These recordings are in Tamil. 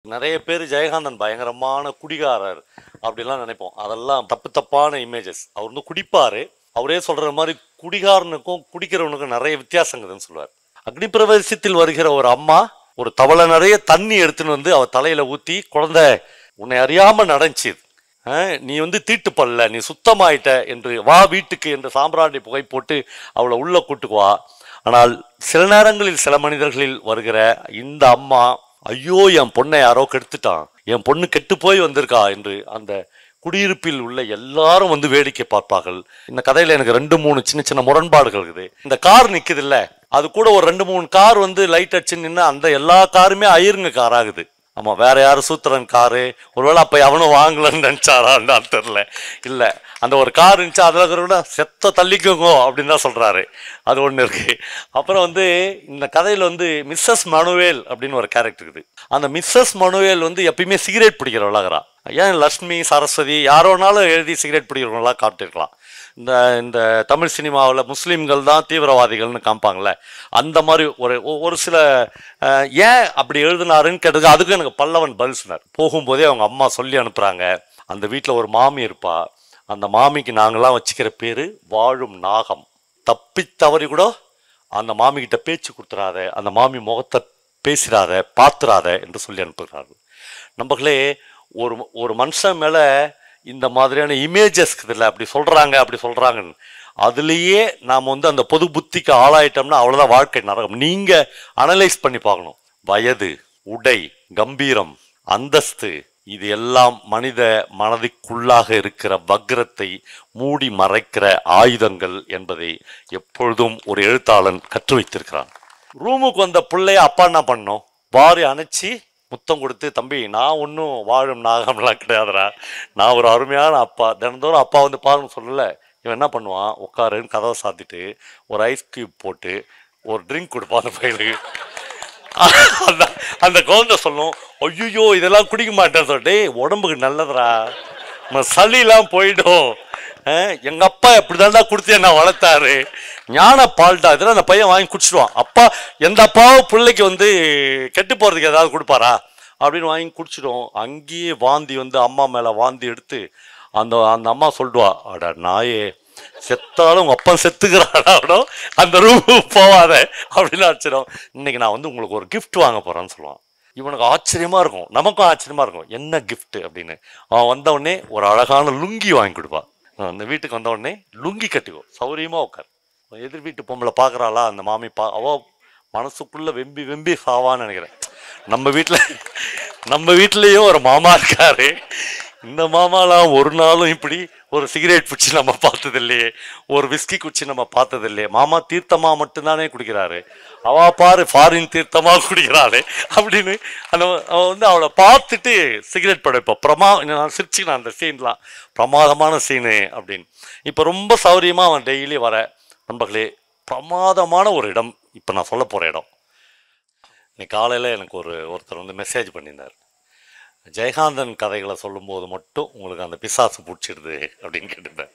நிறைய பேர் ஜெயகாந்தன் பயங்கரமான குடிகாரர் அப்படிலாம் நினைப்போம். அதெல்லாம் தப்பு தப்பான இமேஜஸ். அவர் வந்து குடிப்பாரு. அவரே சொல்ற மாதிரி குடிகாரனுக்கும் குடிக்கிறவனுக்கும் நிறைய வித்தியாசங்கள்னு சொல்லுவார். அக்னி பிரவேசத்தில் வருகிற ஒரு அம்மா ஒரு தவளை நிறைய தண்ணி எடுத்துன்னு வந்து அவ தலையில ஊத்தி, குழந்தை உன்னை அறியாம நடந்துச்சு, நீ வந்து தீட்டு பண்ணல, நீ சுத்தமாயிட்ட என்று வா வீட்டுக்கு என்று சாம்பிராணி புகை போட்டு அவளை உள்ள கூட்டுக்குவா. ஆனால் சில நேரங்களில் சில மனிதர்களில் வருகிற இந்த அம்மா, ஐயோ என் பொண்ணை யாரோ கெடுத்துட்டான், என் பொண்ணு கெட்டு போய் வந்திருக்கா என்று அந்த குடியிருப்பில் உள்ள எல்லாரும் வந்து வேடிக்கை பார்ப்பார்கள். இந்த கதையில எனக்கு 2-3 சின்ன சின்ன முரண்பாடுகள் இருக்குது. இந்த கார் நிக்குது இல்ல, அது கூட ஒரு 2-3 கார் வந்து லைட் அடிச்சு நின்று அந்த எல்லா காருமே ஐயருங்க கார் ஆகுது. ஆமா, வேற யாரும் சூத்திரன் காரு, ஒருவேளை அப்ப அவனும் வாங்கலன்னு நினைச்சாரான்னு தெரியல. இல்ல, அந்த ஒரு கார் இருந்துச்சு, அதுல கூட செத்த தள்ளிக்கோங்க அப்படின்னு தான் சொல்றாரு. அது ஒண்ணு இருக்கு. அப்புறம் வந்து இந்த கதையில வந்து மிஸ்ஸஸ் மனுவேல் அப்படின்னு ஒரு கேரக்டர் இருக்குது. அந்த மிஸ்ஸஸ் மனுவேல் வந்து எப்பயுமே சிகரெட் பிடிக்கிறவளாகிறா. ஏன் லட்சுமி சரஸ்வதி யாரோனாலும் எழுதி சிகரெட் பிடிக்கிறவங்களா காட்டிருக்கலாம். இந்த இந்த தமிழ் சினிமாவில் முஸ்லீம்கள் தான் தீவிரவாதிகள்னு காமிப்பாங்களே, அந்த மாதிரி ஒரு சில ஏன் அப்படி எழுதினாருன்னு கேட்டது. அதுக்கு எனக்கு பல்லவன் பதில் சொன்னார். போகும்போதே அவங்க அம்மா சொல்லி அனுப்புகிறாங்க, அந்த வீட்டில் ஒரு மாமி இருப்பா, அந்த மாமிக்கு நாங்களாம் வச்சுக்கிற பேர் வாழும் நாகம். தப்பி தவறி கூட அந்த மாமிகிட்ட பேச்சு கொடுத்துடாத, அந்த மாமி முகத்தை பேசிடாத, பார்த்துடாத என்று சொல்லி அனுப்புகிறார்கள். நம்மளே ஒரு மனுஷன் மேலே இந்த மாதிரியான இமேஜஸ் இல்லை, அப்படி சொல்கிறாங்கன்னு அதுலேயே நாம் வந்து அந்த பொது புத்திக்கு ஆளாயிட்டோம்னா அவ்வளோதான், வாழ்க்கை நரகம். நீங்கள் அனலைஸ் பண்ணி பார்க்கணும். வயது, உடை, கம்பீரம், அந்தஸ்து, இது எல்லாம் மனித மனதிற்குள்ளாக இருக்கிற வக்ரத்தை மூடி மறைக்கிற ஆயுதங்கள் என்பதை எப்பொழுதும் ஒரு எழுத்தாளன் கற்று வைத்திருக்கிறான். ரூமுக்கு வந்த பிள்ளைய அப்பா என்ன பண்ணோம், வாரி அணைச்சி முத்தம் கொடுத்து, தம்பி நான் ஒன்றும் வாழும் நாகம்லாம் கிடையாதுடா, நான் ஒரு அருமையான அப்பா, தினந்தோறும் அப்பா வந்து பாருன்னு சொல்லல. இவன் என்ன பண்ணுவான், உட்காருன்னு கதவை சாத்திட்டு ஒரு ஐஸ் கியூப் போட்டு ஒரு ட்ரிங்க் கொடுப்பான் அந்த பையனுக்கு. அந்த குழந்தை சொல்லும், ஐயோ இதெல்லாம் குடிக்க மாட்டேன்னு சொல்லிட்டு, உடம்புக்கு நல்லதுடா, சளிலாம் போயிடும், எங்க அப்பா எப்படிதான்டா குடுத்து என்ன வளர்த்தாரு, ஞான பால்டா, இதெல்லாம் அந்த பையன் வாங்கி குடிச்சிடுவான். அப்பா எந்த அப்பாவும் பிள்ளைக்கு வந்து கெட்டு போறதுக்கு ஏதாவது கொடுப்பாரா அப்படின்னு வாங்கி குடிச்சிடும். அங்கேயே வாந்தி வந்து அம்மா மேல வாந்தி எடுத்து அந்த அந்த அம்மா சொல்லுவா, அட நாயே, செத்தாலும் உங்க அப்பா செத்துக்கிறாடோ, அந்த ரூமுக்கு போவாத அப்படின்னு ஆச்சரியம். இன்னைக்கு நான் வந்து உங்களுக்கு ஒரு கிஃப்ட் வாங்க போறேன்னு சொல்லுவான். இவனுக்கு ஆச்சரியமா இருக்கும், நமக்கும் ஆச்சரியமா இருக்கும், என்ன கிஃப்ட் அப்படின்னு. அவன் வந்த உடனே ஒரு அழகான லுங்கி வாங்கி கொடுப்பான். அந்த வீட்டுக்கு வந்த உடனே லுங்கி கட்டிக்கோ, சௌரியமா உட்கார். எதிர் வீட்டு பொம்பளை பாக்குறாளா, அந்த மாமி அவ மனசுக்குள்ள வெம்பி வெம்பி சாவான்னு நினைக்கிறேன். நம்ம வீட்லயும் ஒரு மாமா இருக்காரு, இந்த மாமாலாம் ஒரு நாளும் இப்படி ஒரு சிகரெட் குச்சி நம்ம பார்த்தது இல்லையே, ஒரு விஸ்கி குச்சி நம்ம பார்த்தது இல்லையே. மாமா தீர்த்தமா மட்டும்தானே குடிக்கிறாரு, அவ பாரு ஃபாரின் தீர்த்தமா குடிக்கிறாரு அப்படின்னு அந்த வந்து அவளை பார்த்துட்டு சிகரெட் படைப்போம். நான் சிரிச்சுக்கினேன் அந்த சீன்லாம், பிரமாதமான சீனு அப்படின்னு. இப்போ ரொம்ப சௌரியமா அவன் டெய்லி வர நண்பர்களே, பிரமாதமான ஒரு இடம் இப்போ நான் சொல்ல போகிற இடம். இன்னைக்கு காலையில் எனக்கு ஒருத்தர் வந்து மெசேஜ் பண்ணியிருந்தார், ஜெயகாந்தன் கதைகளை சொல்லும்போது மட்டும் உங்களுக்கு அந்த பிசாசு பிடிச்சிடுது அப்படின்னு கேட்டிருந்தேன்.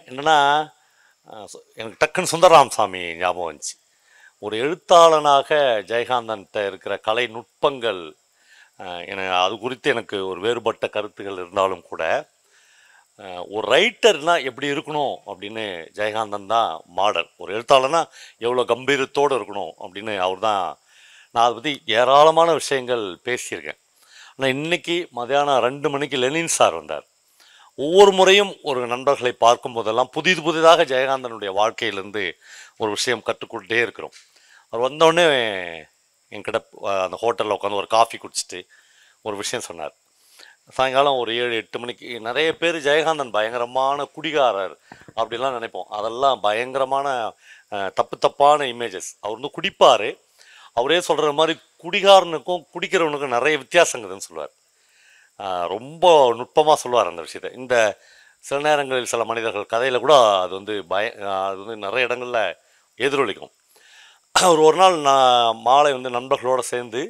என்னென்னா, எனக்கு டக்குன்னு சுந்தரராமசாமி ஞாபகம் வந்துச்சு. ஒரு எழுத்தாளனாக ஜெயகாந்தன்கிட்ட இருக்கிற கலை நுட்பங்கள், எனக்கு அது குறித்து எனக்கு ஒரு வேறுபட்ட கருத்துகள் இருந்தாலும் கூட, ஒரு ரைட்டர்னால் எப்படி இருக்கணும் அப்படின்னு ஜெயகாந்தன் தான் மாடல். ஒரு எழுத்தாளனா எவ்வளோ கம்பீரத்தோடு இருக்கணும் அப்படின்னு அவர் தான். நான் அதை பற்றி ஏராளமான விஷயங்கள் பேசியிருக்கேன். ஆனால் இன்றைக்கி மதியானம் 2 மணிக்கு லெனின் சார் வந்தார். ஒவ்வொரு முறையும் ஒரு நண்பர்களை பார்க்கும் போதெல்லாம் புதிதாக ஜெயகாந்தனுடைய வாழ்க்கையிலேருந்து ஒரு விஷயம் கற்றுக்கொண்டே இருக்கிறோம். அவர் வந்தோடனே என்கிட்ட அந்த ஹோட்டலில் உட்காந்து ஒரு காஃபி குடிச்சிட்டு ஒரு விஷயம் சொன்னார். சாயங்காலம் ஒரு 7-8 மணிக்கு, நிறைய பேர் ஜெயகாந்தன் பயங்கரமான குடிகாரர் அப்படிலாம் நினைப்போம். அதெல்லாம் பயங்கரமான தப்பு தப்பான இமேஜஸ். அவர் வந்து குடிப்பார். அவரே சொல்கிற மாதிரி குடிகாரனுக்கும் குடிக்கிறவனுக்கும் நிறைய வித்தியாசங்குதுன்னு சொல்லுவார். ரொம்ப நுட்பமாக சொல்லுவார் அந்த விஷயத்தை. இந்த சில நேரங்களில் சில மனிதர்கள் கதையில் கூட அது வந்து அது வந்து நிறைய இடங்களில் எதிரொலிக்கும். ஒரு நாள் நான் மாலை வந்து நண்பர்களோடு சேர்ந்து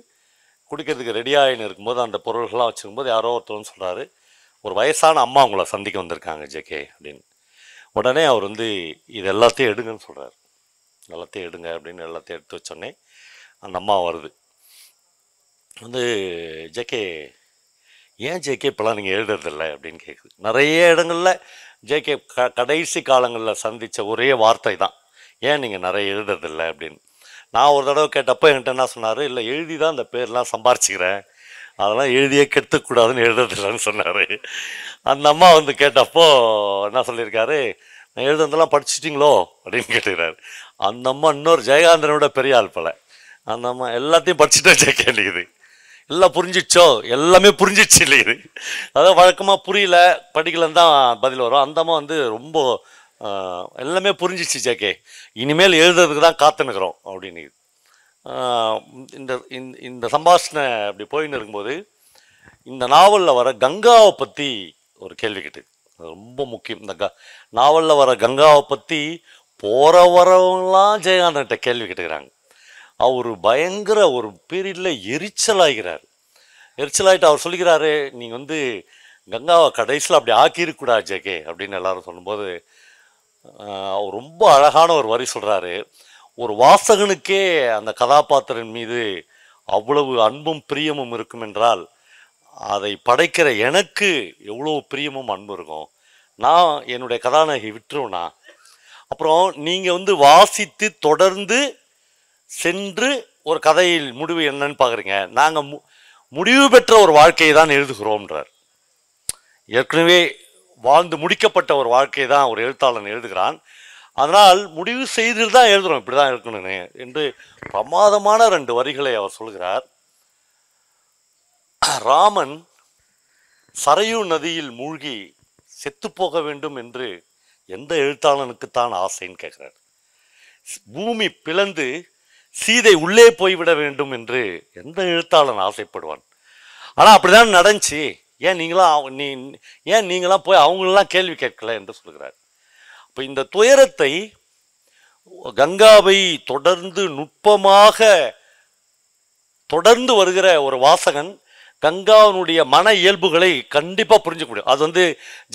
குடிக்கிறதுக்கு ரெடியாகின்னு இருக்கும்போது அந்த பொருள்கள்லாம் வச்சுருக்கும்போது யாரோ ஒருத்தர் சொல்கிறாரு, ஒரு வயசான அம்மா உங்களை சந்திக்க வந்திருக்காங்க ஜேகே அப்படின்னு. உடனே அவர் வந்து இது எல்லாத்தையும் எடுங்கன்னு சொல்கிறார். எல்லாத்தையும் எடுங்க அப்படின்னு எல்லாத்தையும் எடுத்து வச்சோடனே அந்த அம்மா வருது. வந்து ஜேகே, ஏன் ஜேகே இப்போலாம் நீங்கள் எழுதுறதில்ல அப்படின்னு கேட்குது. நிறைய இடங்களில் ஜேகே கடைசி காலங்களில் சந்தித்த ஒரே வார்த்தை தான், ஏன் நீங்கள் நிறைய எழுதுறதில்ல அப்படின்னு. நான் ஒரு தடவை கேட்டப்போ என்கிட்ட என்ன சொன்னார், இல்லை எழுதி தான் இந்த பேர்லாம் சம்பாரிச்சிக்கிறேன், அதெல்லாம் எழுதியே கெடுத்துக்கூடாதுன்னு எழுதுறதில்லன்னு சொன்னார். அந்த அம்மா வந்து கேட்டப்போ என்ன சொல்லியிருக்காரு, நான் எழுதுறதெல்லாம் படிச்சிட்டிங்களோ அப்படின்னு கேட்டுக்கிறாரு. அந்த அம்மா இன்னொரு ஜெயகாந்தனோட பெரிய ஆள் போல. அந்த அம்மா எல்லாத்தையும் படிச்சுட்டா ஜேகே இது எல்லாம் புரிஞ்சிச்சோ, எல்லாமே புரிஞ்சிச்சு இல்லை இது. அதாவது வழக்கமாக புரியல படிக்கலன்னு தான் பதில் வரும். அந்த அம்மா வந்து ரொம்ப எல்லாமே புரிஞ்சிச்சு ஜேகே, இனிமேல் எழுதுறதுக்கு தான் காத்துனுக்குறோம் அப்படின்னு. இந்த இந்த சம்பாஷணை அப்படி போயின்னு இருக்கும்போது இந்த நாவலில் வர கங்காவை பற்றி ஒரு கேள்வி கேட்டு, அது ரொம்ப முக்கியம். இந்த நாவலில் வர கங்காவை பற்றி போகிற வரவங்களாம் ஜெயகாந்தன்கிட்ட கேள்வி கேட்டுக்கிறாங்க. அவர் பயங்கர ஒரு பீரியடில் எரிச்சலாகிறார். எரிச்சலாகிட்டு அவர் சொல்லிக்கிறாரு, நீங்கள் வந்து கங்காவை கடைசியில் அப்படி ஆக்கியிருக்கூடாது ஜேகே அப்படின்னு எல்லாரும் சொல்லும்போது அவர் ரொம்ப அழகான ஒரு வரி சொல்கிறாரு. ஒரு வாசகனுக்கே அந்த கதாபாத்திரன் மீது அவ்வளவு அன்பும் பிரியமும் இருக்கும் என்றால் அதை படைக்கிற எனக்கு எவ்வளோ பிரியமும் அன்பு இருக்கும். நான் என்னுடைய கதாநாயகி விட்டுருவேனா? அப்புறம் நீங்கள் வந்து வாசித்து தொடர்ந்து சென்று ஒரு கதையில் முடிவு என்னன்னு பார்க்குறீங்க, நாங்கள் முடிவு பெற்ற ஒரு வாழ்க்கையை தான் எழுதுகிறோம்ன்றார். ஏற்கனவே வாழ்ந்து முடிக்கப்பட்ட ஒரு வாழ்க்கையை தான் ஒரு எழுத்தாளன் எழுதுகிறான். அதனால் முடிவு செய்து தான் எழுதுகிறோம், இப்படி தான் இருக்கணும்னு என்று பிரமாதமான 2 வரிகளை அவர் சொல்கிறார். ராமன் சரையு நதியில் மூழ்கி செத்து போக வேண்டும் என்று எந்த எழுத்தாளனுக்குத்தான் ஆசைன்னு கேட்கிறார். பூமி பிளந்து சீதை உள்ளே போய்விட வேண்டும் என்று எந்த எழுத்தாளன் ஆசைப்படுவான்? ஆனால் அப்படிதான் நடந்துச்சு. ஏன் நீங்களாம் போய் அவங்களெல்லாம் கேள்வி கேட்கல என்று சொல்கிறார். இப்போ இந்த துயரத்தை கங்காவை தொடர்ந்து நுட்பமாக தொடர்ந்து வருகிற ஒரு வாசகன் கங்காவினுடைய மன இயல்புகளை கண்டிப்பாக புரிஞ்சுக்க முடியும். அது வந்து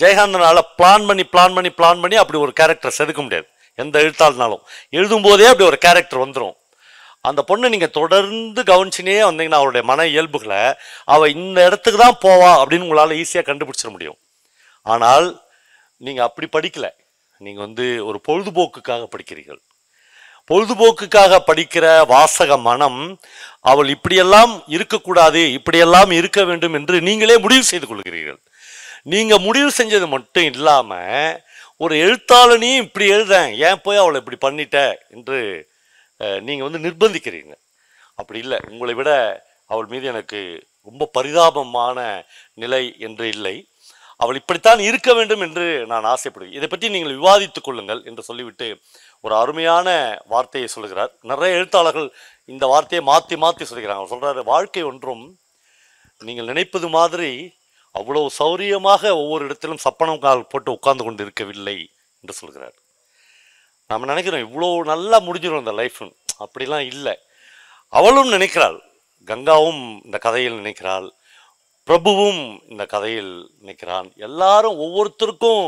ஜெயகாந்தனால் பிளான் பண்ணி அப்படி ஒரு கேரக்டர் செதுக்க முடியாது. எந்த எழுத்தாளனாலும் எழுதும் போதே அப்படி ஒரு கேரக்டர் வந்துடும். அந்த பொண்ணை நீங்கள் தொடர்ந்து கவனிச்சினே வந்தீங்கன்னா அவருடைய மன இயல்புகளை அவள் இந்த இடத்துக்கு தான் போவா அப்படின்னு உங்களால் ஈஸியாக கண்டுபிடிச்சிட முடியும். ஆனால் நீங்கள் அப்படி படிக்கலை, நீங்கள் வந்து ஒரு பொழுதுபோக்குக்காக படிக்கிறீர்கள். பொழுதுபோக்குக்காக படிக்கிற வாசக மனம் அவள் இப்படியெல்லாம் இருக்கக்கூடாது, இப்படியெல்லாம் இருக்க வேண்டும் என்று நீங்களே முடிவு செய்து கொள்கிறீர்கள். நீங்கள் முடிவு செஞ்சது மட்டும் இல்லாமல் ஒரு எழுத்தாளனையும் இப்படி எழுதேன், ஏன் போய் அவளை இப்படி பண்ணிட்ட என்று நீங்கள் வந்து நிர்பந்திக்கிறீங்க. அப்படி இல்லை, உங்களை விட அவள் மீது எனக்கு ரொம்ப பரிதாபமான நிலை என்று இல்லை, அவள் இப்படித்தான் இருக்க வேண்டும் என்று நான் ஆசைப்படுவேன், இதை பற்றி நீங்கள் விவாதித்துக் கொள்ளுங்கள் என்று சொல்லிவிட்டு ஒரு அருமையான வார்த்தையை சொல்கிறார். நிறைய எழுத்தாளர்கள் இந்த வார்த்தையை மாற்றி மாற்றி சொல்கிறாங்க. அவர் சொல்கிறாரு, வாழ்க்கை ஒன்றும் நீங்கள் நினைப்பது மாதிரி அவ்வளோ சௌரியமாக ஒவ்வொரு இடத்திலும் சப்பனம் கால் போட்டு உட்கார்ந்து கொண்டு இருக்கவில்லை என்று சொல்கிறார். நம்ம நினைக்கிறோம் இவ்வளோ நல்லா முடிஞ்சிடும் இந்த லைஃப், அப்படிலாம் இல்லை. அவளும் நினைக்கிறாள், கங்காவும் இந்த கதையில் நினைக்கிறாள், பிரபுவும் இந்த கதையில் நினைக்கிறான். எல்லாரும் ஒவ்வொருத்தருக்கும்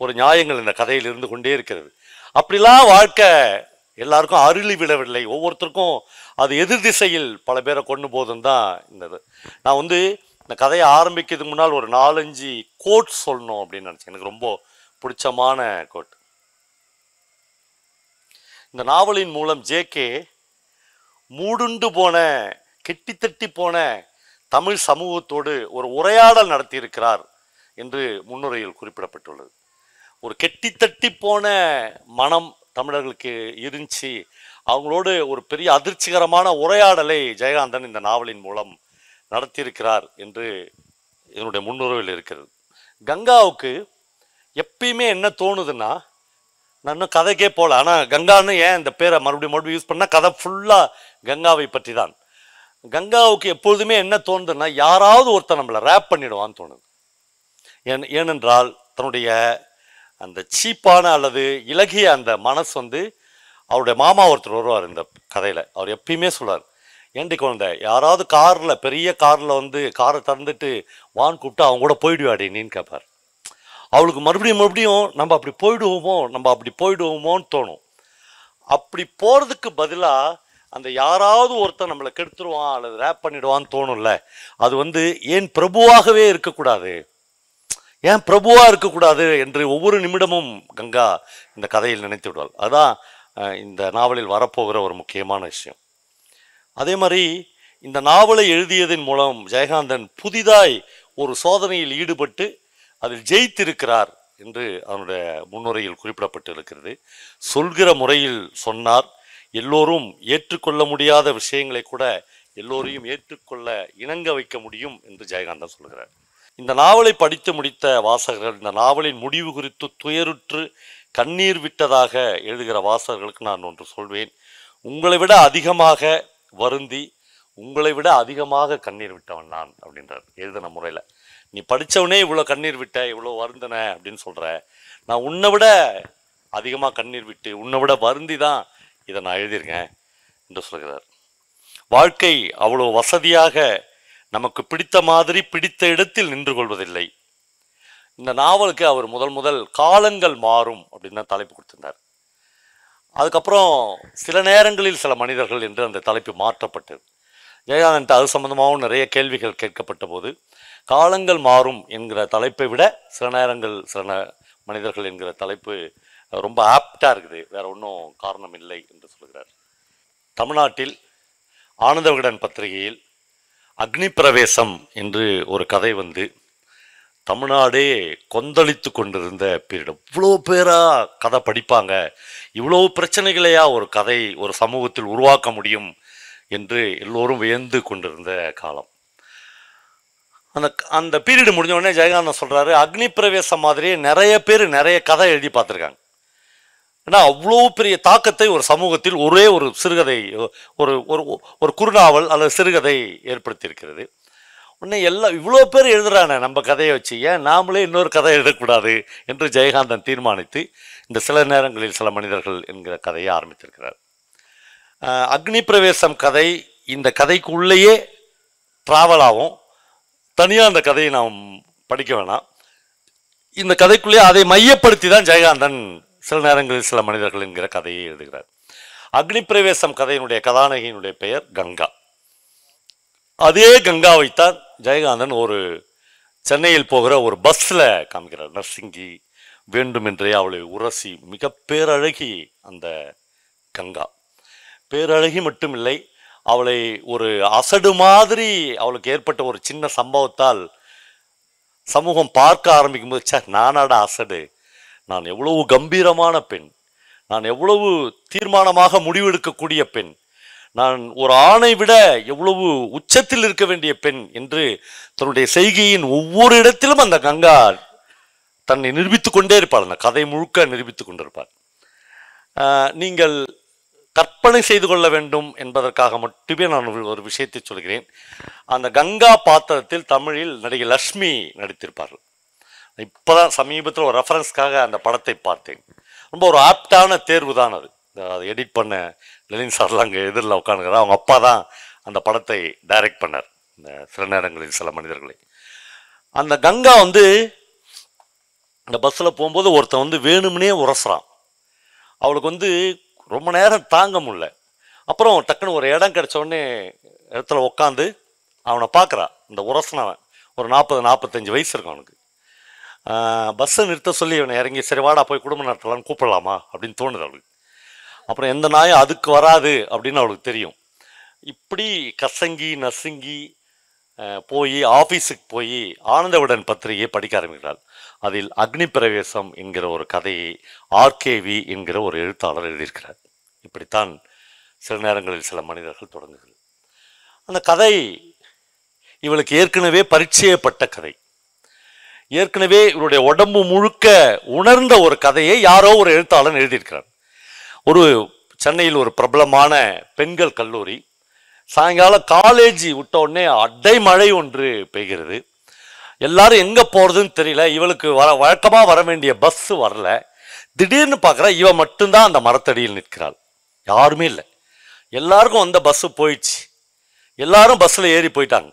ஒரு நியாயங்கள் இந்த கதையில் இருந்து கொண்டே இருக்கிறது. அப்படிலாம் வாழ்க்கை எல்லாருக்கும் அருளி விடவில்லை, ஒவ்வொருத்தருக்கும் அது எதிர் திசையில் பல பேரை கொண்டு போதும் தான் இந்த இது. நான் வந்து இந்த கதையை ஆரம்பிக்கிறதுக்கு முன்னால் ஒரு 4-5 கோட் சொல்லணும் அப்படின்னு நினச்சேன். எனக்கு ரொம்ப பிடிச்சமான கோட். இந்த நாவலின் மூலம் ஜேகே மூடுண்டு போன கெட்டித்தட்டி போன தமிழ் சமூகத்தோடு ஒரு உரையாடல் நடத்தியிருக்கிறார் என்று முன்னுரையில் குறிப்பிடப்பட்டுள்ளது. ஒரு கெட்டித்தட்டி போன மனம் தமிழர்களுக்கு இருந்துச்சு, அவங்களோடு ஒரு பெரிய அதிர்ச்சிகரமான உரையாடலை ஜெயகாந்தன் இந்த நாவலின் மூலம் நடத்தியிருக்கிறார் என்று என்னுடைய முன்னுரையில் இருக்கிறது. கங்காவுக்கு எப்பயுமே என்ன தோணுதுன்னா, நான் இன்னும் கதைக்கே போகல, ஆனால் கங்கான்னு ஏன் இந்த பேரை மறுபடியும் யூஸ் பண்ணால் கதை ஃபுல்லாக கங்காவை பற்றி தான். கங்காவுக்கு எப்பொழுதுமே என்ன தோணுதுன்னா, யாராவது ஒருத்தர் நம்மளை ரேப் பண்ணிடுவான்னு தோணுது. ஏனென்றால் தன்னுடைய அந்த சீப்பான அல்லது இலகிய அந்த மனசு வந்து, அவருடைய மாமா ஒருத்தர் வருவார் இந்த கதையில், அவர் எப்பயுமே சொல்வார், ஏண்டி குழந்தை, யாராவது காரில் பெரிய காரில் வந்து காரை திறந்துட்டு வான்னு கூப்பிட்டு அவங்க கூட போயிடுவாடி நீன்னு கேட்பார். அவளுக்கு மறுபடியும் நம்ம அப்படி போயிடுவோமோன்னு தோணும். அப்படி போகிறதுக்கு பதிலாக அந்த யாராவது ஒருத்தன் நம்மளை கெடுத்துருவான் அல்லது ரேப் பண்ணிடுவான்னு தோணும்ல, அது வந்து ஏன் பிரபுவாகவே இருக்கக்கூடாது, ஏன் பிரபுவா இருக்கக்கூடாது என்று ஒவ்வொரு நிமிடமும் கங்கா இந்த கதையில் நினைத்து விடுவாள். அதுதான் இந்த நாவலில் வரப்போகிற ஒரு முக்கியமான விஷயம். அதே மாதிரி இந்த நாவலை எழுதியதன் மூலம் ஜெயகாந்தன் புதிதாய் ஒரு சோதனையில் ஈடுபட்டு அதில் ஜெயித்திருக்கிறார் என்று அவனுடைய முன்னுரையில் குறிப்பிடப்பட்டு இருக்கிறது. சொல்கிற முறையில் சொன்னார். எல்லோரும் ஏற்றுக்கொள்ள முடியாத விஷயங்களை கூட எல்லோரையும் ஏற்றுக்கொள்ள இணங்க வைக்க முடியும் என்று ஜெயகாந்தன் சொல்கிறார். இந்த நாவலை படித்து முடித்த வாசகர்கள் இந்த நாவலின் முடிவு குறித்து துயருற்று கண்ணீர் விட்டதாக எழுதுகிற வாசகர்களுக்கு நான் ஒன்று சொல்வேன். உங்களை விட அதிகமாக வருந்தி உங்களை விட அதிகமாக கண்ணீர் விட்டவன் நான் அப்படின்றார் எழுதின முறையில். நீ படித்தவனே இவ்வளோ கண்ணீர் விட்ட, இவ்வளோ வருந்தின அப்படின்னு சொல்கிற, நான் உன்னை விட அதிகமாக கண்ணீர் விட்டு உன்னை விட வருந்தி தான் இதை நான் எழுதியிருக்கேன் என்று சொல்கிறார். வாழ்க்கை அவ்வளோ வசதியாக நமக்கு பிடித்த மாதிரி பிடித்த இடத்தில் நின்று கொள்வதில்லை. இந்த நாவலுக்கு அவர் முதல் காலங்கள் மாறும் அப்படின்னு தான் தலைப்பு கொடுத்திருந்தார். அதுக்கப்புறம் சில நேரங்களில் சில மனிதர்கள் என்று அந்த தலைப்பு மாற்றப்பட்டது. ஜெயகாந்தன் அது சம்பந்தமாகவும் நிறைய கேள்விகள் கேட்கப்பட்ட போது காலங்கள் மாறும் என்கிற தலைப்பை விட சில நேரங்கள் சில மனிதர்கள் என்கிற தலைப்பு ரொம்ப ஆப்டாக இருக்குது, வேற ஒன்றும் காரணம் இல்லை என்று சொல்கிறார். தமிழ்நாட்டில் ஆனந்த விகடன் பத்திரிகையில் அக்னி பிரவேசம் என்று ஒரு கதை வந்து தமிழ்நாடே கொந்தளித்து கொண்டிருந்த பீரியட். இவ்வளோ பேரா கதை படிப்பாங்க, இவ்வளோ பிரச்சனைகளையா ஒரு கதை ஒரு சமூகத்தில் உருவாக்க முடியும் என்று எல்லோரும் வியந்து கொண்டிருந்த காலம். அந்த பீரியடு முடிஞ்ச உடனே ஜெயகாந்தன் சொல்கிறாரு, அக்னி பிரவேசம் மாதிரியே நிறைய பேர் நிறைய கதை எழுதி பார்த்துருக்காங்க. ஏன்னா அவ்வளோ பெரிய தாக்கத்தை ஒரு சமூகத்தில் ஒரே ஒரு சிறுகதை ஒரு ஒரு குறுநாவல் அல்லது சிறுகதை ஏற்படுத்தியிருக்கிறது. உடனே எல்லாம் இவ்வளோ பேர் எழுதுறானே நம்ம கதையை வச்சு ஏன் நாமளே இன்னொரு கதை எழுதக்கூடாது என்று ஜெயகாந்தன் தீர்மானித்து இந்த சில நேரங்களில் சில மனிதர்கள் என்கிற கதையை ஆரம்பித்திருக்கிறார். அக்னி பிரவேசம் கதை இந்த கதைக்குள்ளேயே ட்ராவல் ஆகும். தனியாக அந்த கதையை நாம் படிக்க வேணாம். இந்த கதைக்குள்ளேயே அதை மையப்படுத்தி தான் ஜெயகாந்தன் சில நேரங்களில் சில மனிதர்கள் என்கிற கதையை எழுதுகிறார். அக்னி பிரவேசம் கதையினுடைய கதாநாயகியினுடைய பெயர் கங்கா. அதே கங்காவைத்தான் ஜெயகாந்தன் ஒரு சென்னையில் போகிற ஒரு பஸ்ஸில் காமிக்கிறார். நர்சிங்கி வேண்டுமென்றே அவளை உரசி மிக பேரழகி அந்த கங்கா. பேரழகி மட்டுமில்லை, அவளை ஒரு அசடு மாதிரி அவளுக்கு ஏற்பட்ட ஒரு சின்ன சம்பவத்தால் சமூகம் பார்க்க ஆரம்பிக்கும் போது நானாடா அசடு, நான் எவ்வளவு கம்பீரமான பெண், நான் எவ்வளவு தீர்மானமாக முடிவெடுக்கக்கூடிய பெண், நான் ஒரு ஆணை விட எவ்வளவு உச்சத்தில் இருக்க வேண்டிய பெண் என்று தன்னுடைய செய்கையின் ஒவ்வொரு இடத்திலும் அந்த கங்கா தன்னை நிரூபித்துக் கொண்டே இருப்பாள். அந்த கதை முழுக்க நிரூபித்துக் கொண்டிருப்பாள். நீங்கள் கற்பனை செய்து கொள்ள வேண்டும் என்பதற்காக மட்டுமே நான் ஒரு விஷயத்தை சொல்கிறேன். அந்த கங்கா பாத்திரத்தில் தமிழில் நடிகை லக்ஷ்மி நடித்திருப்பார்கள். இப்போதான் சமீபத்தில் ஒரு ரெஃபரன்ஸ்க்காக அந்த படத்தை பார்த்தேன். ரொம்ப ஒரு ஆப்டான தேர்வு தான் அது. அதை எடிட் பண்ண லெனின் சார்லாம் அங்கே எதிரில் உட்காந்துக்கிறார். அவங்க அப்பா தான் அந்த படத்தை டைரக்ட் பண்ணார், இந்த சில நேரங்களில் சில மனிதர்களை. அந்த கங்கா வந்து அந்த பஸ்ஸில் போகும்போது ஒருத்தன் வந்து வேணும்னே உரசுறான். அவளுக்கு வந்து ரொம்ப நேரம் தாங்க முடியல. அப்புறம் டக்குன்னு ஒரு இடம் கிடச்ச உடனே இடத்துல உட்காந்து அவனை பார்க்குறான். இந்த உரசனவன் ஒரு 40-45 வயசு இருக்கும் அவனுக்கு. பஸ்ஸை நிறுத்த சொல்லி அவனை இறங்கி சரி வாடா போய் குடும்ப நடத்தலான்னு கூப்பிடலாமா அப்படின்னு தோணுது அவளுக்கு. அப்புறம் எந்த நாயும் அதுக்கு வராது அப்படின்னு அவளுக்கு தெரியும். இப்படி கசங்கி நசுங்கி போய் ஆஃபீஸுக்கு போய் ஆனந்த விகடன் பத்திரிகையை படிக்க ஆரம்பிக்கிறாள். அதில் அக்னி பிரவேசம் என்கிற ஒரு கதையை ஆர்கேவி என்கிற ஒரு எழுத்தாளர் எழுதியிருக்கிறார். இப்படித்தான் சில நேரங்களில் சில மனிதர்கள் தொடங்குகிறது. அந்த கதை இவளுக்கு ஏற்கனவே பரிச்சயப்பட்ட கதை, ஏற்கனவே இவருடைய உடம்பு முழுக்க உணர்ந்த ஒரு கதையை யாரோ ஒரு எழுத்தாளர் எழுதியிருக்கிறார். ஒரு சென்னையில் ஒரு பிரபலமான பெண்கள் கல்லூரி, சாயங்காலம் காலேஜ் விட்ட உடனே அடை மழை ஒன்று பெய்கிறது. எல்லாரும் எங்கே போகிறதுன்னு தெரியல. இவளுக்கு வழக்கமாக வர வேண்டிய பஸ்ஸு வரல. திடீர்னு பார்க்குறா இவன் மட்டும்தான் அந்த மரத்தடியில் நிற்கிறாள். யாருமே இல்லை. எல்லாருக்கும் வந்த பஸ்ஸு போயிடுச்சு. எல்லாரும் பஸ்ஸில் ஏறி போயிட்டாங்க.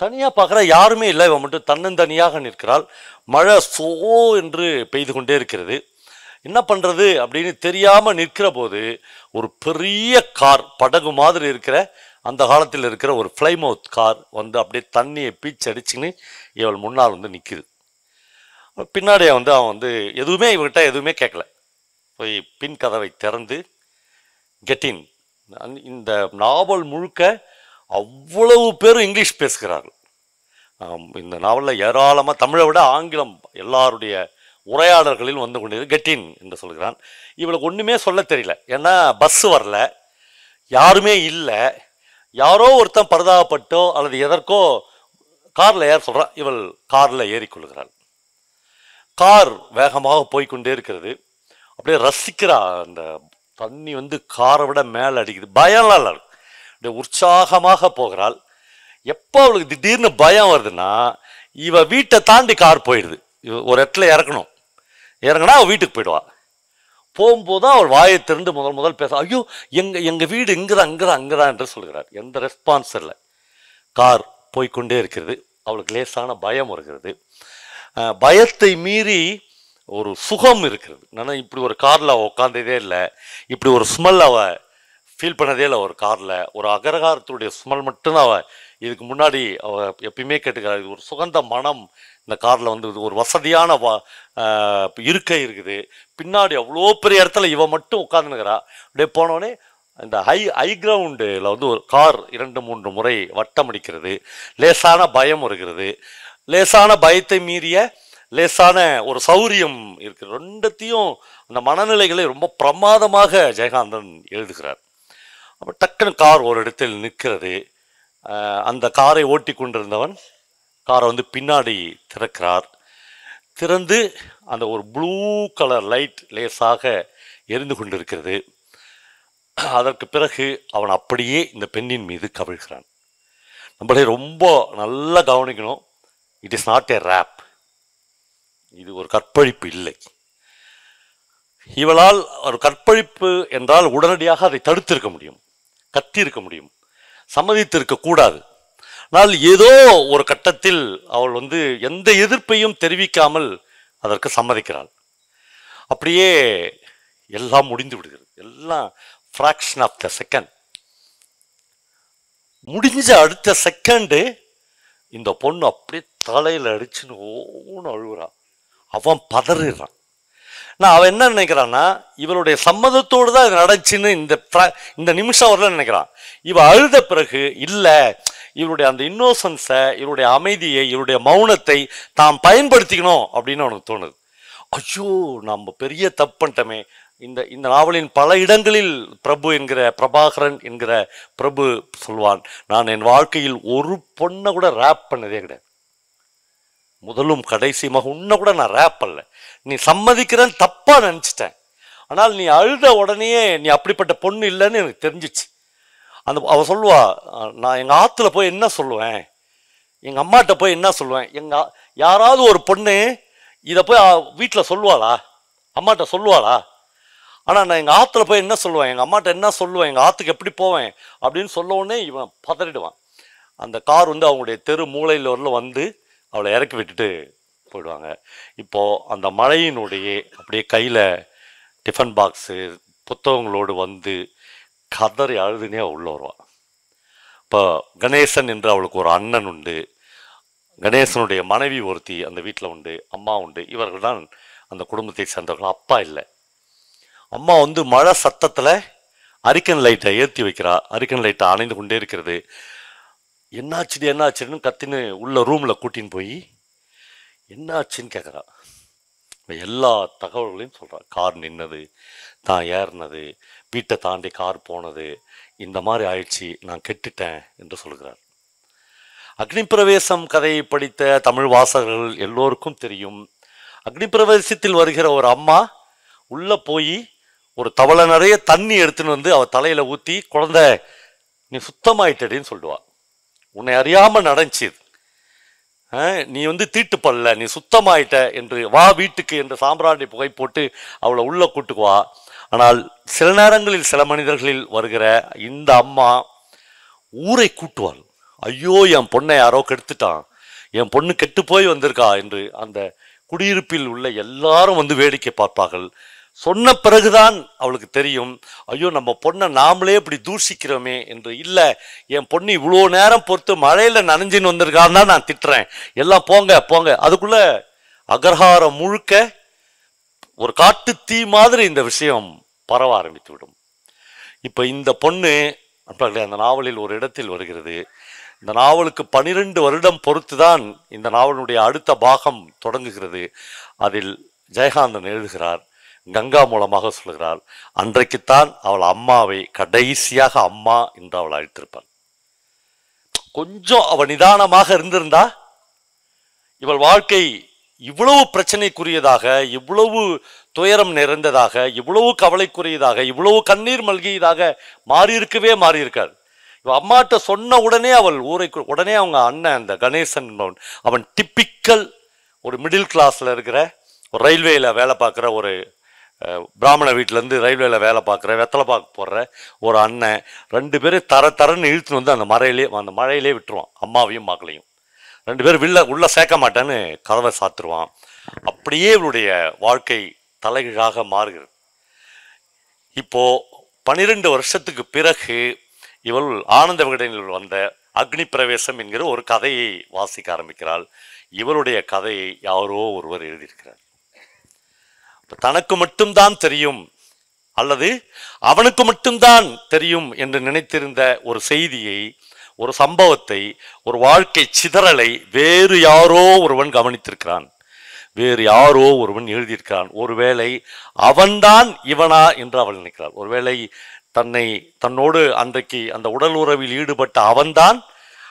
தனியாக பார்க்குறா யாருமே இல்லை. இவன் மட்டும் தன்னந்தனியாக நிற்கிறாள். மழை சோ என்று பெய்து கொண்டே இருக்கிறது. என்ன பண்ணுறது அப்படின்னு தெரியாமல் நிற்கிற போது ஒரு பெரிய கார், படகு மாதிரி இருக்கிற அந்த காலத்தில் இருக்கிற ஒரு ஃப்ளைமவுத் கார் வந்து அப்படியே தண்ணியை பீச்சடிச்சுன்னு இவள் முன்னால் வந்து நிற்கிது. பின்னாடியே வந்து அவன் வந்து இவர்கிட்ட எதுவுமே கேட்கல. போய் பின் கதவை திறந்து கெட்டின். இந்த நாவல் முழுக்க அவ்வளவு பேரும் இங்கிலீஷ் பேசுகிறார்கள். இந்த நாவலில் ஏராளமாக தமிழை விட ஆங்கிலம் எல்லாருடைய உரையாடல்களில் வந்து கொண்டது. கெட்டின் என்று சொல்கிறான். இவளுக்கு ஒன்றுமே சொல்ல தெரியல. ஏன்னா பஸ்ஸு வரல, யாருமே இல்லை. யாரோ ஒருத்தன் பரிதாபப்பட்டோ அல்லது எதற்கோ காரில் ஏற சொல்கிறான். இவள் காரில் ஏறிக்கொள்கிறாள். கார் வேகமாக போய்கொண்டே இருக்கிறது. அப்படியே ரசிக்கிறா. அந்த தண்ணி வந்து காரை விட மேலே அடிக்குது. பயம்லாம் இல்லை, அப்படியே உற்சாகமாக போகிறாள். எப்போ அவளுக்கு திடீர்னு பயம் வருதுன்னா, இவ வீட்டை தாண்டி கார் போயிடுது. ஒரு இடத்துல இறங்கினா அவள் வீட்டுக்கு போயிடுவா. போகும்போது தான் அவள் வாயை திறந்து முதல் பேச, ஐயோ எங்கள் வீடு இங்கதான் என்று சொல்கிறார். எந்த ரெஸ்பான்ஸ் இல்லை. கார் போய்கொண்டே இருக்கிறது. அவளுக்கு லேசான பயம் வருகிறது. பயத்தை மீறி ஒரு சுகம் இருக்கிறது. நான் இப்படி ஒரு காரில் அவள் உட்காந்ததே இல்லை, இப்படி ஒரு ஸ்மெல் அவள் ஃபீல் பண்ணதே இல்லை. ஒரு காரில் ஒரு அகரகாரத்துடைய ஸ்மெல் மட்டும்தான் அவள் இதுக்கு முன்னாடி அவள் எப்பயுமே கேட்டுக்கிறாள். இது ஒரு சுகந்த மனம் இந்த காரில் வந்து ஒரு வசதியான இருக்கை இருக்குது. பின்னாடி அவ்வளோ பெரிய இடத்துல இவன் மட்டும் உட்காந்துனுக்கிறா. அப்படியே போனோடனே இந்த ஹை கிரவுண்டில் வந்து ஒரு கார் 2-3 முறை வட்டம் அடிக்கிறது. லேசான பயம் வருகிறது. லேசான பயத்தை மீறிய லேசான ஒரு சௌரியம் இருக்குது. ரெண்டத்தையும் அந்த மனநிலைகளை ரொம்ப பிரமாதமாக ஜெயகாந்தன் எழுதுகிறார். அப்போ டக்குன்னு கார் ஒரு இடத்தில் நிற்கிறது. அந்த காரை ஓட்டி கொண்டிருந்தவன் காரை வந்து பின்னாடி திறக்கிறார். திறந்து அந்த ஒரு ப்ளூ கலர் லைட் லேசாக எரிந்து கொண்டிருக்கிறது. அதற்கு பிறகு அவன் அப்படியே இந்த பெண்ணின் மீது கவிழ்கிறான். நம்மளே ரொம்ப நல்லா கவனிக்கணும். It is not a rape. இது ஒரு கற்பழிப்பு இல்லை. இவளால் ஒரு கற்பழிப்பு என்றால் உடனடியாக அதை தடுத்திருக்க முடியும், கத்தியிருக்க முடியும், சம்மதித்திருக்க கூடாது. ஆனால் ஏதோ ஒரு கட்டத்தில் அவள் வந்து எந்த எதிர்ப்பையும் தெரிவிக்காமல் அதற்கு சம்மதிக்கிறாள். அப்படியே எல்லாம் முடிந்து விடுகிறது. எல்லாம் ஃப்ராக்ஷன் ஆஃப் த செகண்ட். முடிஞ்ச அடுத்த செகண்டு இந்த பொண்ணு அப்படியே தலையில் அடிச்சுன்னு ஓன்னு அழுகுறான். அவன் பதறிடுறான். நான் அவன் என்ன நினைக்கிறான்னா, இவளுடைய சம்மதத்தோடு தான் இது நடந்துச்சுன்னு இந்த நிமிஷம் வரல நினைக்கிறான். இவ அழுத பிறகு இல்லை, இவருடைய அந்த இன்னோசன்ஸை, இவருடைய அமைதியை, இவருடைய மௌனத்தை தாம் பயன்படுத்திக்கணும் அப்படின்னு அவனுக்கு தோணுது. ஐயோ, நம்ம பெரிய தப்பு பண்ணிட்டோமே. இந்த நாவலின் பல இடங்களில் பிரபாகரன் என்கிற பிரபு சொல்வான், நான் என் வாழ்க்கையில் ஒரு பொண்ணை கூட ரேப் பண்ணதே கிடையாது. முதலும் கடைசியுமாக உன்னை கூட நான் ரேப் பண்ணல. நீ சம்மதிக்கிறேன்னு தப்பா நினச்சிட்டேன். ஆனால் நீ அழுத உடனேயே நீ அப்படிப்பட்ட பொண்ணு இல்லைன்னு எனக்கு தெரிஞ்சிச்சு. அவ சொல்லுவா, நான் எங்கள் ஆற்றுல போய் என்ன சொல்லுவேன், எங்கள் அம்மாட்ட போய் என்ன சொல்லுவேன், யாராவது ஒரு பொண்ணு இதை போய் வீட்டில் சொல்லுவாளா, அம்மாட்ட சொல்லுவாளா? ஆனால் நான் எங்கள் ஆற்றுல போய் என்ன சொல்லுவேன், எங்கள் அம்மாட்ட என்ன சொல்லுவேன், எங்கள் ஆற்றுக்கு எப்படி போவேன் அப்படின்னு சொல்ல உடனே இவன் பதறிடுவான். அந்த கார் வந்து அவங்களுடைய தெரு மூலையில் வந்து அவளை இறக்கி விட்டுட்டு போயிடுவாங்க. இப்போது அந்த மழையினுடைய அப்படியே கையில் டிஃபன் பாக்ஸு புத்தகங்களோடு வந்து கதறி அழுதுனே உள்ள வருவாள். இப்போ கணேசன் என்று அவளுக்கு ஒரு அண்ணன் உண்டு. கணேசனுடைய மனைவி ஒருத்தி அந்த வீட்டில் உண்டு, அம்மா உண்டு. இவர்கள் தான் அந்த குடும்பத்தை சேர்ந்தவர்கள். அப்பா இல்லை. அம்மா வந்து மழை சத்தத்தில் அரிக்கன் லைட்டை ஏற்றி வைக்கிறா. அரிக்கன் லைட்டை அணைந்து கொண்டே இருக்கிறது. என்னாச்சுன்னு கத்தின்னு உள்ள ரூமில் கூட்டின்னு போய் என்னாச்சுன்னு கேட்குறா. எல்லா தகவல்களையும் சொல்கிறா. கார் நின்னது, தான் ஏறினது, வீட்டை தாண்டி கார் போனது, இந்த மாதிரி ஆயிடுச்சு, நான் கெட்டுட்டேன் என்று சொல்கிறார். அக்னிப்பிரவேசம் கதையை படித்த தமிழ் வாசகர்கள் எல்லோருக்கும் தெரியும். அக்னிப்பிரவேசத்தில் வருகிற ஒரு அம்மா உள்ளே போய் ஒரு தவளை நிறைய தண்ணி எடுத்துன்னு வந்து அவள் தலையில் ஊற்றி, குழந்தை நீ சுத்தமாயிட்டடின்னு சொல்லுவா. உன்னை அறியாமல் நடந்துச்சு, நீ வந்து தீட்டு பண்ணல, நீ சுத்தமாயிட்ட என்று வா வீட்டுக்கு என்று சாம்பிராணி புகை போட்டு அவளை உள்ள கூட்டுக்குவா. ஆனால் சில நேரங்களில் சில மனிதர்களில் வருகிற இந்த அம்மா ஊரை கூட்டுவாள். ஐயோ, என் பொண்ணை யாரோ கெடுத்துட்டான், என் பொண்ணு கெட்டு போய் வந்திருக்கா என்று அந்த குடியிருப்பில் உள்ள எல்லாரும் வந்து வேடிக்கை பார்ப்பார்கள். சொன்ன பிறகுதான் அவளுக்கு தெரியும், ஐயோ நம்ம பொண்ணை நாமளே இப்படி தூஷிக்கிறோமே என்று. இல்லை, என் பொண்ணு இவ்வளோ நேரம் பொறுத்து மழையில நனைஞ்சின்னு வந்திருக்காருன்னா நான் திட்டுறேன், எல்லாம் போங்க போங்க. அதுக்குள்ள அகர்ஹாரம் முழுக்க ஒரு காட்டு தீ மாதிரி இந்த விஷயம் பரவ ஆரம்பித்து விடும். இப்போ இந்த பொண்ணு அந்த நாவலில் ஒரு இடத்தில் வருகிறது. இந்த நாவலுக்கு 12 வருடம் பொறுத்துதான் இந்த நாவலுடைய அடுத்த பாகம் தொடங்குகிறது. அதில் ஜெயகாந்தன் எழுதுகிறார், கங்கா மூலமாக சொல்கிறார், அன்றைக்குத்தான் அவள் அம்மாவை கடைசியாக அம்மா என்று அவள் அழைத்திருப்பாள். கொஞ்சம் அவள் நிதானமாக இருந்திருந்தா இவள் வாழ்க்கை இவ்வளவு பிரச்சனைக்குரியதாக, இவ்வளவு துயரம் நிறைந்ததாக, இவ்வளவு கவலைக்குரியதாக, இவ்வளவு கண்ணீர் மல்கியதாக மாறியிருக்காது. இவ அம்மாட்ட சொன்ன உடனே அவள் உடனே அவங்க அண்ணன் அந்த கணேசன் அவன் டிப்பிக்கல் ஒரு மிடில் கிளாஸ்ல இருக்கிற ஒரு ரயில்வேல வேலை பார்க்குற ஒரு பிராமண வீட்டிலேருந்து ரயில்வேல வேலை பார்க்குற வெத்தலை பார்க்க போடுற ஒரு அண்ணன். 2 பேரும் தரன்னு இழுத்துன்னு வந்து அந்த மழையிலே விட்டுருவான். அம்மாவையும் மகளையும் 2 பேரும் உள்ள சேர்க்க மாட்டேன்னு கதவை சாத்துருவான். அப்படியே இவளுடைய வாழ்க்கை தலைகீழாக மாறுகிறது. இப்போ 12 வருஷத்துக்கு பிறகு இவள் ஆனந்த விகடனில் வந்த அக்னி பிரவேசம் என்கிற ஒரு கதையை வாசிக்க ஆரம்பிக்கிறாள். இவளுடைய கதையை யாரோ ஒருவர் எழுதியிருக்கிறார். தனக்கு மட்டும்தான் தெரியும் அல்லது அவனுக்கு மட்டும்தான் தெரியும் என்று நினைத்திருந்த ஒரு செய்தியை, ஒரு சம்பவத்தை, ஒரு வாழ்க்கை சிதறலை வேறு யாரோ ஒருவன் கவனித்திருக்கிறான், வேறு யாரோ ஒருவன் எழுதியிருக்கிறான். ஒருவேளை அவன்தான் இவனா என்று அவள் நினைக்கிறாள். ஒருவேளை தன்னோடு அன்றைக்கு அந்த உடல் உறவில் ஈடுபட்ட அவன்தான்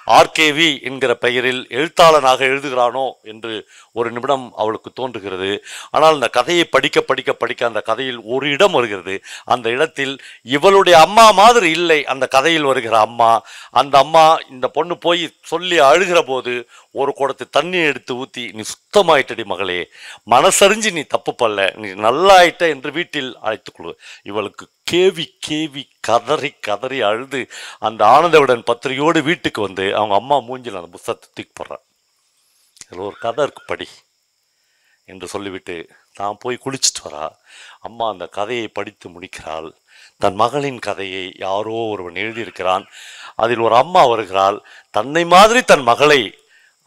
ஆர்கேவி என்கிற பெயரில் எழுத்தாளனாக எழுதுகிறானோ என்று ஒரு நிமிடம் அவளுக்கு தோன்றுகிறது. ஆனால் அந்த கதையை படிக்க அந்த கதையில் ஒரு இடம் வருகிறது. அந்த இடத்தில் இவளுடைய அம்மா மாதிரி இல்லை அந்த கதையில் வருகிற அம்மா. அந்த அம்மா இந்த பொண்ணு போய் சொல்லி அழுகிற போது ஒரு குடத்து தண்ணி எடுத்து ஊற்றி, நீ சுத்தமாயிட்டடி மகளே, மனசறிஞ்சு நீ தப்பு பண்ணல, நீ நல்லாயிட்ட என்று வீட்டில் அழைத்துக்கொள்ளு. இவளுக்கு கேவி கதறி அழுது அந்த ஆனந்தவிடன் பத்திரிகையோடு வீட்டுக்கு வந்து அவங்க அம்மா மூஞ்சில் அந்த புத்தகத்தை தூக்கி போடுறான். இதில் ஒரு கதை இருக்கு படி என்று சொல்லிவிட்டு தான் போய் குளிச்சுட்டு வரா. அம்மா அந்த கதையை படித்து முடிக்கிறாள். தன் மகளின் கதையை யாரோ ஒருவன் எழுதியிருக்கிறான். அதில் ஒரு அம்மா வருகிறாள். தன்னை மாதிரி தன் மகளை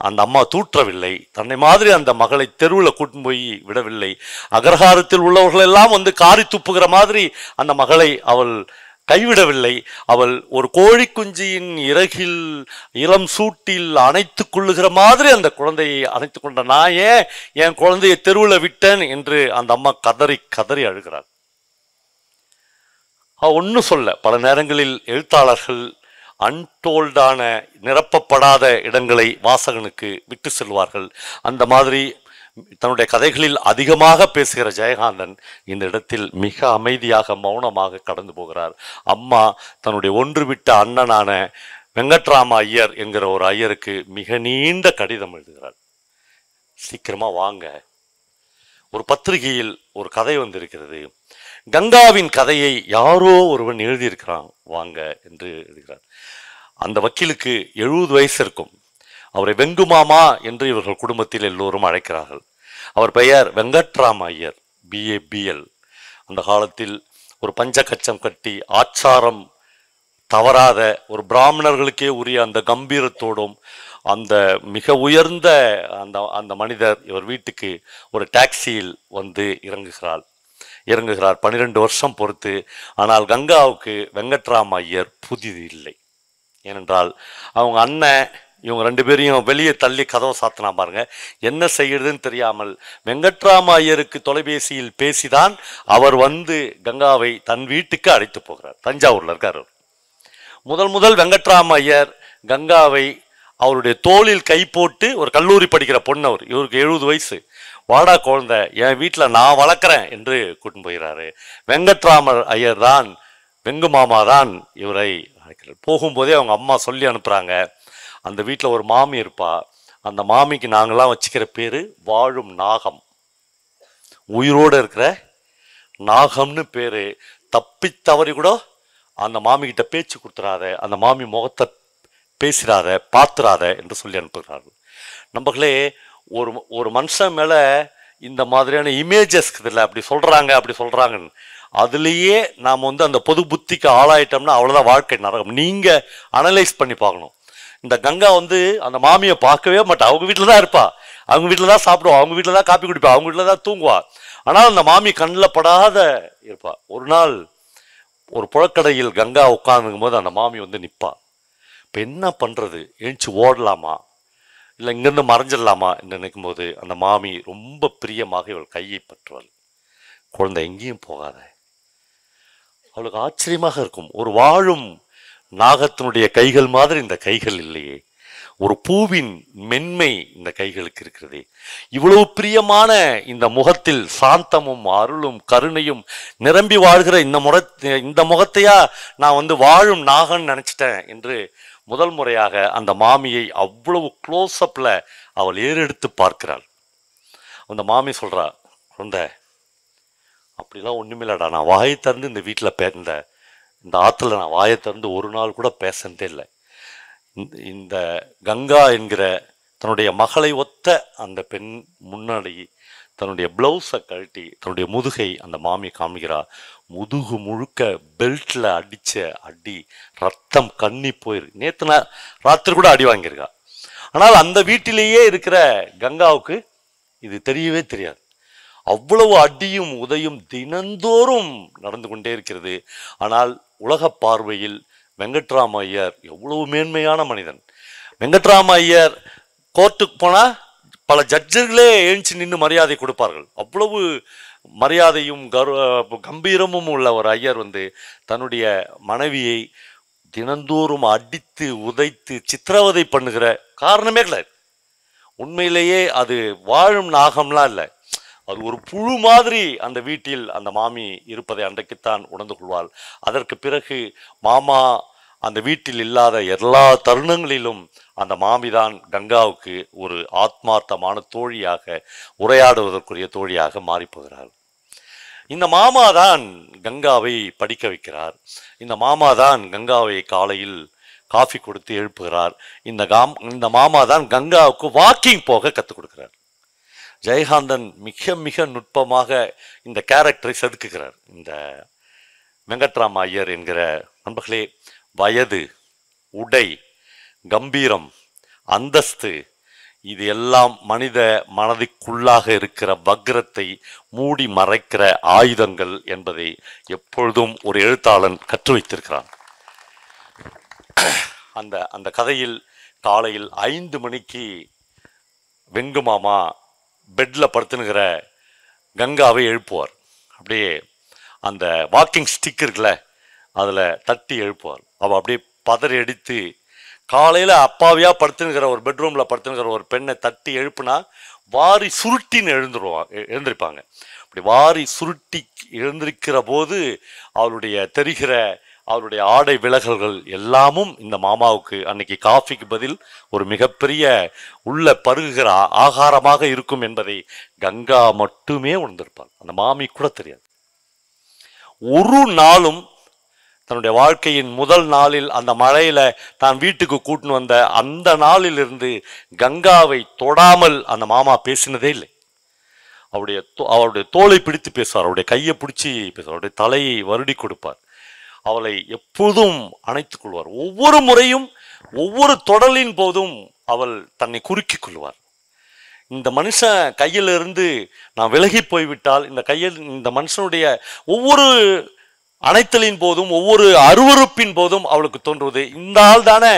அந்த அம்மா தூற்றவில்லை, தன்னை மாதிரி அந்த மகளை தெருவில் கூட்டின்னு போய் விடவில்லை. அகர்ஹாரத்தில் உள்ளவர்கள் எல்லாம் வந்து காரி துப்புகிற மாதிரி அந்த மகளை அவள் கைவிடவில்லை. அவள் ஒரு கோழி குஞ்சியின் இறகில் இளம் சூட்டில் அணைத்து கொள்ளுகிற மாதிரி அந்த குழந்தையை அணைத்து கொண்ட, நான் ஏன் என் குழந்தையை தெருவில் விட்டேன் என்று அந்த அம்மா கதறி அழுகிறாள். ஒன்றும் சொல்ல. பல நேரங்களில் எழுத்தாளர்கள் அன்டோல்டான நிரப்பப்படாத இடங்களை வாசகனுக்கு விட்டு செல்வார்கள். அந்த மாதிரி தன்னுடைய கதைகளில் அதிகமாக பேசுகிற ஜெயகாந்தன் இந்த இடத்தில் மிக அமைதியாக மௌனமாக கடந்து போகிறார். அம்மா தன்னுடைய ஒன்றுவிட்ட அண்ணனான வெங்கட்ராம ஐயர் என்கிற ஒரு ஐயருக்கு மிக நீண்ட கடிதம் எழுதுகிறார். சீக்கிரமா வாங்க, ஒரு பத்திரிகையில் ஒரு கதை வந்திருக்கிறது, கங்காவின் கதையை யாரோ ஒருவன் எழுதியிருக்கிறான், வாங்க என்று எழுதுகிறார். அந்த வக்கீலுக்கு 70 வயசு இருக்கும். அவரை வெங்குமாமா என்று இவர்கள் குடும்பத்தில் எல்லோரும் அழைக்கிறார்கள். அவர் பெயர் வெங்கட்ராம ஐயர், BA BL. அந்த காலத்தில் ஒரு பஞ்சகச்சம் கட்டி ஆச்சாரம் தவறாத ஒரு பிராமணர்களுக்கே உரிய அந்த கம்பீரத்தோடும் அந்த மிக உயர்ந்த அந்த மனிதர் இவர் வீட்டுக்கு ஒரு டாக்ஸியில் வந்து இறங்குகிறார். 12 வருஷம் பொறுத்து. ஆனால் கங்காவுக்கு வெங்கட்ராம ஐயர் புதிது இல்லை. ஏனென்றால் அவங்க அண்ணன் இவங்க 2 பேரையும் வெளியே தள்ளி கதவை சாத்தினா பாருங்க. என்ன செய்யறதுன்னு தெரியாமல் வெங்கட்ராம ஐயருக்கு தொலைபேசியில் பேசிதான் அவர் வந்து கங்காவை தன் வீட்டுக்கு அழைத்து போகிறார். தஞ்சாவூர்ல இருக்கார். முதல் வெங்கட்ராம ஐயர் கங்காவை அவருடைய தோளில் கை போட்டு, ஒரு கல்லூரி படிக்கிற பொண்ணு, அவர் இவருக்கு 70 வயசு, வாடா குழந்தை, என் வீட்டில் நான் வளர்க்குறேன் என்று கூட்டின்னு போகிறாரு. வெங்கட்ராமர் ஐயர் தான், வெங்கு மாமா தான் இவரை அழைக்கிறார். போகும்போதே அவங்க அம்மா சொல்லி அனுப்புகிறாங்க, அந்த வீட்டில் ஒரு மாமி இருப்பா, அந்த மாமிக்கு நாங்களாம் வச்சுக்கிற பேர் வாழும் நாகம், உயிரோடு இருக்கிற நாகம்னு பேர். தப்பி தவறி கூட அந்த மாமிகிட்ட பேச்சு கொடுத்துடாத, அந்த மாமி முகத்தை பேசிடாத, பார்த்துடாத என்று சொல்லி அனுப்புகிறார்கள். நம்மளே ஒரு மனுஷன் மேலே இந்த மாதிரியான இமேஜஸ் இதில் அப்படி சொல்கிறாங்க அப்படி சொல்கிறாங்கன்னு அதுலேயே நாம் வந்து அந்த பொது புத்திக்கு ஆளாயிட்டோம்னா அவ்வளோதான் வாழ்க்கை நரகம். நீங்கள் அனலைஸ் பண்ணி பார்க்கணும். இந்த கங்கா வந்து அந்த மாமியை பார்க்கவே மாட்டா. அவங்க வீட்டில் தான் இருப்பா, அவங்க வீட்டில் தான் சாப்பிடுவா, அவங்க வீட்டில் தான் காப்பி குடிப்பா, அவங்க வீட்டில் தான் தூங்குவா. ஆனால் அந்த மாமி கண்ணில் படாத இருப்பா. ஒரு நாள் ஒரு புழக்கடையில் கங்கா உட்காந்துக்கும் போது அந்த மாமி வந்து நிற்பா. இப்போ என்ன பண்ணுறது, எழுந்துச்சி ஓடலாமா இல்லை இங்கேருந்து மறைஞ்சிடலாமா என்று நினைக்கும் போது அந்த மாமி ரொம்ப பிரியமாக இவள் கையை பற்றுவாள். குழந்தை எங்கேயும் போகாத. அவளுக்கு ஆச்சரியமாக இருக்கும். ஒரு வாழும் நாகத்தினுடைய கைகள் மாதிரி இந்த கைகள் இல்லையே, ஒரு பூவின் மென்மை இந்த கைகளுக்கு இருக்கிறது. இவ்வளவு பிரியமான இந்த முகத்தில் சாந்தமும் அருளும் கருணையும் நிரம்பி வாழ்கிற இந்த முகத்தையா நான் வந்து வாழும் நாகன்னு நினைச்சிட்டேன் என்று முதல் முறையாக அந்த மாமியை அவ்வளவு க்ளோஸ்அப்ல அவள் ஏறெடுத்து பார்க்கிறாள். அந்த மாமி சொல்றா, குழந்தை அப்படிலாம் ஒண்ணுமில்லடா, நான் வாயை திறந்து இந்த வீட்டில் இந்த ஆற்றுல நான் வாயை திறந்து ஒரு நாள் கூட பேசுனதே இல்லை. இந்த கங்கா என்கிற தன்னுடைய மகளை ஒத்த அந்த பெண் முன்னாடி தன்னுடைய பிளவுஸை கழட்டி தன்னுடைய முதுகை அந்த மாமி காமிக்கிறா. முதுகு முழுக்க பெல்ட்டில் அடித்த அடி, ரத்தம் கண்ணி போயிருக்கு. நேற்று ராத்திரி கூட அடி வாங்கியிருக்கா. ஆனால் அந்த வீட்டிலேயே இருக்கிற கங்காவுக்கு இது தெரியவே தெரியாது. அவ்வளவு அடியும் உதையும் தினந்தோறும் நடந்து கொண்டே இருக்கிறது. ஆனால் உலக பார்வையில் வெங்கட்ராம ஐயர் எவ்வளவு மேன்மையான மனிதன். வெங்கட்ராம ஐயர் கோர்ட்டுக்கு போனால் பல ஜட்ஜர்களே எழுந்து நின்று மரியாதை கொடுப்பார்கள். அவ்வளவு மரியாதையும் கம்பீரமும் உள்ள ஒரு ஐயர் வந்து தன்னுடைய மனைவியை தினந்தோறும் அடித்து உதைத்து சித்திரவதை பண்ணுகிற காரணமே கிடையாது. உண்மையிலேயே அது வாழும் நாகம்லாம் இல்லை, அது ஒரு புழு மாதிரி அந்த வீட்டில் அந்த மாமி இருப்பதை அன்றைக்குத்தான் உணர்ந்து கொள்வாள். அதற்கு பிறகு மாமா அந்த வீட்டில் இல்லாத எல்லா தருணங்களிலும் அந்த மாமிதான் கங்காவுக்கு ஒரு ஆத்மார்த்தமான தோழியாக, உரையாடுவதற்குரிய தோழியாக மாறிப்போகிறார். இந்த மாமா தான் கங்காவை படிக்க வைக்கிறார். இந்த மாமா தான் கங்காவை காலையில் காஃபி கொடுத்து எழுப்புகிறார். இந்த மாமா தான் கங்காவுக்கு வாக்கிங் போக கற்றுக் கொடுக்கிறார். ஜெயகாந்தன் மிக மிக நுட்பமாக இந்த கேரக்டரை செதுக்குகிறார். இந்த வெங்கட்ராம ஐயர் என்கிற நண்பர்களே, வயது, உடை, கம்பீரம், அந்தஸ்து, இது எல்லாம் மனித மனதிற்குள்ளாக இருக்கிற வக்ரத்தை மூடி மறைக்கிற ஆயுதங்கள் என்பதை எப்பொழுதும் ஒரு எழுத்தாளன் கற்று வைத்திருக்கிறான். அந்த கதையில் காலையில் 5 மணிக்கு வெங்கு மாமா பெட்டில் படுத்துனுங்கிற கங்காவை எழுப்புவார். அப்படியே அந்த வாக்கிங் ஸ்டிக் இருக்குல்ல, அதில் தட்டி எழுப்புவார். அவள் அப்படியே பதறி அடித்து, காலையில் அப்பாவியாக படுத்துனுங்கிற ஒரு பெட்ரூமில் படுத்துனுங்கிற ஒரு பெண்ணை தட்டி எழுப்புனா வாரி சுருட்டின்னு எழுந்திருப்பாங்க. அப்படி வாரி சுருட்டி எழுந்திருக்கிற போது அவளுடைய தெரிகிற அவருடைய ஆடை விலகல்கள் எல்லாமும் இந்த மாமாவுக்கு அன்னைக்கு காஃபிக்கு பதில் ஒரு மிகப்பெரிய உள்ள பருகுகிற ஆகாரமாக இருக்கும் என்பதை கங்கா மட்டுமே உணர்ந்திருப்பாள். அந்த மாமி கூட தெரியாது. ஒரு நாளும் தன்னுடைய வாழ்க்கையின் முதல் நாளில் அந்த மழையில தான் வீட்டுக்கு கூட்டின்னு வந்த அந்த நாளிலிருந்து கங்காவை தொடாமல் அந்த மாமா பேசினதே இல்லை. அவருடைய தோளை பிடித்து பேசுவார், அவருடைய கையை பிடிச்சி பேசுவார், அவருடைய தலையை வருடி கொடுப்பார், அவளை எப்போதும் அணைத்துக் கொள்வார். ஒவ்வொரு முறையும் ஒவ்வொரு தொடலின் போதும் அவள் தன்னை குறுக்கிக் கொள்வார். இந்த மனுஷன் கையிலிருந்து நான் விலகி போய்விட்டால் இந்த மனுஷனுடைய ஒவ்வொரு அணைத்தலின் போதும் ஒவ்வொரு அருவறுப்பின் போதும் அவளுக்கு தோன்றுவது, இந்த ஆள் தானே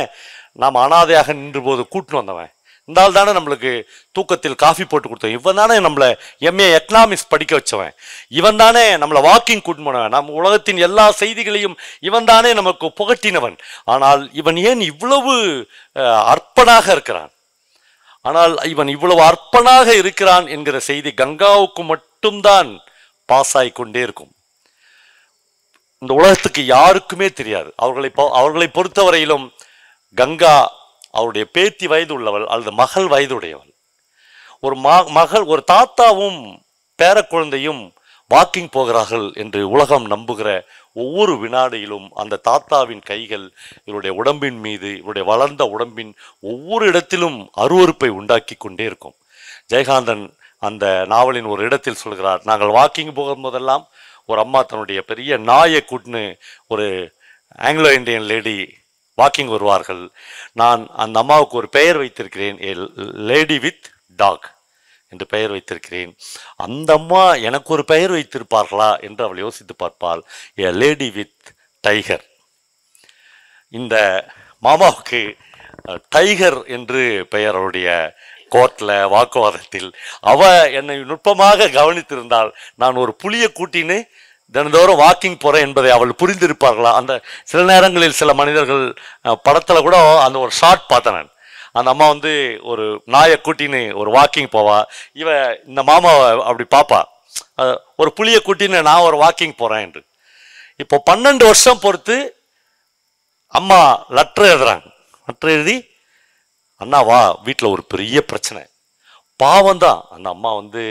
நாம் அனாதையாக நின்று போது கூட்டின்னு வந்தவன், இந்த ஆள் தானே நம்மளுக்கு தூக்கத்தில் காஃபி போட்டு கொடுத்தவன், இவன் தானே நம்மளை எம்ஏ எக்கனாமிக்ஸ் படிக்க வச்சவன், இவன் தானே நம்மளை வாக்கிங் கூட்டின்னு போனவன், நம் உலகத்தின் எல்லா செய்திகளையும் இவன் தானே நமக்கு புகட்டினவன். ஆனால் இவன் ஏன் இவ்வளவு அற்பனாக இருக்கிறான்? ஆனால் இவன் இவ்வளவு அற்பனாக இருக்கிறான் என்கிற செய்தி கங்காவுக்கு மட்டும்தான் பாஸ் ஆகி கொண்டே இருக்கும். இந்த உலகத்துக்கு யாருக்குமே தெரியாது. அவர்களை பொறுத்தவரையிலும் கங்கா அவருடைய பேத்தி வயது உள்ளவள் அல்லது மகள் வயது உடையவள். ஒரு தாத்தாவும் பேர குழந்தையும் வாக்கிங் போகிறார்கள் என்று உலகம் நம்புகிற ஒவ்வொரு வினாடியிலும் அந்த தாத்தாவின் கைகள் இவருடைய உடம்பின் மீது, இவருடைய வளர்ந்த உடம்பின் ஒவ்வொரு இடத்திலும் அருவருப்பை உண்டாக்கி கொண்டே இருக்கும். ஜெயகாந்தன் அந்த நாவலின் ஒரு இடத்தில் சொல்கிறார், நாங்கள் வாக்கிங் போகும்போதெல்லாம் ஒரு அம்மா தன்னுடைய பெரிய நாயை கூட்டுன்னு ஒரு ஆங்கிலோ இந்தியன் லேடி வாக்கிங் வருவார்கள். நான் அந்த அம்மாவுக்கு ஒரு பெயர் வைத்திருக்கிறேன், ஏ லேடி வித் டாக் என்று பெயர் வைத்திருக்கிறேன். அந்த அம்மா எனக்கு ஒரு பெயர் வைத்திருப்பார்களா என்று அவள் யோசித்து பார்ப்பாள், ஏ லேடி வித் டைகர். இந்த மாமாவுக்கு டைகர் என்று பெயர். அவருடைய கோர்ட்டில் வாக்குவாதத்தில் அவ என்னை நுட்பமாக கவனித்திருந்தால் நான் ஒரு புலியை கூட்டின்னு தினந்தோறும் வாக்கிங் போகிறேன் என்பதை அவள் புரிந்திருப்பார்களா. அந்த சில நேரங்களில் சில மனிதர்கள் படத்தில் கூட அந்த ஒரு ஷார்ட் பார்த்தேன் நான். அந்த அம்மா வந்து ஒரு நாயை கூட்டின்னு ஒரு வாக்கிங் போவா, இவ இந்த மாமாவை அப்படி பாப்பா, ஒரு புலியை கூட்டின்னு நான் ஒரு வாக்கிங் போகிறேன் என்று. இப்போ 12 வருஷம் பொறுத்து அம்மா லெட்டர் எழுதுறாங்க. லெட்டர் எழுதி, அண்ணா வா, வீட்டில் ஒரு பெரிய பிரச்சனை. பாவம் தான் அந்த அம்மா வந்து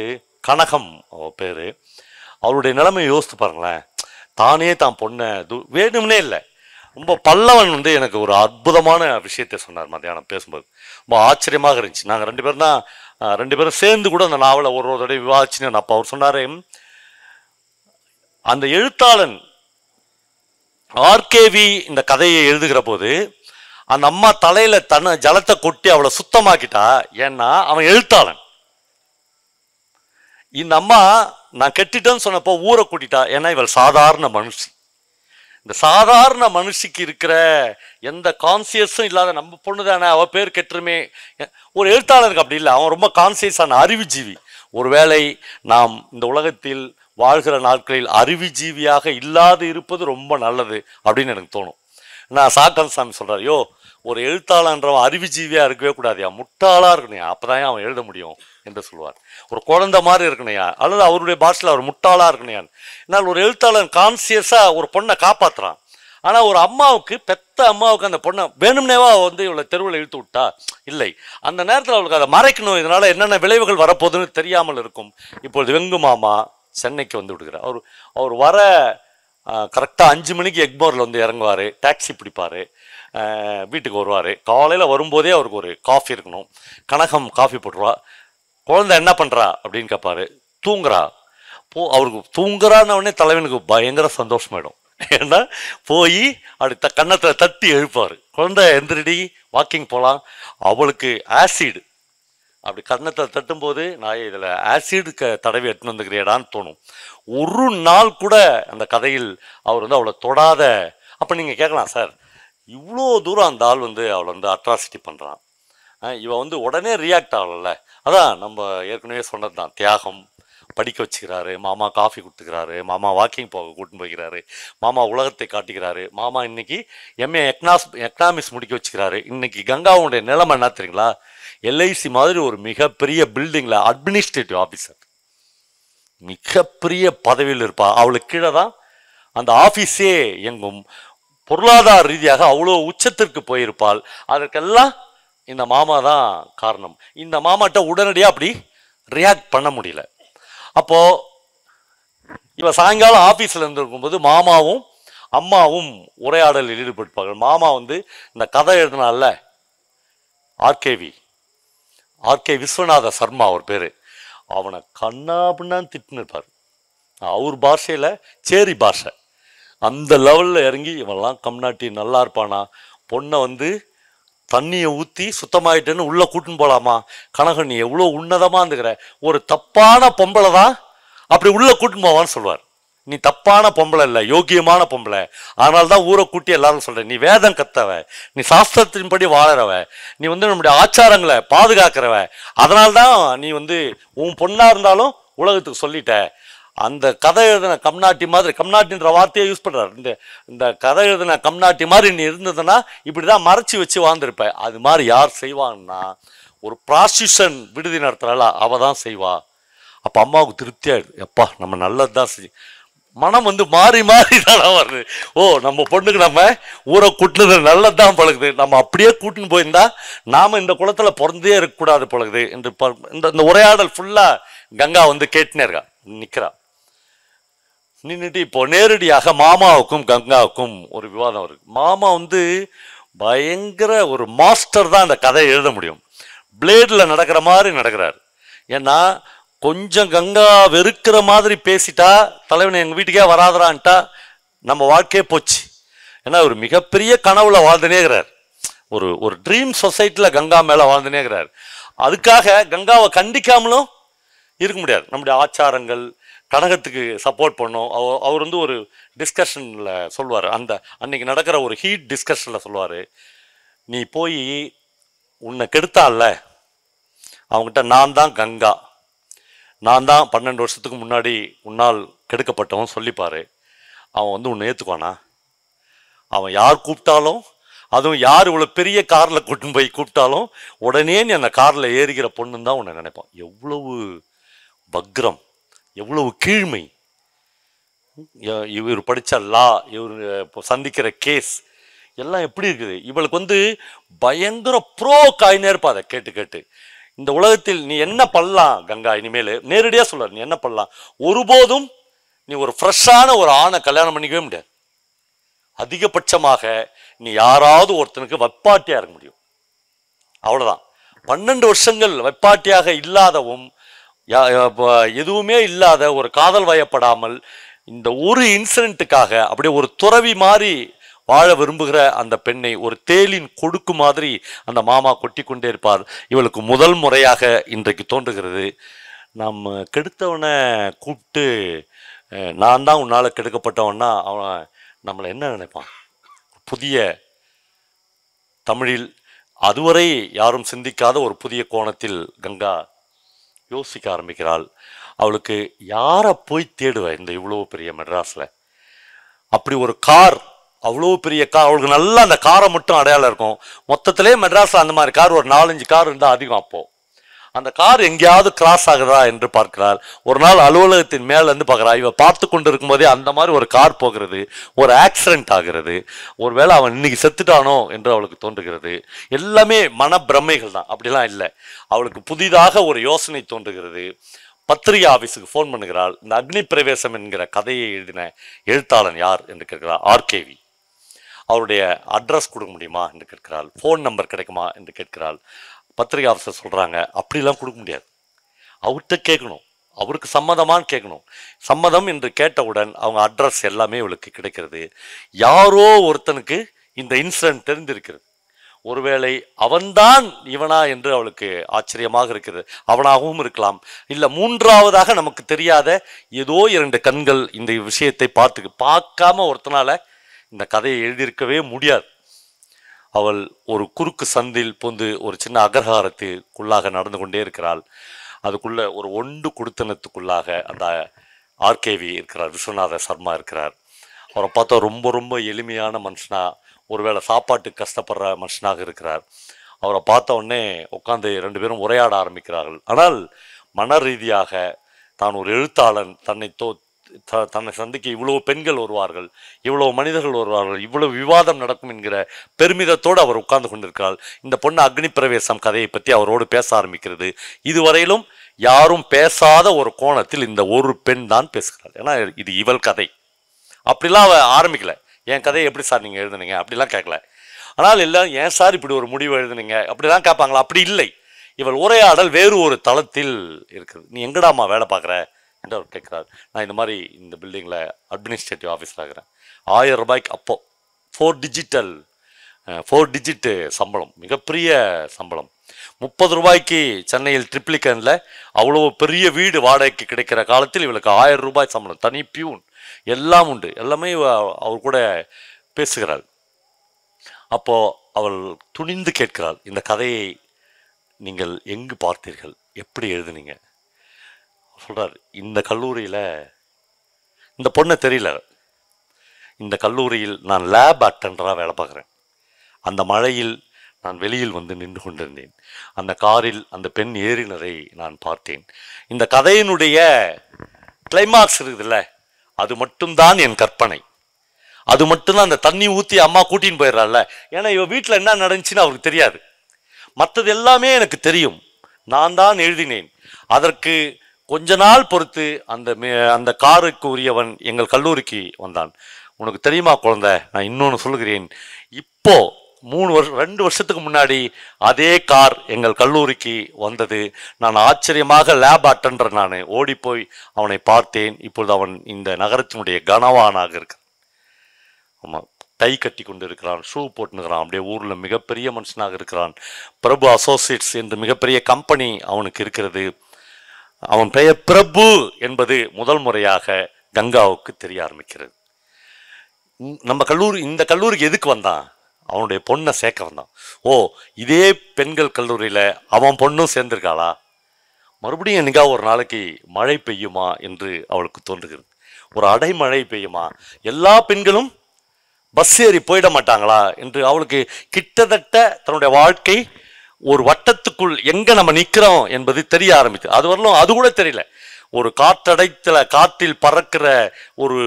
கனகம் பேர். அவருடைய நிலைமை யோசித்து பாருங்களேன். தானே தான் பொண்ணை வேணும்னே இல்லை. ரொம்ப பல்லவன் வந்து எனக்கு ஒரு அற்புதமான விஷயத்தை சொன்னார் மத்தியானம் பேசும்போது. ரொம்ப ஆச்சரியமாக இருந்துச்சு. நாங்கள் ரெண்டு பேரும் சேர்ந்து கூட அந்த நாவலை ஒரு தடவை விவாதிச்சுன்னு. அப்போ அவர் சொன்னார், அந்த எழுத்தாளன் ஆர்கேவி இந்த கதையை எழுதுகிற போது அந்த அம்மா தலையில தன்னை ஜலத்தை கொட்டி அவளை சுத்தமாக்கிட்டா. ஏன்னா அவன் எழுத்தாளன். இந்த அம்மா நான் கெட்டிட்டேன்னு சொன்னப்போ ஊரை கூட்டிட்டா. ஏன்னா இவள் சாதாரண மனுஷி. இந்த சாதாரண மனுஷிக்கு இருக்கிற எந்த கான்சியஸும் இல்லாத நம்ம பொண்ணு தானே, அவ பேர் கெட்டுருமே. ஒரு எழுத்தாளருக்கு அப்படி இல்லை. அவன் ரொம்ப கான்சியஸான அறிவுஜீவி. ஒருவேளை நாம் இந்த உலகத்தில் வாழ்கிற நாட்களில் அறிவுஜீவியாக இல்லாது இருப்பது ரொம்ப நல்லது அப்படின்னு எனக்கு தோணும். நான் சாக்கல் சாமி சொல்றாரு, யோ ஒரு எழுத்தாளன்றவன் அறிவுஜீவியா இருக்கவே கூடாதியா, முட்டாளா இருக்கணையா, அப்பதான் அவன் எழுத முடியும் என்று சொல்லுவார். ஒரு குழந்தை மாதிரி இருக்கணையா, அல்லது அவருடைய பாஷையில் அவர் முட்டாளா இருக்கணையான்னு. என்னால் ஒரு எழுத்தாளன் கான்சியஸா ஒரு பொண்ணை காப்பாத்துறான். ஆனா ஒரு அம்மாவுக்கு, பெத்த அம்மாவுக்கு அந்த பொண்ணை வேணும்னேவா வந்து இவளை தெருவில் இழுத்து விட்டா இல்லை. அந்த நேரத்தில் அவளுக்கு அதை மறைக்கணும். இதனால என்னென்ன விளைவுகள் வரப்போகுதுன்னு தெரியாமல் இருக்கும். இப்பொழுது வெங்கு மாமா சென்னைக்கு வந்து விடுகிறார். அவர் வர கரெக்டாக 5 மணிக்கு எக்மோரில் வந்து இறங்குவார், டாக்ஸி பிடிப்பார், வீட்டுக்கு வருவார். காலையில் வரும்போதே அவருக்கு ஒரு காஃபி இருக்கணும். கனகம் காஃபி போட்டுருவா. குழந்தை என்ன பண்ணுறா அப்படின்னு கேட்பாரு. தூங்குறா. அவருக்கு தூங்குறான்னு உடனே தலைவனுக்கு பயங்கர சந்தோஷமாயிடும். ஏன்னா போய் அப்படி கன்னத்தில் தட்டி எழுப்பார். குழந்தை எந்திரடி, வாக்கிங் போகலாம். அவளுக்கு ஆசிட் அப்படி கன்னத்தில் தட்டும்போது, நான் இதில் ஆசிட் தடவி எட்டுன்னு வந்துக்கிறியடான்னு தோணும். ஒரு நாள் கூட அந்த கதையில் அவர் வந்து அவளை தொடாத. அப்போ நீங்கள் கேட்கலாம், சார் இவ்வளோ தூரம் அந்த ஆள் வந்து அவளை வந்து அட்ராசிட்டி பண்ணுறான், இவன் வந்து உடனே ரியாக்ட் ஆகலை. அதான் நம்ம ஏற்கனவே சொன்னது தான், தியாகம். படிக்க வச்சுக்கிறாரு, மாமா காஃபி கொடுத்துக்கிறாரு, மாமா வாக்கிங் போக கூட்டின்னு போய்க்கிறாரு, மாமா உலகத்தை காட்டுகிறாரு, மாமா இன்னைக்கு எம்ஏ எக்கனாமிக்ஸ் முடிக்க வச்சுக்கிறாரு. இன்னைக்கு கங்காவுடைய நிலைமை என்ன தெரியுங்களா? எல்ஐசி மாதிரி ஒரு மிகப்பெரிய பில்டிங்கில் அட்மினிஸ்ட்ரேட்டிவ் ஆஃபீஸர், மிகப்பெரிய பதவியில் இருப்பா. அவளுக்கு கீழே தான் அந்த ஆஃபீஸே இயங்கும். பொருளாதார ரீதியாக அவ்வளோ உச்சத்திற்கு போயிருப்பாள். அதற்கெல்லாம் இந்த மாமா தான் காரணம். இந்த மாமாட்ட உடனடியாக அப்படி ரியாக்ட் பண்ண முடியல. அப்போ இவ சாயங்காலம் ஆஃபீஸில் இருந்திருக்கும்போது மாமாவும் அம்மாவும் உரையாடலில் ஈடுபட்டுப்பார்கள். மாமா வந்து இந்த கதை எழுதினால ஆர்கே விஸ்வநாத சர்மா அவர் பேர், அவனை கண்ணாபின்னான்னு திட்டுன்னு இருப்பார். அவர் பாஷையில் சேரி பாஷை. அந்த லெவலில் இறங்கி இவெல்லாம் கம்நாட்டி நல்லா இருப்பானா, பொண்ணை வந்து தண்ணியை ஊற்றி சுத்தமாயிட்டேன்னு உள்ளே கூட்டின்னு போகலாமா, கனகன் நீ எவ்வளோ உன்னதமாக இருந்துக்கிற, ஒரு தப்பான பொம்பளை தான் அப்படி உள்ளே கூட்டின்னு போவான்னு சொல்லுவார். நீ தப்பான பொம்பளை இல்லை, யோக்கியமான பொம்பளை. அதனால தான் ஊரை கூட்டி எல்லாரும் சொல்கிறேன், நீ வேதம் கத்தவ, நீ சாஸ்திரத்தின்படி வாழறவ, நீ வந்து நம்முடைய ஆச்சாரங்களை பாதுகாக்கிறவ. அதனால்தான் நீ வந்து உன் பொண்ணாக இருந்தாலும் உலகத்துக்கு சொல்லிட்ட. அந்த கதை எழுதின கம்நாட்டி மாதிரி, கம்நாட்டின்ற வார்த்தையை யூஸ் பண்ணுறாரு, இந்த கதை எழுதின கம்நாட்டி மாதிரி நீ இருந்ததுன்னா இப்படி தான் மறைச்சி வச்சு வாழ்ந்துருப்ப. அது மாதிரி யார் செய்வான்னா ஒரு ப்ராஸ்டியூஷன் விடுதி நடத்துகிறாளா அவ தான் செய்வா. அப்போ அம்மாவுக்கு திருப்தியாயிடுது, எப்பா நம்ம நல்லது தான் செய். மனம் வந்து மாறி மாறி தானே வருது. ஓ நம்ம பொண்ணுக்கு நம்ம ஊரை கூட்டினது நல்லது தான் பழகுது, நம்ம அப்படியே கூட்டின்னு போயிருந்தா நாம் இந்த குளத்தில் பிறந்தே இருக்கக்கூடாது பழகுது என்று இந்த உரையாடல் ஃபுல்லாக கங்கா வந்து கேட்டுனே இருக்கா, நிற்கிறா. நின்றுட்டு இப்போ நேரடியாக மாமாவுக்கும் கங்காவுக்கும் ஒரு விவாதம் இருக்கு. மாமா வந்து பயங்கர ஒரு மாஸ்டர் தான் அந்த கதையை எழுத முடியும். பிளேடில் நடக்கிற மாதிரி நடக்கிறார். ஏன்னா கொஞ்சம் கங்கா வெறுக்கிற மாதிரி பேசிட்டா, தலைவன் எங்கள் வீட்டுக்கே வராதரான்ட்டா நம்ம வாழ்க்கையே போச்சு. ஏன்னா ஒரு மிகப்பெரிய கனவுல வாழ்ந்துனேங்கிறார். ஒரு ஒரு ட்ரீம் சொசைட்டியில் கங்கா மேலே வாழ்ந்துனேங்கிறார். அதுக்காக கங்காவை கண்டிக்காமலும் இருக்க முடியாது. நம்முடைய ஆச்சாரங்கள் கனகத்துக்கு சப்போர்ட் பண்ணோம். அவர் வந்து ஒரு டிஸ்கஷனில் சொல்லுவார், அன்னைக்கு நடக்கிற ஒரு ஹீட் டிஸ்கஷனில் சொல்லுவார், நீ போய் உன்னை கெடுத்தான்ல அவங்ககிட்ட, நான் தான் கங்கா, நான் தான் 12 வருஷத்துக்கு முன்னாடி உன்னால் கெடுக்கப்பட்டவன் சொல்லிப்பாரு. அவன் வந்து உன்னை ஏற்றுக்குவானா? அவன் யார் கூப்பிட்டாலும், அதுவும் யார் இவ்வளோ பெரிய காரில் கூட்டின்னு போய் கூப்பிட்டாலும் உடனே நீ அந்த காரில் ஏறிக்கிற பொண்ணுன்னு தான் உன்னை நினைப்பான். எவ்வளவு வக்ரம், எவ்வளவு கீழ்மை. இவர் படித்த லா, இவர் இப்போ சந்திக்கிற கேஸ் எல்லாம் எப்படி இருக்குது. இவளுக்கு வந்து பயங்கர ப்ரோ காயினே இருப்பா. அதை கேட்டு கேட்டு இந்த உலகத்தில் நீ என்ன பண்ணலாம் கங்கா, இனிமேல் நேரடியாக சொல்றார், நீ என்ன பண்ணலாம், ஒருபோதும் நீ ஒரு ஃப்ரெஷ்ஷான ஒரு ஆணை கல்யாணம் பண்ணிக்கவே முடியாது. அதிகபட்சமாக நீ யாராவது ஒருத்தனுக்கு வப்பாட்டியாக இருக்க முடியும், அவ்வளோதான். 12 வருஷங்கள் வப்பாட்டியாக இல்லாதவும் எதுவுமே இல்லாத ஒரு காதல் வயப்படாமல் இந்த ஒரு இன்சிடென்ட்டுக்காக அப்படியே ஒரு துறவி மாதிரி வாழ விரும்புகிற அந்த பெண்ணை ஒரு தேலின் கொடுக்கு மாதிரி அந்த மாமா கொட்டி கொண்டே இருப்பார். இவளுக்கு முதல் முறையாக இன்றைக்கு தோன்றுகிறது, நம்ம கெடுத்தவனை கூப்பிட்டு நான் தான் உன்னால் கெடுக்கப்பட்டவன்னா அவன் நம்மளை என்ன நினைப்பான். புதிய தமிழில் அதுவரை யாரும் சிந்திக்காத ஒரு புதிய கோணத்தில் கங்கா யோசிக்க ஆரம்பிக்கிறாள். அவளுக்கு யாரை போய் தேடுவ இந்த இவ்வளோ பெரிய மெட்ராஸில்? அப்படி ஒரு கார், அவ்வளோ பெரிய கார், அவளுக்கு நல்லா அந்த காரை மட்டும் அடையாளம் இருக்கும். மொத்தத்திலே மெட்ராஸில் அந்த மாதிரி கார் ஒரு 4-5 கார் இருந்தால் அதிகம். அப்போது அந்த கார் எங்கேயாவது கிராஸ் ஆகுதா என்று பார்க்கிறாள். ஒரு நாள் அலுவலகத்தின் மேலேருந்து பார்க்குறா, இவ பார்த்து கொண்டு இருக்கும்போதே அந்த மாதிரி ஒரு கார் போகிறது, ஒரு ஆக்சிடென்ட் ஆகிறது. ஒருவேளை அவன் இன்னைக்கு செத்துட்டானோ என்று அவளுக்கு தோன்றுகிறது. எல்லாமே மனப்பிரமைகள் தான், அப்படிலாம் இல்லை. அவளுக்கு புதிதாக ஒரு யோசனை தோன்றுகிறது. பத்திரிகை ஆஃபீஸுக்கு ஃபோன் பண்ணுகிறாள். இந்த அக்னி பிரவேசம் என்கிற கதையை எழுதின எழுத்தாளன் யார் என்று கேட்கிறாள். ஆர்கேவி. அவருடைய அட்ரஸ் கொடுக்க முடியுமா என்று கேட்கிறாள். ஃபோன் நம்பர் கிடைக்குமா என்று கேட்கிறாள். பத்திரிகை ஆஃபீஸர் சொல்கிறாங்க, அப்படிலாம் கொடுக்க முடியாது, அவர்கிட்ட கேட்கணும், அவருக்கு சம்மதமானு கேட்கணும். சம்மதம் என்று கேட்டவுடன் அவங்க அட்ரஸ் எல்லாமே இவளுக்கு கிடைக்கிறது. யாரோ ஒருத்தனுக்கு இந்த இன்சிடென்ட் தெரிந்திருக்கிறது. ஒருவேளை அவன்தான் இவனா என்று அவளுக்கு ஆச்சரியமாக இருக்கிறது. அவனாகவும் இருக்கலாம், இல்லை மூன்றாவதாக நமக்கு தெரியாத ஏதோ 2 கண்கள் இந்த விஷயத்தை பார்க்காம ஒருத்தனால இந்த கதையை எழுதியிருக்கவே முடியாது. அவள் ஒரு குறுக்கு சந்தில் புந்து ஒரு சின்ன அகர்காரத்துக்குள்ளாக நடந்து கொண்டே இருக்கிறாள். அதுக்குள்ள ஒரு ஒண்டு குடுத்தனத்துக்குள்ளாக அந்த ஆர்கேவி இருக்கிறார், விஸ்வநாத சர்மா இருக்கிறார். அவரை பார்த்தா ரொம்ப ரொம்ப எளிமையான மனுஷனா, ஒருவேளை சாப்பாட்டுக்கு கஷ்டப்படுற மனுஷனாக இருக்கிறார். அவரை பார்த்த உடனே உட்காந்து 2 பேரும் உரையாட ஆரம்பிக்கிறார்கள். ஆனால் மன ரீதியாக தான் ஒரு எழுத்தாளன், தன்னை சந்திக்க இவ்வளவு பெண்கள் வருவார்கள், இவ்வளவு மனிதர்கள் வருவார்கள், இவ்வளவு விவாதம் நடக்கும் என்கிற பெருமிதத்தோடு அவர் உட்கார்ந்து கொண்டிருக்கிறாள். இந்த பொண்ணு அக்னி பிரவேசம் கதையை பற்றி அவரோடு பேச ஆரம்பிக்கிறது. இதுவரையிலும் யாரும் பேசாத ஒரு கோணத்தில் இந்த ஒரு பெண் தான் பேசுகிறாள். ஏன்னா இது இவள் கதை. அப்படிலாம் அவ ஆரம்பிக்கல, என் கதையை எப்படி சார் நீங்கள் எழுதுனீங்க அப்படிலாம் கேட்கல. ஆனால் இல்லை, ஏன் சார் இப்படி ஒரு முடிவு எழுதுனீங்க அப்படிலாம் கேட்பாங்களா? அப்படி இல்லை. இவள் உரையாடல் வேறு ஒரு தளத்தில் இருக்குது. நீ எங்கடாமா வேலை பார்க்குற என்று அவர் கேட்குறார். நான் இந்த மாதிரி இந்த பில்டிங்கில் அட்மினிஸ்ட்ரேட்டிவ் ஆஃபீஸர் ஆகிறேன். 1000 ரூபாய்க்கு அப்போ 4 டிஜிட் சம்பளம், மிகப்பெரிய சம்பளம். 30 ரூபாய்க்கு சென்னையில் ட்ரிப்ளிகனில் அவ்வளோ பெரிய வீடு வாடகைக்கு கிடைக்கிற காலத்தில் இவளுக்கு 1000 ரூபாய் சம்பளம், தனி பியூன், எல்லாம் உண்டு. எல்லாமே அவர் கூட பேசுகிறாள். அப்போது அவள் துணிந்து கேட்கிறாள், இந்த கதையை நீங்கள் எங்கு பார்த்தீர்கள், எப்படி எழுதுனீங்க? சொல்கிறார், இந்த கல்லூரியில், இந்த பொண்ணை தெரியல, இந்த கல்லூரியில் நான் லேப் அட்டெண்டராக வேலை பார்க்குறேன். அந்த மழையில் நான் வெளியில் வந்து நின்று கொண்டிருந்தேன். அந்த காரில் அந்த பெண் ஏறினதை நான் பார்த்தேன். இந்த கதையினுடைய கிளைமாக்ஸ் இருக்குதுல்ல, அது மட்டும்தான் என் கற்பனை. அது மட்டும்தான். அந்த தண்ணி ஊற்றி அம்மா கூட்டின்னு போயிடுறாள்ல, ஏன்னா இவ வீட்டில் என்ன நடந்துச்சுன்னு அவருக்கு தெரியாது. மற்றது எல்லாமே எனக்கு தெரியும், நான் தான் எழுதினேன். அதற்கு கொஞ்ச நாள் பொறுத்து அந்த காருக்கு உரியவன் எங்கள் கல்லூரிக்கு வந்தான். உனக்கு தெரியுமா குழந்தை, நான் இன்னொன்று சொல்லுகிறேன், இப்போ 2 வருஷத்துக்கு முன்னாடி அதே கார் எங்கள் கல்லூரிக்கு வந்தது. நான் ஆச்சரியமாக லேப் அட்டெண்டர் நான் ஓடி போய் அவனை பார்த்தேன். இப்பொழுது அவன் இந்த நகரத்தினுடைய கனவானாக இருக்கிறான். ஆமாம், டை கட்டி கொண்டு இருக்கிறான், ஷூ போட்டுனுக்கிறான், அப்படியே ஊரில் மிகப்பெரிய மனுஷனாக இருக்கிறான். பிரபு அசோசியேட்ஸ் என்று மிகப்பெரிய கம்பெனி அவனுக்கு இருக்கிறது. அவன் பெயர் பிரபு என்பது முதல் முறையாக கங்காவுக்கு தெரிய ஆரம்பிக்கிறது. இந்த கல்லூரிக்கு எதுக்கு வந்தான்? அவனுடைய பொண்ணை சேர்க்க வந்தான். ஓ, இதே பெண்கள் கல்லூரியில் அவன் பொண்ணும் சேர்ந்திருக்காளா? மறுபடியும் என்னைக்கா ஒரு நாளைக்கு மழை பெய்யுமா என்று அவளுக்கு தோன்றுகிறது. ஒரு அடைமழை பெய்யுமா? எல்லா பெண்களும் பஸ் ஏறி போயிட மாட்டாங்களா என்று அவளுக்கு கிட்டத்தட்ட தன்னுடைய வாழ்க்கை ஒரு வட்டத்துக்குள் எங்க நம்ம நிற்கிறோம் என்பது தெரிய ஆரம்பிச்சு. அது வரலும் அது கூட தெரியல. ஒரு காற்றில் பறக்கிற ஒரு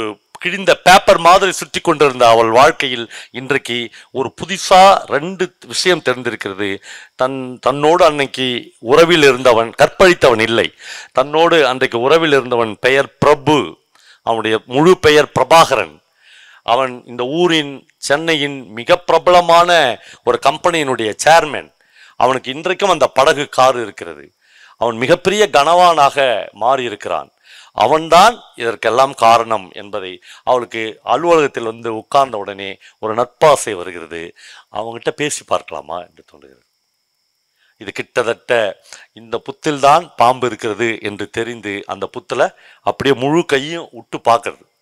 கிழிந்த பேப்பர் மாதிரி சுற்றி கொண்டிருந்த அவள் வாழ்க்கையில் இன்றைக்கு ஒரு புதுசா 2 விஷயம் தெரிந்திருக்கிறது. தன்னோடு அன்னைக்கு உறவில் இருந்தவன் கற்பழித்தவன் இல்லை. தன்னோடு அன்றைக்கு உறவில் இருந்தவன் பெயர் பிரபு. அவனுடைய முழு பெயர் பிரபாகரன். அவன் இந்த ஊரின் சென்னையின் மிக பிரபலமான ஒரு கம்பெனியினுடைய சேர்மேன். அவனுக்கு இன்றைக்கும் அந்த படகு கார் இருக்கிறது. அவன் மிகப்பெரிய கனவானாக மாறி இருக்கிறான். அவன்தான் இதற்கெல்லாம் காரணம் என்பதை அவளுக்கு அலுவலகத்தில் வந்து உட்கார்ந்த உடனே ஒரு நட்பாசை வருகிறது. அவங்ககிட்ட பேசி பார்க்கலாமா என்று தோன்றுகிறது. இது கிட்டத்தட்ட இந்த புத்தில் தான் பாம்பு இருக்கிறது என்று தெரிந்து அந்த புத்துல அப்படியே முழு கையும் விட்டு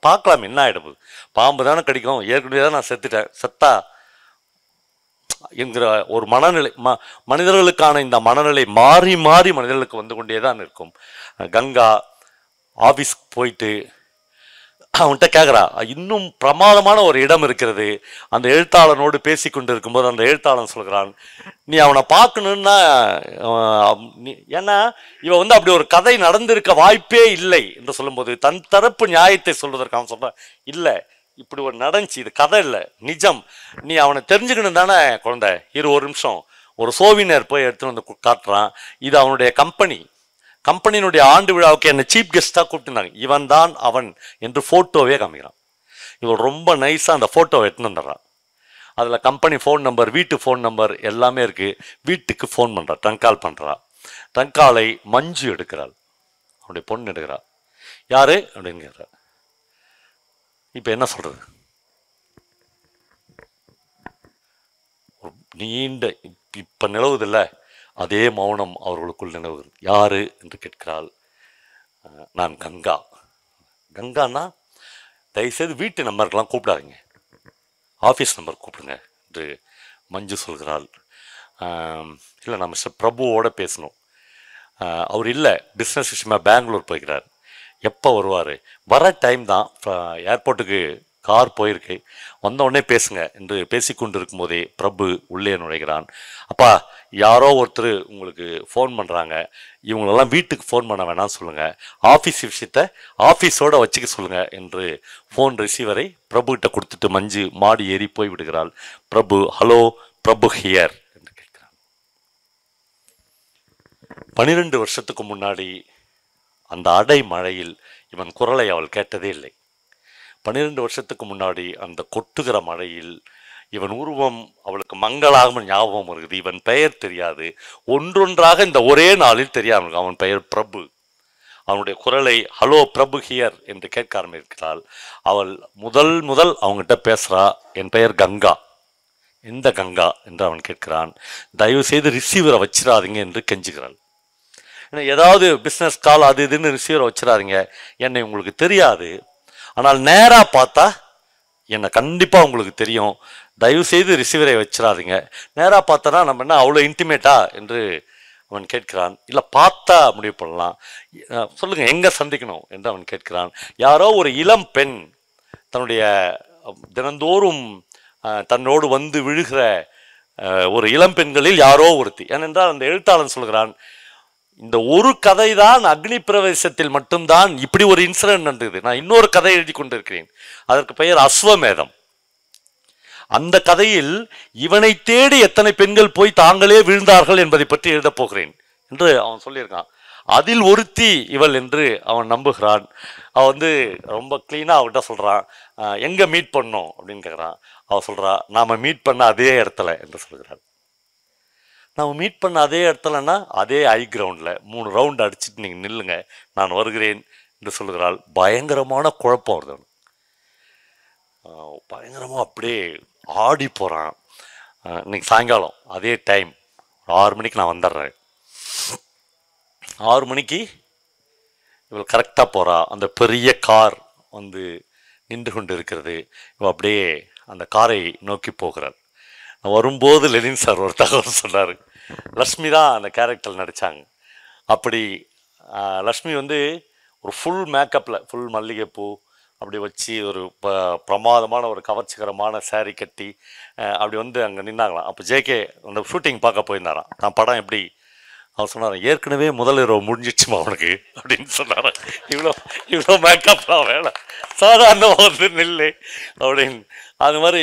பார்க்கலாம் என்ன ஆயிடுது. பாம்பு தானே கடிக்கும், ஏற்கனவே தான் நான் செத்தா என்கிற ஒரு மனநிலை மனிதர்களுக்கான இந்த மனநிலை மாறி மாறி மனிதர்களுக்கு வந்து கொண்டே தான் இருக்கும். கங்கா ஆஃபீஸ்க்கு போயிட்டு அவன்கிட்ட கேட்குறா, இன்னும் பிரமாதமான ஒரு இடம் இருக்கிறது. அந்த எழுத்தாளனோடு பேசி கொண்டு இருக்கும்போது அந்த எழுத்தாளன் சொல்கிறான், நீ அவனை பார்க்கணுன்னா ஏன்னா இவன் வந்து அப்படி ஒரு கதை நடந்திருக்க வாய்ப்பே இல்லை என்று சொல்லும்போது தன் தரப்பு நியாயத்தை சொல்வதற்கு அவன் சொல்கிறான், இல்லை இப்படி ஒரு நடந்துச்சு, இது கதை இல்லை நிஜம், நீ அவனை தெரிஞ்சுக்கணும் தானே குழந்தை, ஒரு நிமிஷம். ஒரு சோவினர் போய் எடுத்துன்னு வந்து காட்டுறான். இது அவனுடைய கம்பெனியினுடைய ஆண்டு விழாவுக்கு என்னை சீஃப் கெஸ்டாக கூப்பிட்டுருந்தாங்க. இவன் தான் அவன் என்று ஃபோட்டோவே காமிக்கிறான். இவன் ரொம்ப நைஸாக அந்த ஃபோட்டோவை எடுத்துன்னு வந்துடுறான். அதில் கம்பெனி ஃபோன் நம்பர், வீட்டு ஃபோன் நம்பர் எல்லாமே இருக்குது. வீட்டுக்கு ஃபோன் பண்ணுறா, ட்ரங்க் கால் பண்ணுறா. ட்ரங்க் காலை மஞ்சு எடுக்கிறாள், அவனுடைய பொண்ணு எடுக்கிறா. யாரு அப்படின்னு கேட்குறா. இப்போ என்ன சொல்கிறது? நீண்ட இப்போ நிலவுதில்ல அதே மௌனம் அவர்களுக்குள் நிலவுகிறது. யாரு என்று கேட்கிறாள். நான் கங்கா. கங்கான்னா தயவுசெய்து வீட்டு நம்பருக்கெல்லாம் கூப்பிடாதீங்க, ஆஃபீஸ் நம்பர் கூப்பிடுங்க என்று மஞ்சு சொல்கிறாள். இல்லை நான் மிஸ்டர் பிரபுவோட பேசணும், அவர் இல்லை பிஸ்னஸ் விஷயமா பெங்களூர் போய்க்கிறார், எப்போ வருவார்? வர டைம் தான், ஏர்போர்ட்டுக்கு கார் போயிருக்கு, வந்த உடனே பேசுங்க என்று பேசி கொண்டு இருக்கும் போதே பிரபு உள்ளே நுழைகிறான். அப்பா, யாரோ ஒருத்தர் உங்களுக்கு ஃபோன் பண்ணுறாங்க, இவங்களெல்லாம் வீட்டுக்கு ஃபோன் பண்ண வேணாம் சொல்லுங்கள், ஆஃபீஸ் விஷயத்தை ஆஃபீஸோடு வச்சுக்க சொல்லுங்கள் என்று ஃபோன் ரிசீவரை பிரபுகிட்ட கொடுத்துட்டு மஞ்சு மாடி ஏறி போய் விடுகிறாள். பிரபு, ஹலோ பிரபு ஹியர் என்று கேட்கிறான். 12 வருஷத்துக்கு முன்னாடி அந்த அடை மழையில் இவன் குரலை அவள் கேட்டதே இல்லை. 12 வருஷத்துக்கு முன்னாடி அந்த கொட்டுகிற மழையில் இவன் உருவம் அவளுக்கு மங்களாக ஞாபகம் வருகிறது. இவன் பெயர் தெரியாது, ஒன்றொன்றாக இந்த ஒரே நாளில் தெரியாமல். அவன் பெயர் பிரபு. அவனுடைய குரலை ஹலோ பிரபு ஹியர் என்று கேட்க ஆரம்பிக்கிறாள். அவள் முதல் அவங்ககிட்ட பேசுறா. என் பெயர் கங்கா. எந்த கங்கா என்று அவன் கேட்கிறான். தயவு செய்து ரிசீவரை வச்சிடாதீங்க என்று கெஞ்சுகிறாள். ஏதாவது பிஸ்னஸ் கால் அது இதுன்னு ரிசீவரை வச்சிடாதீங்க, என்னை உங்களுக்கு தெரியாது, ஆனால் நேராக பார்த்தா என்னை கண்டிப்பாக உங்களுக்கு தெரியும், தயவு செய்து ரிசீவரை வச்சிடாதீங்க, நேராக பார்த்தனா நம்ம என்ன அவ்வளோ இன்டிமேட்டா என்று அவன் கேட்கிறான். இல்லை பார்த்தா முடிவு பண்ணலாம், சொல்லுங்கள் எங்கே சந்திக்கணும் என்று அவன் கேட்கிறான். யாரோ ஒரு இளம் பெண் தன்னுடைய தினந்தோறும் தன்னோடு வந்து விழுகிற ஒரு இளம் பெண்களில் யாரோ ஒருத்தி. ஏனென்றால் அந்த எழுத்தாளன் சொல்கிறான், இந்த ஒரு கதை தான் அக்னி பிரவேசத்தில் மட்டும்தான் இப்படி ஒரு இன்சிடென்ட் நடந்தது. நான் இன்னொரு கதை எழுதி கொண்டிருக்கிறேன், அதற்கு பெயர் அஸ்வமேதம். அந்த கதையில் இவனை தேடி எத்தனை பெண்கள் போய் தாங்களே விழுந்தார்கள் என்பதை பற்றி எழுதப் போகிறேன் என்று அவன் சொல்லியிருக்கான். அதில் ஒருத்தி இவள் என்று அவன் நம்புகிறான். அவன் வந்து ரொம்ப கிளீனாக அவன்கிட்ட சொல்கிறான், எங்கே மீட் பண்ணோம் அப்படின்னு கேட்குறான். அவள் சொல்கிறா, நாம் மீட் பண்ண அதே இடத்துல என்று சொல்கிறாள். நாம் மீட் பண்ண அதே இடத்துலன்னா அதே ஹை கிரவுண்டில் 3 ரவுண்ட் அடிச்சுட்டு நீங்கள் நில்லுங்க, நான் வருகிறேன் என்று சொல்கிறாள். பயங்கரமான குழப்பம் வருது. பயங்கரமாக அப்படியே ஆடி போகிறான். இன்னைக்கு சாயங்காலம் அதே டைம் 6 மணிக்கு நான் வந்துடுறேன். 6 மணிக்கு இவள் கரெக்டாக போகிறா. அந்த பெரிய கார் வந்து நின்று கொண்டு இருக்கிறது. இவள் அப்படியே அந்த காரை நோக்கி போகிறாள். வரும்போது லெனின் சார் ஒரு தகவல் சொன்னார். லக்ஷ்மி தான் அந்த கேரக்டர் நடித்தாங்க. அப்படி லக்ஷ்மி வந்து ஒரு ஃபுல் மேக்கப்பில், ஃபுல் மல்லிகைப்பூ அப்படி வச்சு ஒரு பிரமாதமான ஒரு கவர்ச்சிகரமான சாரீ கட்டி அப்படி வந்து அங்கே நின்னாங்களாம். அப்போ ஜேகே அந்த ஷூட்டிங் பார்க்க போயிருந்தாராம். நான் படம் எப்படி, அவர் சொன்னார், ஏற்கனவே முதல் இரவு முடிஞ்சிடுச்சுமா அவனுக்கு அப்படின்னு சொன்னார். இவ்வளோ மேக்கப்லாம் வேலை, சாதாரணமாக வந்து நில்லு அப்படின்னு. அது மாதிரி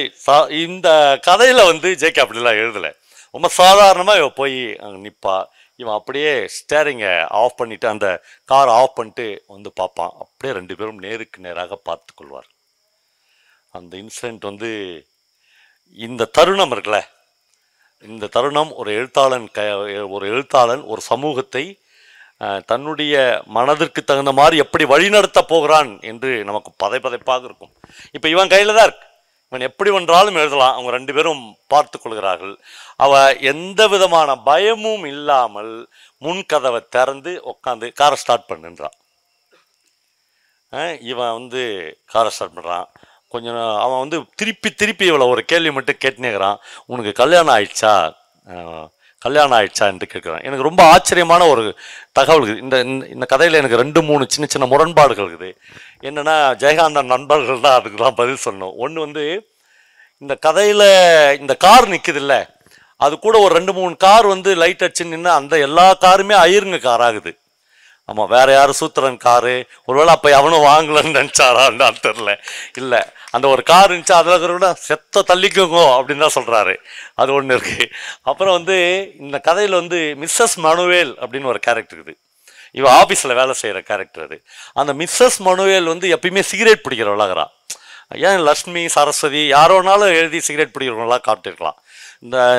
இந்த கதையில் வந்து ஜேகே அப்படிலாம் எழுதலை. ரொம்ப சாதாரணமாக இவன் போய் அங்கே நிற்பா. இவன் அப்படியே ஸ்டேரிங்கை ஆஃப் பண்ணிவிட்டு அந்த காரை ஆஃப் பண்ணிட்டு வந்து பார்ப்பான். அப்படியே 2 பேரும் நேருக்கு நேராக பார்த்து கொள்வார். அந்த இன்சிடெண்ட் வந்து இந்த தருணம் இருக்குல்ல, இந்த தருணம் ஒரு எழுத்தாளன் ஒரு சமூகத்தை தன்னுடைய மனதிற்கு தகுந்த மாதிரி எப்படி வழிநடத்த போகிறான் என்று நமக்கு பதைப்பாக இருக்கும். இப்போ இவன் கையில் தான் இருக்கு. இவன் எப்படி வென்றாலும் எழுதலாம். அவங்க 2 பேரும் பார்த்து கொள்கிறார்கள். அவ எந்த விதமான பயமும் இல்லாமல் முன்கதவை திறந்து உட்காந்து காரை ஸ்டார்ட் பண்ணுன்றான். இவன் வந்து காரை ஸ்டார்ட் பண்ணுறான். கொஞ்சம் அவன் வந்து திருப்பி இவளை ஒரு கேள்வி மட்டும் கேட்டுனேக்கிறான். உனக்கு கல்யாணம் ஆயிடுச்சா என்று கேட்குறான். எனக்கு ரொம்ப ஆச்சரியமான ஒரு தகவல் இருக்குது. இந்த கதையில் எனக்கு 2-3 சின்ன முரண்பாடுகள் இருக்குது. என்னென்னா, ஜெயகாந்தன் நண்பர்கள் தான் அதுக்கு தான் பதில் சொல்லணும். ஒன்று வந்து, இந்த கதையில் இந்த கார் நிற்குது இல்லை, அது கூட ஒரு 2-3 கார் வந்து லைட் அடிச்சு நின்று அந்த எல்லா காருமே ஐயருங்க கார் ஆகுது. ஆமாம், வேறு யாரும் சூத்திரன் காரு, ஒருவேளை அப்போ அவனும் வாங்கலன்னு நினச்சாரான்னு தெரில. இல்லை, அந்த ஒரு கார் இருந்துச்சு, அதில் கூட செத்த தள்ளிக்கோங்க அப்படின்னு தான் சொல்கிறாரு. அது ஒன்று இருக்குது. அப்புறம் வந்து இந்த கதையில் வந்து மிஸ்ஸஸ் மனுவேல் அப்படின்னு ஒரு கேரக்டர் இருக்குது. இவன் ஆஃபீஸில் வேலை செய்கிற கேரக்டர் அது. அந்த மிஸ்ஸஸ் மனுவேல் வந்து எப்பயுமே சிகரெட் பிடிக்கிறவளாகிறா. ஏன் லக்ஷ்மி, சரஸ்வதி யாரோனாலும் எழுதி சிகரெட் பிடிக்கிறவங்களாம் காட்டிருக்கலாம்.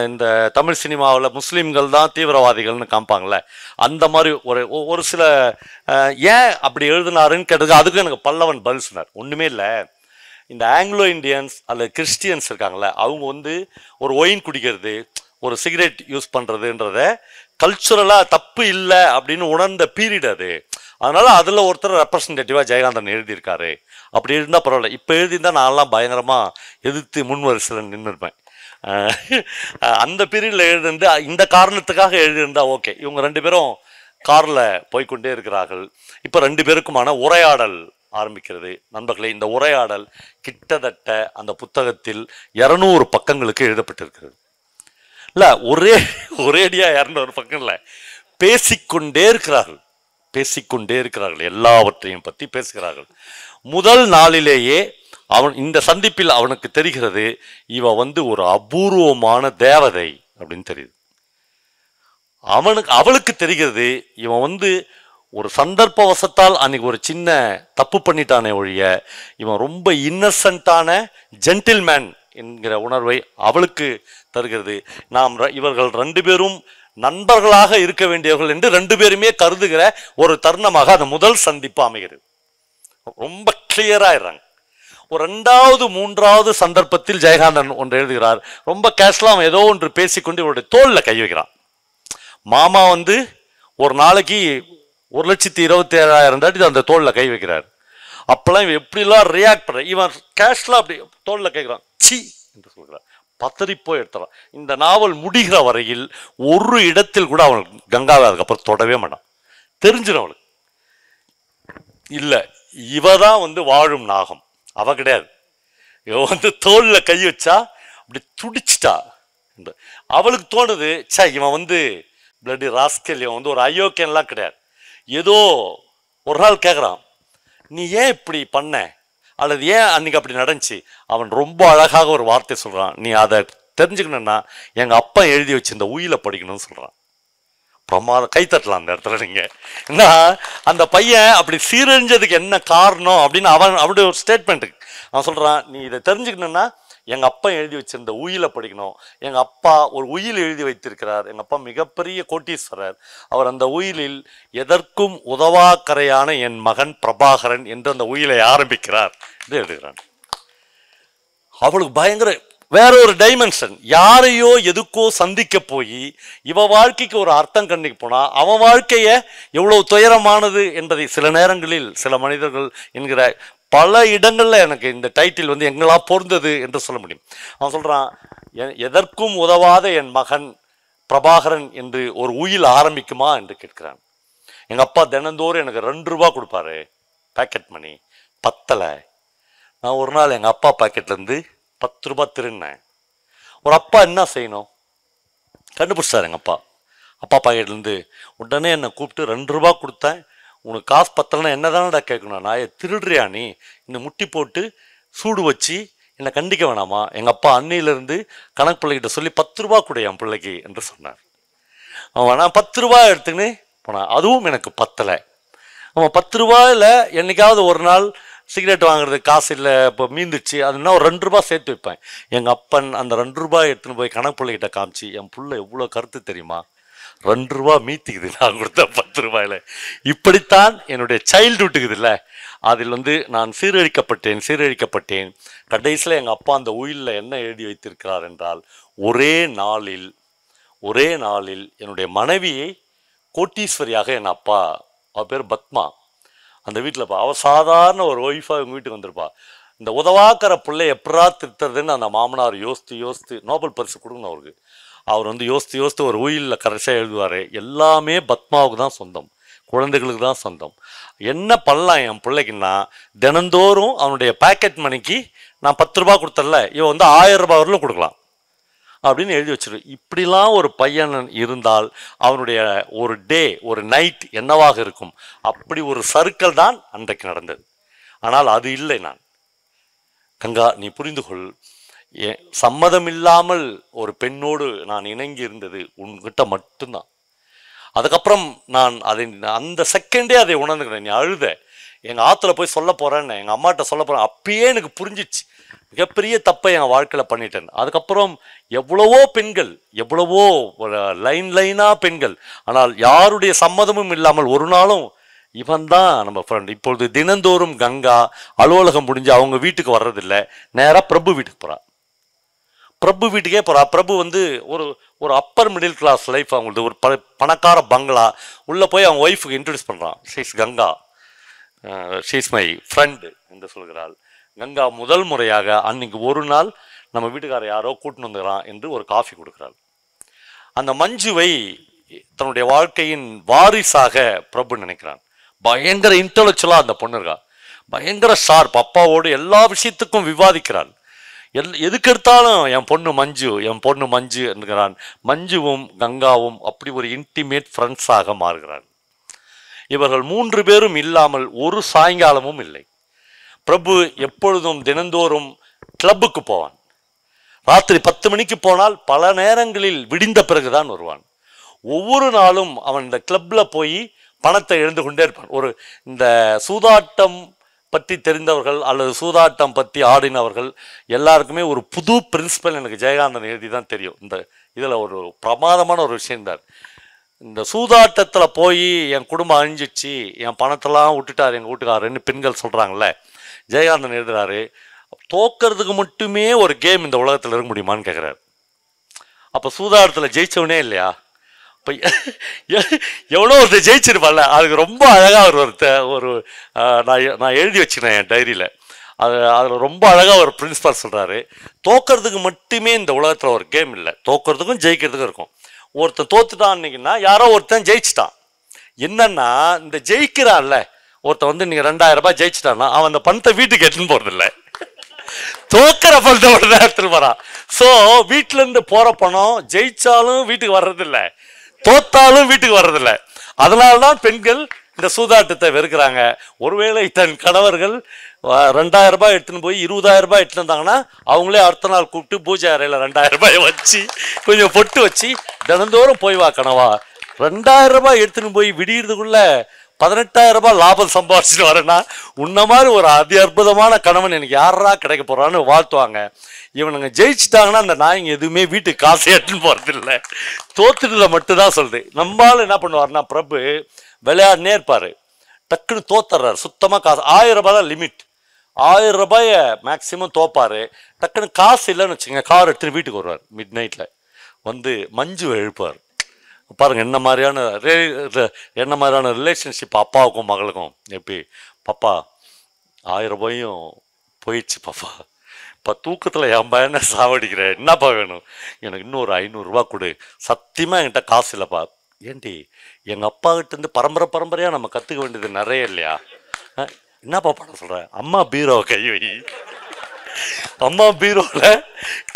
இந்த தமிழ் சினிமாவில் முஸ்லீம்கள் தான் தீவிரவாதிகள்னு காமிப்பாங்களே, அந்த மாதிரி ஒரு சில ஏன் அப்படி எழுதினாருன்னு கேட்டதுக்கு அதுக்கும் எனக்கு பல்லவன் பதில் சொன்னார். ஒன்றுமே இல்லை, இந்த ஆங்கிலோ இண்டியன்ஸ் அல்லது கிறிஸ்டியன்ஸ் இருக்காங்களே, அவங்க வந்து ஒரு ஒயின் குடிக்கிறது, ஒரு சிகரெட் யூஸ் பண்ணுறதுன்றத கல்ச்சுரலாக தப்பு இல்லை அப்படின்னு உணர்ந்த பீரியட் அது. அதனால் அதில் ஒருத்தர் ரெப்ரசன்டேட்டிவாக ஜெயகாந்தன் எழுதியிருக்காரு. அப்படி இருந்தால் பரவாயில்ல. இப்போ எழுதியிருந்தால் நான்லாம் பயங்கரமாக எதிர்த்து முன்வரிசையில் நின்றுருப்பேன். அந்த பீரியடில் எழுதிருந்து இந்த காரணத்துக்காக எழுதியிருந்தா ஓகே. இவங்க 2 பேரும் காரில் போய்கொண்டே இருக்கிறார்கள். இப்போ 2 பேருக்குமான உரையாடல் ஆரம்பிக்கிறது. நண்பர்களே, இந்த உரையாடல் கிட்டத்தட்ட அந்த புத்தகத்தில் 200 பக்கங்களுக்கு எழுதப்பட்டிருக்கிறது. இல்லை, ஒரேடியாக 200 பக்கம் இல்லை, பேசிக்கொண்டே இருக்கிறார்கள். எல்லாவற்றையும் பற்றி பேசுகிறார்கள். முதல் நாளிலேயே இந்த சந்திப்பில் அவனுக்கு தெரிகிறது, இவ வந்து ஒரு அபூர்வமான தேவதை அப்படின்னு தெரியுது. அவளுக்கு தெரிகிறது, இவன் வந்து ஒரு சந்தர்ப்ப வசத்தால் அன்னைக்கு ஒரு சின்ன தப்பு பண்ணிட்டானே ஒழிய, இவன் ரொம்ப இன்னசென்ட்டான ஜென்டில்மேன் என்கிற உணர்வை அவளுக்கு தருகிறது. இவர்கள் 2 பேரும் நண்பர்களாக இருக்க வேண்டியவர்கள் என்று 2 பேருமே கருதுகிற ஒரு தருணமாக அந்த முதல் சந்திப்பு அமைகிறது. ரொம்ப கிளியராயிடுறாங்க. ஒரு 2வது 3வது சந்தர்ப்பத்தில் ஜெயகாந்தன் ஒன்று எழுதுகிறார். ரொம்ப கேஷுவலாக ஏதோ ஒன்று பேசிக்கொண்டு இவருடைய தோளில் கை வைக்கிறான். மாமா வந்து ஒரு நாளைக்கு 1,27,000 தாட்டி அந்த தோளில் கை வைக்கிறார். அப்பெல்லாம் இவன் எப்படிலாம் ரியாக்ட் பண்ணுற, இவன் கேஷுவலாக அப்படி தோளில் கேட்குறான். சி என்று சொல்கிறான். பத்தறிப்போய் எடுத்துறான். இந்த நாவல் முடிகிற வரையில் ஒரு இடத்தில் கூட அவன் கங்காவை அதுக்கப்புறம் தொடவே மாட்டான். தெரிஞ்சிடும் அவளுக்கு. இல்லை, இவ தான் வந்து வாழும் நாகம், அவ கிடையாது. இவ வந்து தோளில் கை வச்சா அப்படி துடிச்சிட்டா. அவளுக்கு தோணுது, சே இவன் வந்து பிளட்டி ராஸ்கல், இவன் வந்து ஒரு அயோக்கியன்லாம் கிடையாது. ஏதோ ஒரு நாள் கேட்குறான், நீ ஏன் இப்படி பண்ண, அல்லது ஏன் அன்னைக்கு அப்படி நடந்துச்சு. அவன் ரொம்ப அழகாக ஒரு வார்த்தை சொல்கிறான், நீ அதை தெரிஞ்சுக்கணுன்னா எங்கள் அப்பா எழுதி வச்சு இந்த உயிலை படிக்கணும்னு சொல்கிறான். பிரமாதம், கைத்தட்டலாம் அந்த இடத்துல. நீங்கள் என்ன, அந்த பையன் அப்படி சீரழிஞ்சதுக்கு என்ன காரணம் அப்படின்னு அவனுடைய ஒரு ஸ்டேட்மெண்ட்டுக்கு அவன் சொல்கிறான், நீ இதை தெரிஞ்சுக்கணுன்னா எங்கள் அப்பா எழுதி வச்சிருந்த உயிலை படிக்கணும். எங்கள் அப்பா ஒரு உயில் எழுதி வைத்திருக்கிறார். எங்கள் அப்பா மிகப்பெரிய கோட்டீஸ்வரர். அவர் அந்த உயிலில் எதற்கும் உதவாக்கரையான என் மகன் பிரபாகரன் என்று அந்த உயிலை ஆரம்பிக்கிறார் என்று எழுதுகிறான். அவளுக்கு பயங்கர வேற ஒரு டைமென்ஷன். யாரையோ எதுக்கோ சந்திக்க போய் இவ வாழ்க்கைக்கு ஒரு அர்த்தம் கண்டிக்க போனா அவன் வாழ்க்கைய எவ்வளவு துயரமானது என்பதை சில நேரங்களில் சில மனிதர்கள் என்கிற பல இடங்கள்ல எனக்கு இந்த டைட்டில் வந்து எங்களா பொருந்தது என்று சொல்ல முடியும். அவன் சொல்றான், எதற்கும் உதவாத என் மகன் பிரபாகரன் என்று ஒரு உயில் ஆரம்பிக்குமா என்று கேட்கிறான். எங்க அப்பா தினந்தோறும் எனக்கு 2 ரூபா கொடுப்பாரு பாக்கெட் மணி. பத்தலை. நான் ஒரு நாள் எங்க அப்பா பாக்கெட்ல இருந்து 10 ரூபாய் திருடினேன். ஒரு அப்பா என்ன செய்யணும் கண்டுபிடிச்சார் எங்கள் அப்பா. அப்பா பாக்கெட்லேருந்து உடனே என்னை கூப்பிட்டு 2 ரூபாய் கொடுத்தேன், உனக்கு காசு பத்தலைன்னா என்ன தானடா கேட்கணும், நான் திருடுறியா நீ, இந்த முட்டி போட்டு சூடு வச்சு என்னை கண்டிக்க வேணாமா. எங்கள் அப்பா அன்னையிலேருந்து கணக்கு பிள்ளைகிட்ட சொல்லி 10 ரூபா கொடு என் பிள்ளைக்கு என்று சொன்னார். அவன் நான் 10 ரூபாய் எடுத்துன்னு போனான். அதுவும் எனக்கு பத்தலை. அவன் 10 ரூபாயில் என்னைக்காவது ஒரு நாள் சிகரெட் வாங்குறதுக்கு காசு இல்லை, இப்போ மீந்துச்சு, அதுனா ஒரு 2 ரூபாய் சேர்த்து வைப்பேன். எங்கள் அப்பன் அந்த 2 ரூபாய் எடுத்துன்னு போய் கணக்கு பிள்ளைகிட்ட காமிச்சு, என் பிள்ளை எவ்வளோ கருத்து தெரியுமா, 2 ரூபாய் மீத்திக்குது நான் கொடுத்த 10 ரூபாயில். இப்படித்தான் என்னுடைய சைல்டுஹுட்டுக்குது இல்லை. அதில் வந்து நான் சீரழிக்கப்பட்டேன். கடைசியில் எங்கள் அப்பா அந்த உயிலில் என்ன எழுதி வைத்திருக்கிறார் என்றால், ஒரே நாளில் என்னுடைய மனைவியை கோட்டீஸ்வரியாக என் அப்பா, அவள் பேர் பத்மா, அந்த வீட்டில் அவள் சாதாரண ஒரு ஒய்ஃபாக இவங்க வீட்டுக்கு வந்திருப்பா. இந்த உதவாக்கிற பிள்ளை எப்படா திருத்துறதுன்னு அந்த மாமனார் யோசித்து நோபல் பரிசு கொடுக்கணும் அவருக்கு. அவர் வந்து யோசித்து ஒரு உயிலில் கடைசியாக எழுதுவார், எல்லாமே பத்மாவுக்கு தான் சொந்தம், குழந்தைகளுக்கு தான் சொந்தம். என்ன பண்ணலாம் என் பிள்ளைக்குன்னா, தினந்தோறும் அவனுடைய பாக்கெட் மணிக்கு நான் 10 ரூபாய் கொடுத்தல, இவன் வந்து 1000 ரூபாய் வரலும் கொடுக்கலாம் அப்படின்னு எழுதி வச்சிரு. இப்படிலாம் ஒரு பையன் இருந்தால் அவனுடைய ஒரு டே, ஒரு நைட் என்னவாக இருக்கும். அப்படி ஒரு சர்க்கிள் தான் அன்றைக்கு நடந்தது. ஆனால் அது இல்லை. நான் கங்கா, நீ புரிந்து கொள், சம்மதம் இல்லாமல் ஒரு பெண்ணோடு நான் இணங்கி இருந்தது உன்கிட்ட மட்டும்தான். அதுக்கப்புறம் நான் அதை அந்த செகண்டே அதை உணர்ந்துக்கிறேன். நீ அழுத, எங்கள் ஆற்றுல போய் சொல்ல போகிறேன்னு எங்கள் அம்மாட்ட சொல்ல போகிறேன். அப்பயே எனக்கு புரிஞ்சிச்சு மிகப்பெரிய தப்பை என் வாழ்க்கையில் பண்ணிட்டேன். அதுக்கப்புறம் எவ்வளவோ பெண்கள், எவ்வளவோ லைனாக பெண்கள், ஆனால் யாருடைய சம்மதமும் இல்லாமல் ஒரு நாளும் இவன் தான் நம்ம ஃப்ரெண்ட். இப்பொழுது தினந்தோறும் கங்கா அலுவலகம் முடிஞ்சு அவங்க வீட்டுக்கு வர்றதில்லை, நேராக பிரபு வீட்டுக்கு போகிறா. பிரபு வீட்டுக்கே போகிறா. பிரபு வந்து ஒரு அப்பர் மிடில் கிளாஸ் லைஃப் அவங்களுக்கு, ஒரு பணக்கார பங்களா. உள்ளே போய் அவங்க ஒய்ஃபுக்கு இன்ட்ரடியூஸ் பண்ணுறான். She's Ganga, she's my friend என்று சொல்கிறாள். கங்கா முதல் முறையாக அன்னைக்கு ஒரு நாள் நம்ம வீட்டுக்கார யாரோ கூட்டின்னு வந்துக்கிறான் என்று ஒரு காஃபி கொடுக்குறாள். அந்த மஞ்சுவை தன்னுடைய வாழ்க்கையின் வாரிசாக பிரபு நினைக்கிறான். பயங்கர இன்டலெக்சுவலாக அந்த பொண்ணு இருக்கா, பயங்கர ஷார்ப், அப்பாவோடு எல்லா விஷயத்துக்கும் விவாதிக்கிறாள். எதுக்கு எடுத்தாலும் என் பொண்ணு மஞ்சு என்கிறான். மஞ்சுவும் கங்காவும் அப்படி ஒரு இன்டிமேட் ஃப்ரெண்ட்ஸாக மாறுகிறாள். இவர்கள் 3 பேரும் இல்லாமல் ஒரு சாயங்காலமும் இல்லை. பிரபு எப்பொழுதும் தினந்தோறும் கிளப்புக்கு போவான். ராத்திரி 10 மணிக்கு போனால் பல நேரங்களில் விடிந்த பிறகுதான் வருவான். ஒவ்வொரு நாளும் அவன் இந்த கிளப்ல போய் பணத்தை எழுந்து கொண்டே இருப்பான். இந்த சூதாட்டம் பற்றி தெரிந்தவர்கள் அல்லது சூதாட்டம் பற்றி ஆடினவர்கள் எல்லாருக்குமே ஒரு புது பிரின்சிபல் எனக்கு ஜெயகாந்தன் எழுதி தான் தெரியும். இந்த இதில் ஒரு பிரமாதமான ஒரு விஷயம் தான். இந்த சூதாட்டத்தில் போய் என் குடும்பம் அழிஞ்சிச்சு, என் பணத்தெல்லாம் விட்டுட்டார் எங்கள் வீட்டுக்காரன்னு பெண்கள் சொல்கிறாங்களே, ஜெயகாந்தன் எழுதுறாரு, தோக்கிறதுக்கு மட்டுமே ஒரு கேம் இந்த உலகத்தில் இருக்க முடியுமான்னு கேட்குறாரு. அப்போ சூதாட்டத்தில் ஜெயிச்சவனே இல்லையா? இப்போ எவ்வளோ ஒருத்தர் ஜெயிச்சிருப்பான்ல, அதுக்கு ரொம்ப அழகாக நான் எழுதி வச்சுக்கிறேன் என் டைரியில். அதில் ரொம்ப அழகாக ஒரு பிரின்சிபால் சொல்கிறாரு, தோக்கிறதுக்கு மட்டுமே இந்த உலகத்தில் ஒரு கேம் இல்லை, தோக்கிறதுக்கும் ஜெயிக்கிறதுக்கும் இருக்கும். ஒருத்தன் தோத்துட்டான் அன்னைக்குன்னா யாரோ ஒருத்தன் ஜெயிச்சிட்டான். என்னன்னா இந்த ஜெயிக்கிறான்ல ஒருத்தன் வந்து நீங்கள் 2000 ரூபாய் ஜெயிச்சிட்டான்னா அவன் அந்த பணத்தை வீட்டுக்கு எடுத்துன்னு போகிறதில்ல, தோக்கிற பணத்தை உடனே எடுத்துன்னு போகிறான். ஸோ வீட்டிலேருந்து போகிற பணம் ஜெயிச்சாலும் வீட்டுக்கு வர்றதில்லை, தோத்தாலும் வீட்டுக்கு வர்றதில்லை. அதனால்தான் பெண்கள் இந்த சூதாட்டத்தை வெறுக்கிறாங்க. ஒருவேளை தன் கணவர்கள் 2000 ரூபாய் எடுத்துன்னு போய் 20000 ரூபாய் எடுத்துன்னு வந்தாங்கன்னா அவங்களே அடுத்த நாள் கூப்பிட்டு பூஜை அறையில் 2000 ரூபாயை வச்சு கொஞ்சம் பொட்டு வச்சு தினந்தோறும் போய் வா கனவா, 2000 ரூபாய் எடுத்துன்னு போய் விடியறதுக்குள்ள 18000 ரூபாய் லாபம் சம்பாதிச்சுட்டு வரேன்னா உன்ன மாதிரி ஒரு அதி அற்புதமான கணவன் எனக்கு யாரா கிடைக்க போறான்னு வாழ்த்துவாங்க. இவனுங்க ஜெயிச்சிட்டாங்கன்னா அந்த நாய்ங்க எதுவுமே வீட்டுக்கு காசு எடுத்துன்னு போகிறது இல்லை, தோத்துட்டதை மட்டும்தான் சொல்லுது. நம்மளால என்ன பண்ணுவார்னா பிரபு விளையாடினே இருப்பார், டக்குன்னு தோத்துறாரு. சுத்தமாக காசு 1000 ரூபாய் தான் லிமிட், 1000 ரூபாயை மேக்சிமம் தோப்பார். டக்குன்னு காசு இல்லைன்னு வச்சுங்க, கார் எடுத்துகிட்டு வீட்டுக்கு வருவார். மிட் நைட்டில் வந்து மஞ்சு எழுப்பார். பாருங்கள் என்ன மாதிரியான ரிலேஷன்ஷிப் அப்பாவுக்கும் மகளுக்கும். எப்படி பாப்பா 1000 ரூபாயும் போயிடுச்சு பாப்பா, இப்போ தூக்கத்தில் என் பையனை சாவடிக்கிறேன், என்னப்பா வேணும், எனக்கு இன்னொரு 500 ரூபா கொடு, சத்தியமாக என்கிட்ட காசு இல்லைப்பா. ஏன்டி எங்கள் அப்பா கிட்டேருந்து பரம்பரையாக நம்ம கற்றுக்க வேண்டியது நிறைய இல்லையா, என்னப்பா பண்ண சொல்கிறேன், அம்மா பீரோவை கை வை, அம்மா பீரோவில்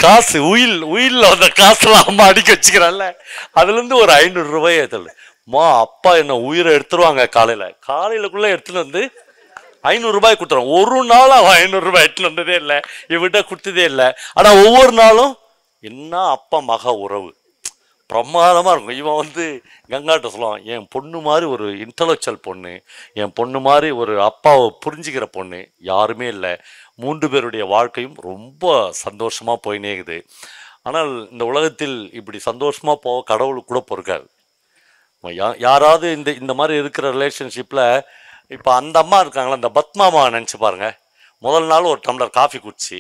காசு உயிலில் வந்த காசுலாம் அம்மா அடிக்க வச்சுக்கிறான்ல, அதுலேருந்து ஒரு 500 ரூபாயை தள்ளு. அப்பா என்ன உயிரை எடுத்துருவாங்க, காலையிலக்குள்ளே எடுத்துன்னு வந்து 500 ரூபாய் கொடுத்துருவோம். ஒரு நாள் அவன் 500 ரூபாய் எடுத்துன்னு வந்ததே இல்லை, இவன்கிட்ட கொடுத்ததே இல்லை. ஆனால் ஒவ்வொரு நாளும் என்ன அப்பா மக உறவு பிரமாதமாக இருக்கும். இவன் வந்து கங்காட்ட சொல்லுவான், என் பொண்ணு மாதிரி ஒரு இன்டலெக்சுவல் பொண்ணு, என் பொண்ணு மாதிரி ஒரு அப்பாவை புரிஞ்சுக்கிற பொண்ணு யாருமே இல்லை, 3 பேருடைய வாழ்க்கையும் ரொம்ப சந்தோஷமாக போயினே இருக்குது. ஆனால் இந்த உலகத்தில் இப்படி சந்தோஷமாக போக கடவுளுக்கு கூட பொறுக்காது. யாராவது இந்த மாதிரி இருக்கிற ரிலேஷன்ஷிப்பில், இப்போ அந்த அம்மா இருக்காங்களா, இந்த பத்மாமா நினச்சி பாருங்க, முதல் நாள் ஒரு டம்ளர் காஃபி குடிச்சு,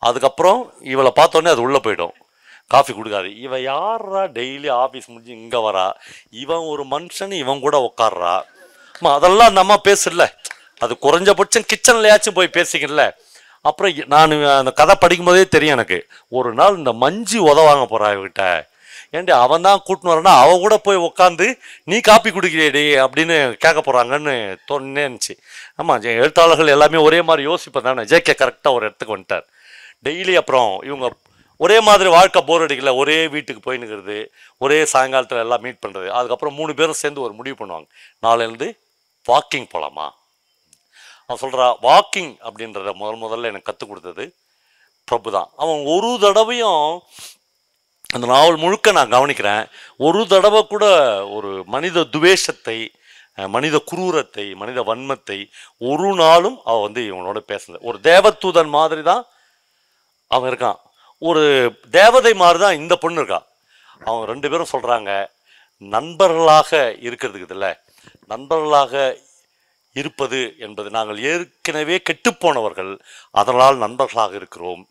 அதுக்கப்புறம் இவளை பார்த்தோன்னே அது உள்ளே போயிடும், காஃபி கொடுக்காது. இவன் யாரா டெய்லி ஆஃபீஸ் முடிஞ்சு இங்கே வரா, இவன் ஒரு மனுஷன் இவன் கூட உட்காடுறா, அதெல்லாம் அந்த அம்மா பேசல, அது குறைஞ்சபட்சம் கிச்சன்லையாச்சும் போய் பேசிக்கல. அப்புறம் நான் அந்த கதை படிக்கும்போதே தெரியும் எனக்கு, ஒரு நாள் இந்த மஞ்சு உதவாங்க போகிறா இவகிட்ட, ஏன்டி அவன் தான் கூட்டின்னு வரனா அவன் கூட போய் உட்காந்து நீ காப்பி குடிக்கிறேடி அப்படின்னு கேட்க போகிறாங்கன்னு தோணுனே இருந்துச்சு. ஆமாம், எழுத்தாளர்கள் எல்லாமே ஒரே மாதிரி யோசிப்பேன் தானே. ஜேகே கரெக்டாக ஒரு இடத்துக்கு வந்துட்டார். டெய்லி அப்புறம் இவங்க ஒரே மாதிரி வாழ்க்கை போர் அடிக்கல, ஒரே வீட்டுக்கு போயின்னுக்கிறது, ஒரே சாயங்காலத்தில் எல்லாம் மீட் பண்ணுறது. அதுக்கப்புறம் 3 பேரும் சேர்ந்து ஒரு முடிவு பண்ணுவாங்க, நாளையிலேருந்து வாக்கிங் போகலாமா. அவன் சொல்கிறா, வாக்கிங் அப்படின்றத முதல்ல எனக்கு கற்றுக் கொடுத்தது பிரபு தான். அவன் ஒரு தடவையும் அந்த நாவல் முழுக்க நான் கவனிக்கிறேன், ஒரு தடவை கூட ஒரு மனித துவேஷத்தை, மனித குரூரத்தை, மனித வன்மத்தை ஒரு நாளும் அவன் வந்து இவனோட பேசல. ஒரு தேவதூதன் மாதிரி தான் அவன் இருக்கான், ஒரு தேவதை மாதிரி தான் இந்த பொண்ணு இருக்கா. அவங்க 2 பேரும் சொல்கிறாங்க, நண்பர்களாக இருக்கிறதுக்கு இதில் நண்பர்களாக இருப்பது என்பது, நாங்கள் ஏற்கனவே கெட்டுப்போனவர்கள், அதனால் நண்பர்களாக இருக்கிறோம்,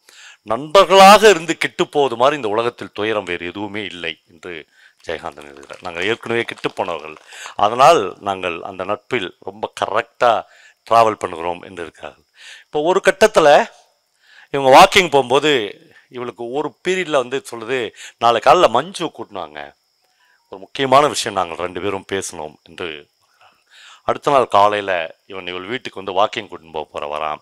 நண்பர்களாக இருந்து கெட்டுப்போவது மாதிரி இந்த உலகத்தில் துயரம் வேறு எதுவுமே இல்லை என்று ஜெயகாந்தன் எழுதுகிறார். நாங்கள் ஏற்கனவே கெட்டுப்போனவர்கள், அதனால் நாங்கள் அந்த நட்பில் ரொம்ப கரெக்டாக ட்ராவல் பண்ணுகிறோம் என்று இருக்கிறார்கள். இப்போ ஒரு கட்டத்தில் இவங்க வாக்கிங் போகும்போது இவளுக்கு ஒரு பீரியடில் வந்து சொல்லுது, நாளை காலைல மஞ்சு கூட்டினாங்க, ஒரு முக்கியமான விஷயம் நாங்கள் 2 பேரும் பேசணும் என்று. அடுத்த நாள் காலையில் இவள் வீட்டுக்கு வந்து வாக்கிங் கூட்டின்னு போக வரான்.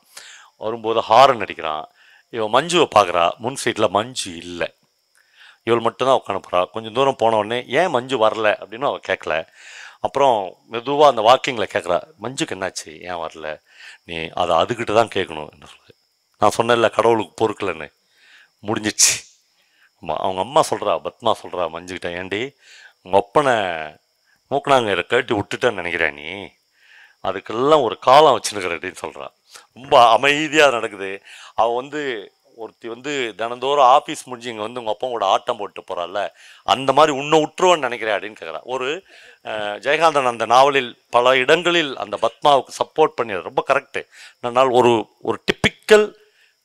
வரும்போது ஹாரன் அடிக்கிறான். இவன் மஞ்சுவை பார்க்குறா, முன் சீட்டில் மஞ்சு இல்லை, இவள் மட்டும்தான் உட்காந்து போகிறா. கொஞ்சம் தூரம் போன உடனே ஏன் மஞ்சு வரல அப்படின்னு அவள் கேட்கல. அப்புறம் மெதுவாக அந்த வாக்கிங்கில் கேட்குறா, மஞ்சுக்கு என்னாச்சு, ஏன் வரல, நீ அதை அதுக்கிட்ட தான் கேட்கணும் என்ன சொல்ல. நான் சொன்னேன்ல கடவுளுக்கு பொறுக்கலன்னு, முடிஞ்சிச்சு. அவங்க அம்மா சொல்கிறா, பத்மா சொல்கிறா மஞ்சுக்கிட்ட, ஏண்டி உங்கள் ஒப்பனை மூக்கனாங்க கேட்டு விட்டுட்டேன்னு நினைக்கிறேன், நீ அதுக்கெல்லாம் ஒரு காலம் வச்சுருக்கிற அப்படின்னு சொல்கிறா. ரொம்ப அமைதியாக நடக்குது. அவள் வந்து ஒருத்தி வந்து தினந்தோறும் ஆஃபீஸ் முடிஞ்சு இங்கே வந்து உங்கள் அப்பா கூட ஆட்டம் போட்டு போகிறாள்ல, அந்த மாதிரி உன்னை விட்டுருவோன்னு நினைக்கிறேன் அப்படின்னு கேட்குறா. ஒரு ஜெயகாந்தன் அந்த நாவலில் பல இடங்களில் அந்த பத்மாவுக்கு சப்போர்ட் பண்ணி ரொம்ப கரெக்டு. நான் ஒரு டிப்பிக்கல்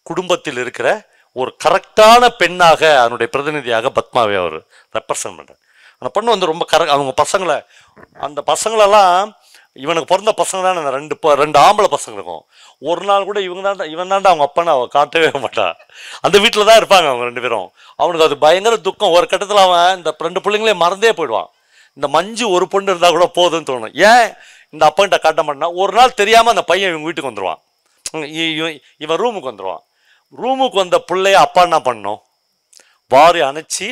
குடும்பத்தில் இருக்கிற ஒரு கரெக்டான பெண்ணாக அதனுடைய பிரதிநிதியாக பத்மாவை அவர் ரெப்ரசன்ட் பண்ணுறார். அந்த பொண்ணு வந்து ரொம்ப அவங்க பசங்களை, அந்த பசங்களெல்லாம் இவனுக்கு பிறந்த பசங்க தான், அந்த 2 ஆம்பளை பசங்க இருக்கும். ஒரு நாள் கூட இவன் தாண்டா அவங்க அப்பான்னு அவன் காட்டவே மாட்டான். அந்த வீட்டில் தான் இருப்பாங்க அவங்க 2 பேரும். அவனுக்கு அது பயங்கர துக்கம். ஒரு கட்டத்தில் அவன் இந்த 2 பிள்ளைங்களே மறந்தே போயிடுவான். இந்த மஞ்சு ஒரு பொண்ணு இருந்தால் கூட போதுன்னு தோணும். ஏன் இந்த அப்பன்ட்ட காட்ட மாட்டேன்னா, ஒரு நாள் தெரியாமல் அந்த பையன் இவங்க வீட்டுக்கு வந்துடுவான், இவன் ரூமுக்கு வந்துடுவான். ரூமுக்கு வந்த பிள்ளைய அப்பா என்ன பண்ணணும், வாரி அணைச்சி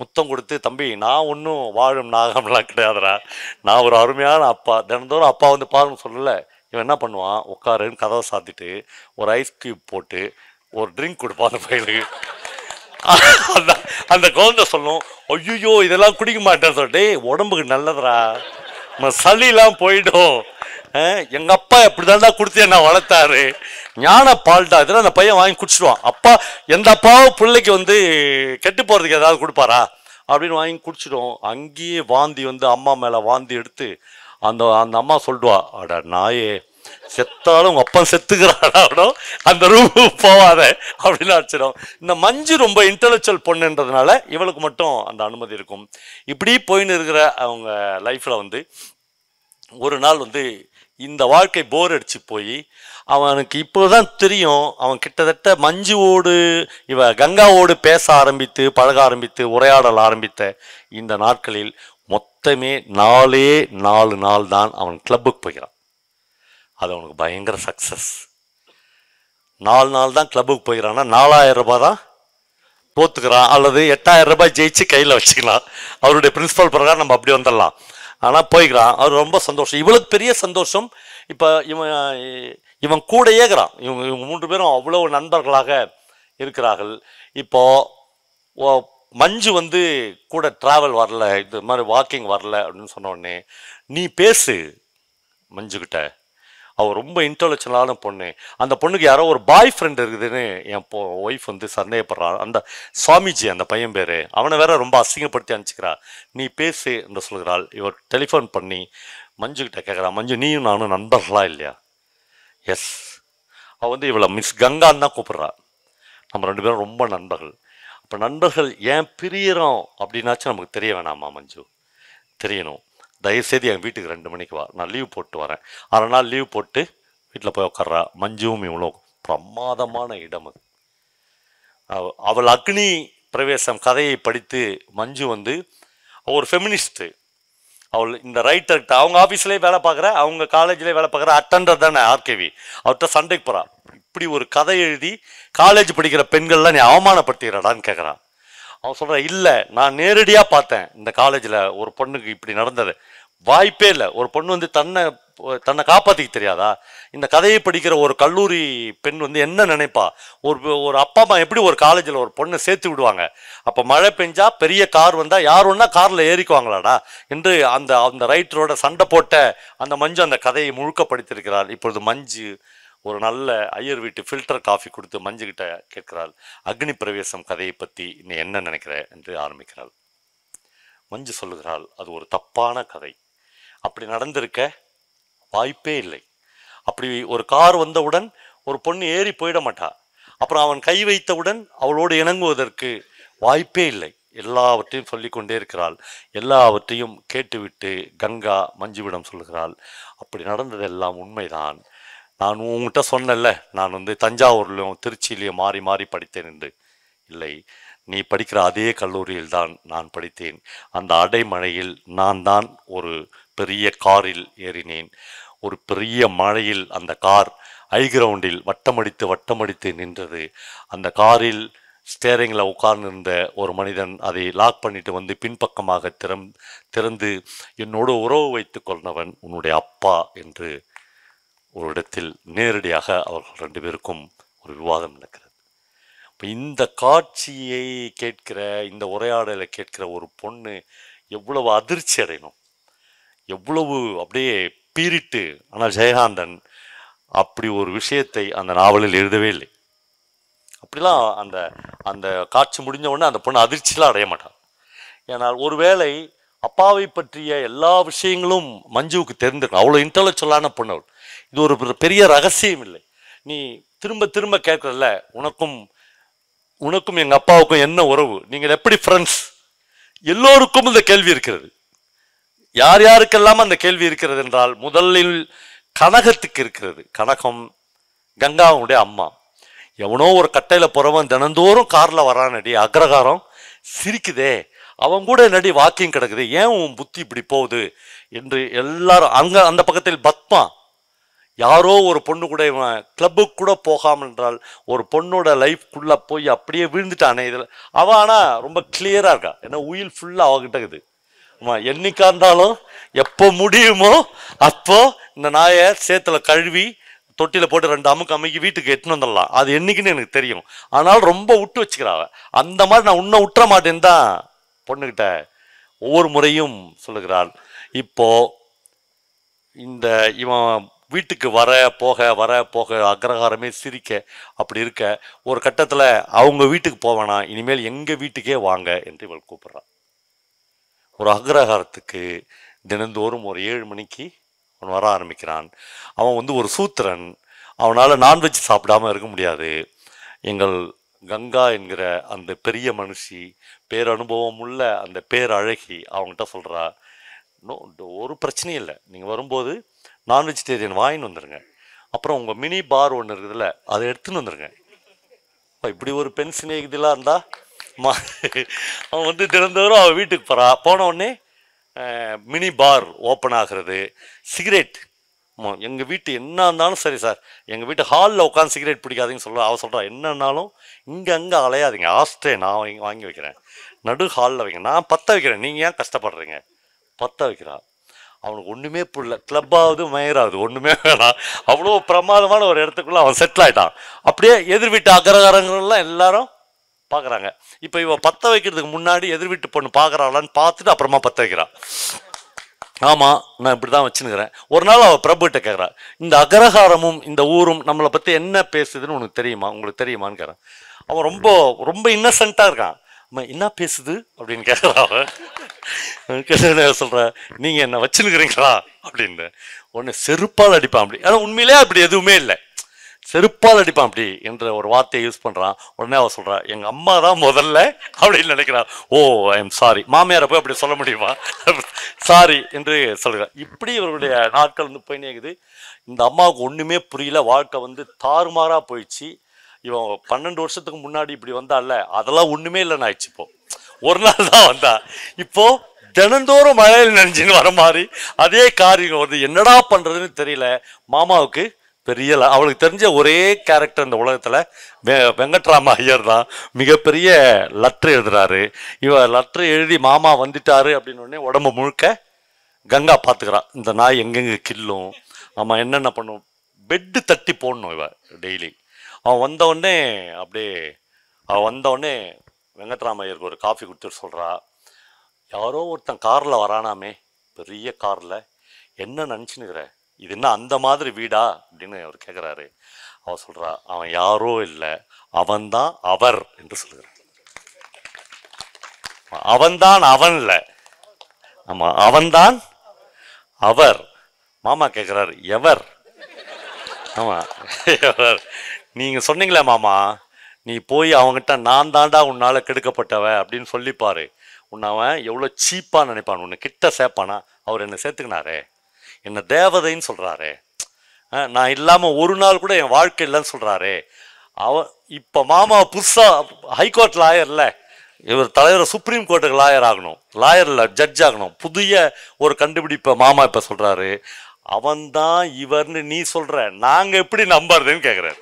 முத்தம் கொடுத்து, தம்பி நான் ஒன்றும் வாழும் நாகம்லாம் கிடையாதுடா, நான் ஒரு அருமையான அப்பா, தினந்தோறும் அப்பா வந்து பாருன்னு சொல்லலை. இவன் என்ன பண்ணுவான், உட்காருன்னு கதவை சாத்திட்டு ஒரு ஐஸ் கியூப் போட்டு ஒரு ட்ரிங்க் கொடுப்பான் அந்த பையனுக்கு. அந்த குழந்தை சொல்லும், ஐயோ இதெல்லாம் குடிக்க மாட்டேன்னு சொல்லிட்டு, உடம்புக்கு நல்லதுடா, சளிலாம் போயிடும், எங்க அப்பா எப்படிதான்டா கொடுத்து என்ன வளர்த்தாரு, ஞான பால்டா, இதெல்லாம் அந்த பையன் வாங்கி குடிச்சிடுவான். அப்பா எந்த அப்பாவும் பிள்ளைக்கு வந்து கெட்டு போறதுக்கு ஏதாவது கொடுப்பாரா அப்படின்னு வாங்கி குடிச்சிடும். அங்கேயே வாந்தி வந்து அம்மா மேல வாந்தி எடுத்து அந்த அந்த அம்மா சொல்லுவா, அட நாயே, செத்தாலும் உங்க அப்பா செத்துக்கிறாடோ, அந்த ரூமுக்கு போவாத அப்படின்னு ஆச்சிடும். இந்த மஞ்சு ரொம்ப இன்டெலெக்சுவல் பொண்ணுன்றதுனால இவளுக்கு மட்டும் அந்த அனுமதி இருக்கும். இப்படி போயின்னு இருக்கிற அவங்க லைஃப்ல வந்து ஒரு நாள் வந்து இந்த வாழ்க்கை போர் அடிச்சு போய் அவனுக்கு இப்போதான் தெரியும், அவன் கிட்டத்தட்ட மஞ்சுவோடு கங்காவோடு பேச ஆரம்பித்து பழக ஆரம்பித்து உரையாடல் ஆரம்பித்த இந்த நாட்களில் மொத்தமே 4 நாள் தான் அவன் கிளப்புக்கு போகிறான். அது அவனுக்கு பயங்கர சக்சஸ். 4 நாள் தான் கிளப்புக்கு போகிறான்னா 4000 ரூபாய் தான் தோத்துக்கிறான், அல்லது 8000 ரூபாய் ஜெயிச்சு கையில் வச்சுக்கலாம். அவருடைய பிரின்சிபல் பிரகாரம் நம்ம அப்படி வந்துடலாம். ஆனால் போய்க்கிறான், அவர் ரொம்ப சந்தோஷம். இவளுக்கு பெரிய சந்தோஷம். இப்போ இவன் கூட ஏகிறான். இவங்க 3 பேரும் அவ்வளோ நண்பர்களாக இருக்கிறார்கள். இப்போ மஞ்சு வந்து கூட டிராவல் வரல, இது மாதிரி வாக்கிங் வரல அப்படின்னு சொன்ன உடனே, நீ பேசு மஞ்சுக்கிட்ட, அவள் ரொம்ப இன்டெலெக்சுவலான பொண்ணு, அந்த பொண்ணுக்கு யாரோ ஒரு பாய் ஃப்ரெண்ட் இருக்குதுன்னு என் ஒய்ஃப் வந்து சந்தேகப்படுறான். அந்த சுவாமிஜி அந்த பையன் பேர், அவனை வேற ரொம்ப அசிங்கப்படுத்தி அனுப்பிச்சிக்கிறா, நீ பேசு என்று சொல்கிறாள். இவர் டெலிஃபோன் பண்ணி மஞ்சுக்கிட்ட கேட்குறான், மஞ்சு நீயும் நானும் நண்பர்களா இல்லையா? எஸ். அவள் வந்து இவளை மிஸ் கங்கான்னு தான் கூப்பிட்றா. நம்ம 2 பேரும் ரொம்ப நண்பர்கள். அப்போ நண்பர்கள் ஏன் பிரியறோம் அப்படின்னாச்சும் நமக்கு தெரிய வேணாமா மஞ்சு? தெரியணும். தயவுசெய்து என் வீட்டுக்கு 2 மணிக்கு வா, நான் லீவ் போட்டு வரேன். 1/2 நாள் லீவ் போட்டு வீட்டில் போய் உட்கார்றா. மஞ்சுவும் இவ்வளோ பிரமாதமான இடம் அது. அவள் அக்னி பிரவேசம் கதையை படித்து மஞ்சு வந்து ஒரு ஃபெமினிஸ்ட்டு. அவள் இந்த ரைட்டர்கிட்ட அவங்க ஆஃபீஸ்லேயே வேலை பார்க்குற, அவங்க காலேஜ்லேயே வேலை பார்க்குற அட்டண்டர் தானே ஆர்கேவி, அவர்கிட்ட சண்டைக்கு போகிறான். இப்படி ஒரு கதை எழுதி காலேஜ் படிக்கிற பெண்கள்லாம் நீ அவமானப்படுத்துகிறாடான்னு கேட்குறான். அவன் சொல்கிறான், இல்லை நான் நேரடியாக பார்த்தேன் இந்த காலேஜில் ஒரு பொண்ணுக்கு இப்படி நடந்தது, வாய்ப்பே இல்லை. ஒரு பொண்ணு வந்து தன்னை காப்பாற்றிக்க தெரியாதா? இந்த கதையை படிக்கிற ஒரு கல்லூரி பெண் வந்து என்ன நினைப்பா? ஒரு அப்பா அம்மா எப்படி ஒரு காலேஜில் ஒரு பொண்ணை சேர்த்து விடுவாங்க? அப்போ மழை பெஞ்சா பெரிய கார் வந்தால் யார் ஒன்றா காரில் ஏறிக்குவாங்களாடா என்று அந்த ரைட்டரோட சண்டை போட்ட அந்த மஞ்சு அந்த கதையை முழுக்க படித்திருக்கிறாள். இப்பொழுது மஞ்சு ஒரு நல்ல ஐயர் வீட்டு ஃபில்டர் காஃபி கொடுத்து மஞ்சுக்கிட்ட கேட்கிறாள், அக்னி பிரவேசம் கதையை பற்றி நீ என்ன நினைக்கிற என்று ஆரம்பிக்கிறாள். மஞ்சு சொல்லுகிறாள், அது ஒரு தப்பான கதை, அப்படி நடந்திருக்க வாய்ப்பே இல்லை. அப்படி ஒரு கார் வந்தவுடன் ஒரு பொண்ணு ஏறி போயிட மாட்டா. அப்புறம் அவன் கை வைத்தவுடன் அவளோடு இணங்குவதற்கு வாய்ப்பே இல்லை. எல்லாவற்றையும் சொல்லிக்கொண்டே இருக்கிறாள். எல்லாவற்றையும் கேட்டுவிட்டு கங்கா மஞ்சுவிடம் சொல்லுகிறாள், அப்படி நடந்ததெல்லாம் உண்மைதான். நான் உங்ககிட்ட சொன்னல, நான் வந்து தஞ்சாவூர்லையும் திருச்சியிலையும் மாறி மாறி படித்தேன் என்று. இல்லை, நீ படிக்கிற அதே கல்லூரியில் தான் நான் படித்தேன். அந்த அடைமழையில் நான் தான் ஒரு பெரிய காரில் ஏறினேன். ஒரு பெரிய மழையில் அந்த கார் ஐகிரவுண்டில் வட்டமடித்து நின்றது. அந்த காரில் ஸ்டேரிங்கில் உட்கார்ந்திருந்த ஒரு மனிதன் அதை லாக் பண்ணிட்டு வந்து பின்பக்கமாக திறந்து என்னோடு உறவு வைத்து கொண்டவன் உன்னுடைய அப்பா என்று ஒரு இடத்தில் நேரடியாக அவர்கள் 2 பேருக்கும் ஒரு விவாதம் நடக்கிறது. இப்போ இந்த காட்சியை கேட்கிற, இந்த உரையாடலை கேட்கிற ஒரு பொண்ணு எவ்வளவு அதிர்ச்சி அடையணும், எவ்வளவு அப்படியே பீரிட்டு. ஆனால் ஜெயகாந்தன் அப்படி ஒரு விஷயத்தை அந்த நாவலில் எழுதவே இல்லை. அப்படிலாம் அந்த அந்த காட்சி முடிஞ்ச உடனே அந்த பொண்ணு அதிர்ச்சியெலாம் அடைய மாட்டாள். ஏன்னால் ஒருவேளை அப்பாவை பற்றிய எல்லா விஷயங்களும் மஞ்சுவுக்கு தெரிஞ்சிருக்கும். அவ்வளோ இன்டெலெக்சுவலான பொண்ணு அவள். இது ஒரு பெரிய ரகசியம் இல்லை. நீ திரும்ப திரும்ப கேட்கறல்ல, உனக்கும் எங்கள் அப்பாவுக்கும் என்ன உறவு, நீங்கள் எப்படி ஃப்ரெண்ட்ஸ்? எல்லோருக்கும் இந்த கேள்வி இருக்கிறது. யார் யாருக்கெல்லாம் அந்த கேள்வி இருக்கிறது என்றால், முதலில் கனகத்துக்கு இருக்கிறது. கனகம் கங்காவுடைய அம்மா. எவனோ ஒரு கட்டையில் போகிறவன் தினந்தோறும் காரில் வரானடி, அக்ரகாரம் சிரிக்குதே, அவன் கூட நடி வாக்கிங் கிடக்குது, ஏன் உன் புத்தி இப்படி போகுது என்று எல்லாரும். அந்த பக்கத்தில் பத்மா, யாரோ ஒரு பொண்ணு கூட இவன் கிளப்புக்கு கூட போகாமல் என்றால் ஒரு பொண்ணோட லைஃப்குள்ளே போய் அப்படியே விழுந்துட்டானே. இதில் அவன் ஆனால் ரொம்ப கிளியராக இருக்கா. ஏன்னா உயில் ஃபுல்லாக அவகிட்ட இருக்குது. ஆமாம், என்னைக்கா இருந்தாலும் எப்போ முடியுமோ அப்போ இந்த நாயை சேத்துல கழுவி தொட்டியில் போட்டு 2 அமுக்கி வீட்டுக்கு எட்டுன்னு வந்துடலாம். அது என்னைக்குன்னு எனக்கு தெரியும். ஆனால் ரொம்ப விட்டு வச்சுக்கிறாவ. அந்த மாதிரி நான் உன்னை விட்டுற மாட்டேன்னு தான் பொண்ணுக்கிட்ட ஒவ்வொரு முறையும் சொல்லுகிறாள். இப்போ இந்த இவன் வீட்டுக்கு வர போக அக்ரஹாரமே சிரிக்க அப்படி இருக்க ஒரு கட்டத்தில் அவங்க வீட்டுக்கு போவேனா, இனிமேல் எங்கள் வீட்டுக்கே வாங்க என்று இவள் கூப்பிட்றான். ஒரு அக்ரஹாரத்துக்கு தினந்தோறும் ஒரு 7 மணிக்கு அவன் வர ஆரம்பிக்கிறான். அவன் வந்து ஒரு சூத்திரன், அவனால் நான்வெஜ் சாப்பிடாம இருக்க முடியாது. எங்கள் கங்கா என்கிற அந்த பெரிய மனுஷி, பேரனுபவம் உள்ள அந்த பேரழகி அவங்ககிட்ட சொல்கிறா, ஒரு பிரச்சனையும் இல்லை, நீங்கள் வரும்போது நான் வெஜிடேரியன் வாங்கின்னு வந்துடுங்க, அப்புறம் உங்கள் மினி பார் ஒன்று இருக்குதுல்ல அதை எடுத்துன்னு வந்துடுங்க. இப்படி ஒரு பெண் சிநேகிதெல்லாம் இருந்தா அவன் வந்து தினந்தோறும் அவன் வீட்டுக்கு போன உடனே மினி பார் ஓப்பன் ஆகிறது, சிகரெட். எங்கள் வீட்டு என்ன இருந்தாலும் சரி சார், எங்கள் வீட்டு ஹாலில் உட்காந்து சிகரெட் பிடிக்காதுன்னு சொல்ல அவள் சொல்கிறா, என்னன்னாலும் இங்கே அங்கே அலையாதீங்க, ஆஸ்ட்ரே நான் வாங்கி வைக்கிறேன், நடு ஹாலில் வைங்க, நான் பற்ற வைக்கிறேன், நீங்கள் ஏன் கஷ்டப்படுறீங்க, பற்ற வைக்கிறா. அவனுக்கு ஒன்றுமே புரியல, கிளப்பாவது மயிராது ஒன்றுமே வேணாம், அவ்வளோ பிரமாதமான ஒரு இடத்துக்குள்ளே அவன் செட்டில் ஆகிட்டான். அப்படியே எதிர் வீட்டு அகரகாரங்கள்லாம் எல்லாரும் பார்க்குறாங்க. இப்போ இவன் பற்ற வைக்கிறதுக்கு முன்னாடி எதிர் வீட்டு பொண்ணு பார்க்குறாளான்னு பார்த்துட்டு அப்புறமா பற்ற வைக்கிறான். ஆமாம், நான் இப்படி தான் வச்சுன்னுக்கிறேன். ஒரு நாள் அவள் பிரபுகிட்ட கேட்குறா, இந்த அகரகாரமும் இந்த ஊரும் நம்மளை பற்றி என்ன பேசுதுன்னு உனக்கு தெரியுமா, உங்களுக்கு தெரியுமான்னு கேட்குறான். அவன் ரொம்ப ரொம்ப இன்னசென்ட்டாக இருக்கான். என்ன பேசுது அப்படின்னு கேட்குறான். அவன் சொல்கிற, நீங்கள் என்ன வச்சுன்னுக்கிறீங்களா அப்படின்னு. உடனே செருப்பால் அடிப்பான் அப்படி. ஆனால் உண்மையிலே அப்படி எதுவுமே இல்லை, செருப்பால் அடிப்பான் அப்படி என்ற ஒரு வார்த்தையை யூஸ் பண்ணுறான். உடனே அவள் சொல்கிறா, எங்கள் அம்மா தான் முதல்ல அப்படின்னு நினைக்கிறான். ஓ ஐ எம் சாரி, மாமியாரை போய் அப்படி சொல்ல முடியுமா, சாரி என்று சொல்கிறான். இப்படி இவருடைய நாட்கள் வந்து போய் நேக்குது. இந்த அம்மாவுக்கு ஒன்றுமே புரியல, வாழ்க்கை வந்து தாறுமாறாக போயிடுச்சு. இவன் 12 வருஷத்துக்கு முன்னாடி இப்படி வந்தால அதெல்லாம் ஒன்றுமே இல்லைன்னு ஆயிடுச்சு. இப்போ ஒரு நாள் தான் வந்தா, இப்போ தினந்தோறும் மழையில் நினைஞ்சின்னு வர மாதிரி அதே காரியம் வந்து என்னடா பண்ணுறதுன்னு தெரியல. மாமாவுக்கு பெரிய அவளுக்கு தெரிஞ்ச ஒரே கேரக்டர் இந்த உலகத்தில் வெங்கட்ராம ஐயர் தான். மிகப்பெரிய லெட்ரு எழுதுறாரு. இவன் லெட்ரு எழுதி மாமா வந்துட்டாரு அப்படின்னு உடனே உடம்பு முழுக்க கங்கா பார்த்துக்கிறான். இந்த நாய் எங்கெங்க கில்லும், ஆமாம் என்னென்ன பண்ணும், பெட்டு தட்டி போடணும் இவ டெய்லி. அவன் வந்தவுடனே வெங்கட்ராம ஐயருக்கு ஒரு காஃபி கொடுத்துட்டு சொல்கிறா, யாரோ ஒருத்தன் காரில் வரானாமே, பெரிய காரில், என்ன நினச்சினுக்கிற, இது என்ன அந்த மாதிரி வீடா அப்படின்னு அவர் கேட்குறாரு. அவர் சொல்கிறா, அவன் யாரோ இல்லை, அவன்தான் அவர் என்று சொல்கிறார். அவன்தான் அவன் இல்லை, ஆமாம் அவன்தான் அவர். மாமா கேட்குறாரு, எவர்? ஆமாம் எவர். நீங்கள் சொன்னீங்களே மாமா, நீ போய் அவங்ககிட்ட நான் தாண்டா உன்னால் கெடுக்கப்பட்டவ அப்படின்னு சொல்லிப்பாரு, உன்னை அவன் எவ்வளோ சீப்பாக நினைப்பான், உன்னை கிட்ட சேர்ப்பானா. அவர் என்னை சேர்த்துக்கினாரே, என்னை தேவதைன்னு சொல்கிறாரே, நான் இல்லாமல் ஒரு நாள் கூட என் வாழ்க்கை இல்லைன்னு சொல்கிறாரே. இப்போ மாமா புதுசாக ஹைகோர்ட் லாயர்ல, இவர் தலைவர் சுப்ரீம் கோர்ட்டுக்கு லாயர் ஆகணும், லாயரில் ஜட்ஜ் ஆகணும், புதிய ஒரு கண்டுபிடிப்பை மாமா இப்போ சொல்கிறாரு. அவன்தான் இவர்னு நீ சொல்கிற, நாங்கள் எப்படி நம்புறதுன்னு கேட்குறாரு.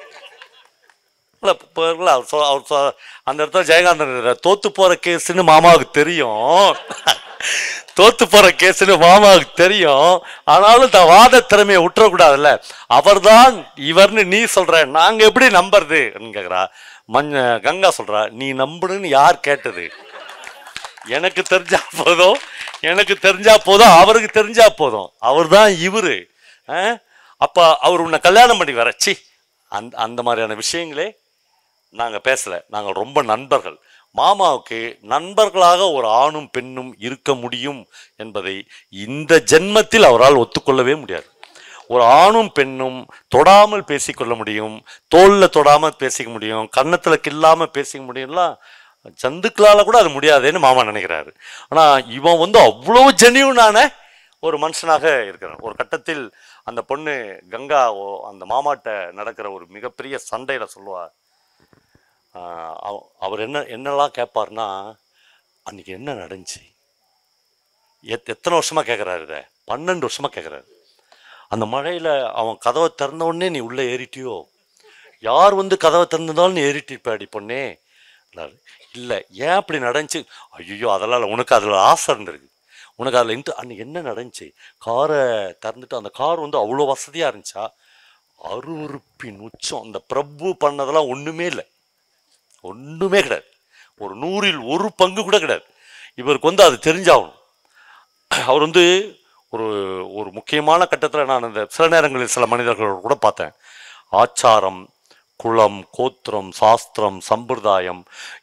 இல்லை இப்போ அவர் அந்த இடத்துல ஜெயகாந்தன் தோத்து போகிற கேஸுன்னு மாமாவுக்கு தெரியும், தோத்து போகிற கேஸுன்னு மாமாவுக்கு தெரியும், ஆனாலும் தான் வாத திறமையை விட்டுறக்கூடாதுல்ல. அவர் தான் இவர்னு நீ சொல்கிற, நாங்கள் எப்படி நம்புறது கேட்குறா. கங்கா சொல்கிறா, நீ நம்புன்னு யார் கேட்டது, எனக்கு தெரிஞ்சா போதும், எனக்கு தெரிஞ்சா போதும், அவருக்கு தெரிஞ்சா போதும், அவர் தான் இவரு. அப்போ அவர் உன்னை கல்யாணம் பண்ணி வர சி அந்த மாதிரியான விஷயங்களே நாங்கள் பேசலை, நாங்கள் ரொம்ப நண்பர்கள். மாமாவுக்கு நண்பர்களாக ஒரு ஆணும் பெண்ணும் இருக்க முடியும் என்பதை இந்த ஜென்மத்தில் அவரால் ஒத்துக்கொள்ளவே முடியாது. ஒரு ஆணும் பெண்ணும் தொடாமல் பேசிக்கொள்ள முடியும், தோளில் தொடாமல் பேசிக்க முடியும், கன்னத்தில் கில்லாமல் பேசிக்க முடியும்லாம் ஜந்துக்களால் கூட அது முடியாதுன்னு மாமா நினைக்கிறாரு. ஆனால் இவன் வந்து அவ்வளோ ஜென்யூனான ஒரு மனுஷனாக இருக்கிறான். ஒரு கட்டத்தில் அந்த பொண்ணு கங்கா அந்த மாமாட்ட நடக்கிற ஒரு மிகப்பெரிய சண்டையில் சொல்லுவார், அவர் என்னெல்லாம் கேட்பார்னா, அன்றைக்கி என்ன நடந்துச்சு, எத்தனை வருஷமாக கேட்குறாரு, இதை 12 வருஷமாக கேட்குறாரு. அந்த மழையில் அவன் கதவை திறந்த உடனே நீ உள்ளே ஏறிட்டியோ, யார் வந்து கதவை திறந்தாலும் நீ ஏறிட்டிருப்பாடி பொண்ணே. இல்லை ஏன் அப்படி நடந்துச்சு, ஐயோ அதெல்லாம் இல்லை, உனக்கு அதில் ஆசை இருந்திருக்கு, உனக்கு அதில் அன்றைக்கி என்ன நடந்துச்சு, காரை திறந்துட்டு அந்த கார் வந்து அவ்வளோ வசதியாக இருந்துச்சா, அருவருப்பின் உச்சம். இந்த பிரபு பண்ணதெல்லாம் ஒன்றுமே இல்லை, ஒன்றுமே கிடையாது, ஒரு 100ல் 1 பங்கு கூட கிடையாது. இவருக்கு வந்து அது தெரிஞ்சாகணும். அவர் வந்து ஒரு ஒரு முக்கியமான கட்டத்தில் நான் இந்த சில நேரங்களில் சில மனிதர்களோடு கூட பார்த்தேன். ஆச்சாரம், குலம், கோத்திரம், சாஸ்திரம், சம்பிரதாயம்,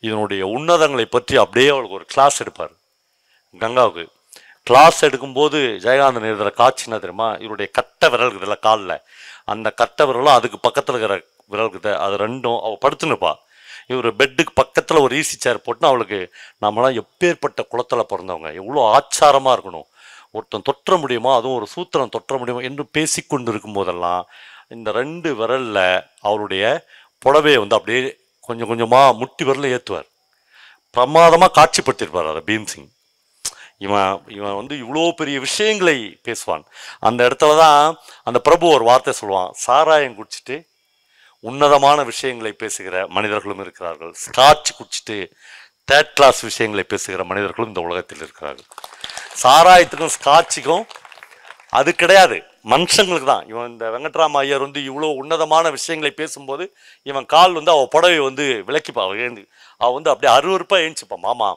இதனுடைய உன்னதங்களை பற்றி அப்படியே அவளுக்கு ஒரு கிளாஸ் எடுப்பார். கங்காவுக்கு கிளாஸ் எடுக்கும்போது ஜெயகாந்தன் எழுதுகிற காட்சினா தெரியுமா, இவருடைய கட்டை விரல் இருக்குதுல்ல காலில், அந்த கட்டை விரலும் அதுக்கு பக்கத்தில் இருக்கிற விரல் இருக்குது, அது ரெண்டும் அவள் படுத்துனுப்பா. இவர் பெட்டுக்கு பக்கத்தில் ஒரு ஈஸி சேர் போட்டுனா அவளுக்கு நம்மளாம் எப்பேற்பட்ட குளத்தில் பிறந்தவங்க, எவ்வளோ ஆச்சாரமாக இருக்கணும், ஒருத்தன் தொற்ற முடியுமா, அதுவும் ஒரு சூத்திரம் தொற்ற முடியுமா என்று பேசிக்கொண்டு இருக்கும் போதெல்லாம் இந்த 2 விரலில் அவருடைய புடவையை வந்து அப்படியே கொஞ்சம் கொஞ்சமாக முட்டி விரலில் ஏற்றுவார். பிரமாதமாக காட்சிப்படுத்தியிருப்பார் அதை பீம்சிங். இவன் வந்து இவ்வளோ பெரிய விஷயங்களை பேசுவான். அந்த இடத்துல தான் அந்த பிரபு ஒரு வார்த்தை சொல்லுவான், சாராயம் குடிச்சிட்டு உன்னதமான விஷயங்களை பேசுகிற மனிதர்களும் இருக்கிறார்கள், ஸ்காட்ச் குடிச்சிட்டு தேர்ட் கிளாஸ் விஷயங்களை பேசுகிற மனிதர்களும் இந்த உலகத்தில் இருக்கிறார்கள். சாராயத்துக்கும் ஸ்காட்சுக்கும் அது கிடையாது, மனுஷங்களுக்கு தான். இவன் இந்த வெங்கட்ராம ஐயர் வந்து இவ்வளோ உன்னதமான விஷயங்களை பேசும்போது இவன் கால் வந்து அவள் புடவை வந்து விளக்கிப்பா, அவள் வந்து அப்படியே அருவருப்பாக எழுந்துச்சுப்பான். மாமா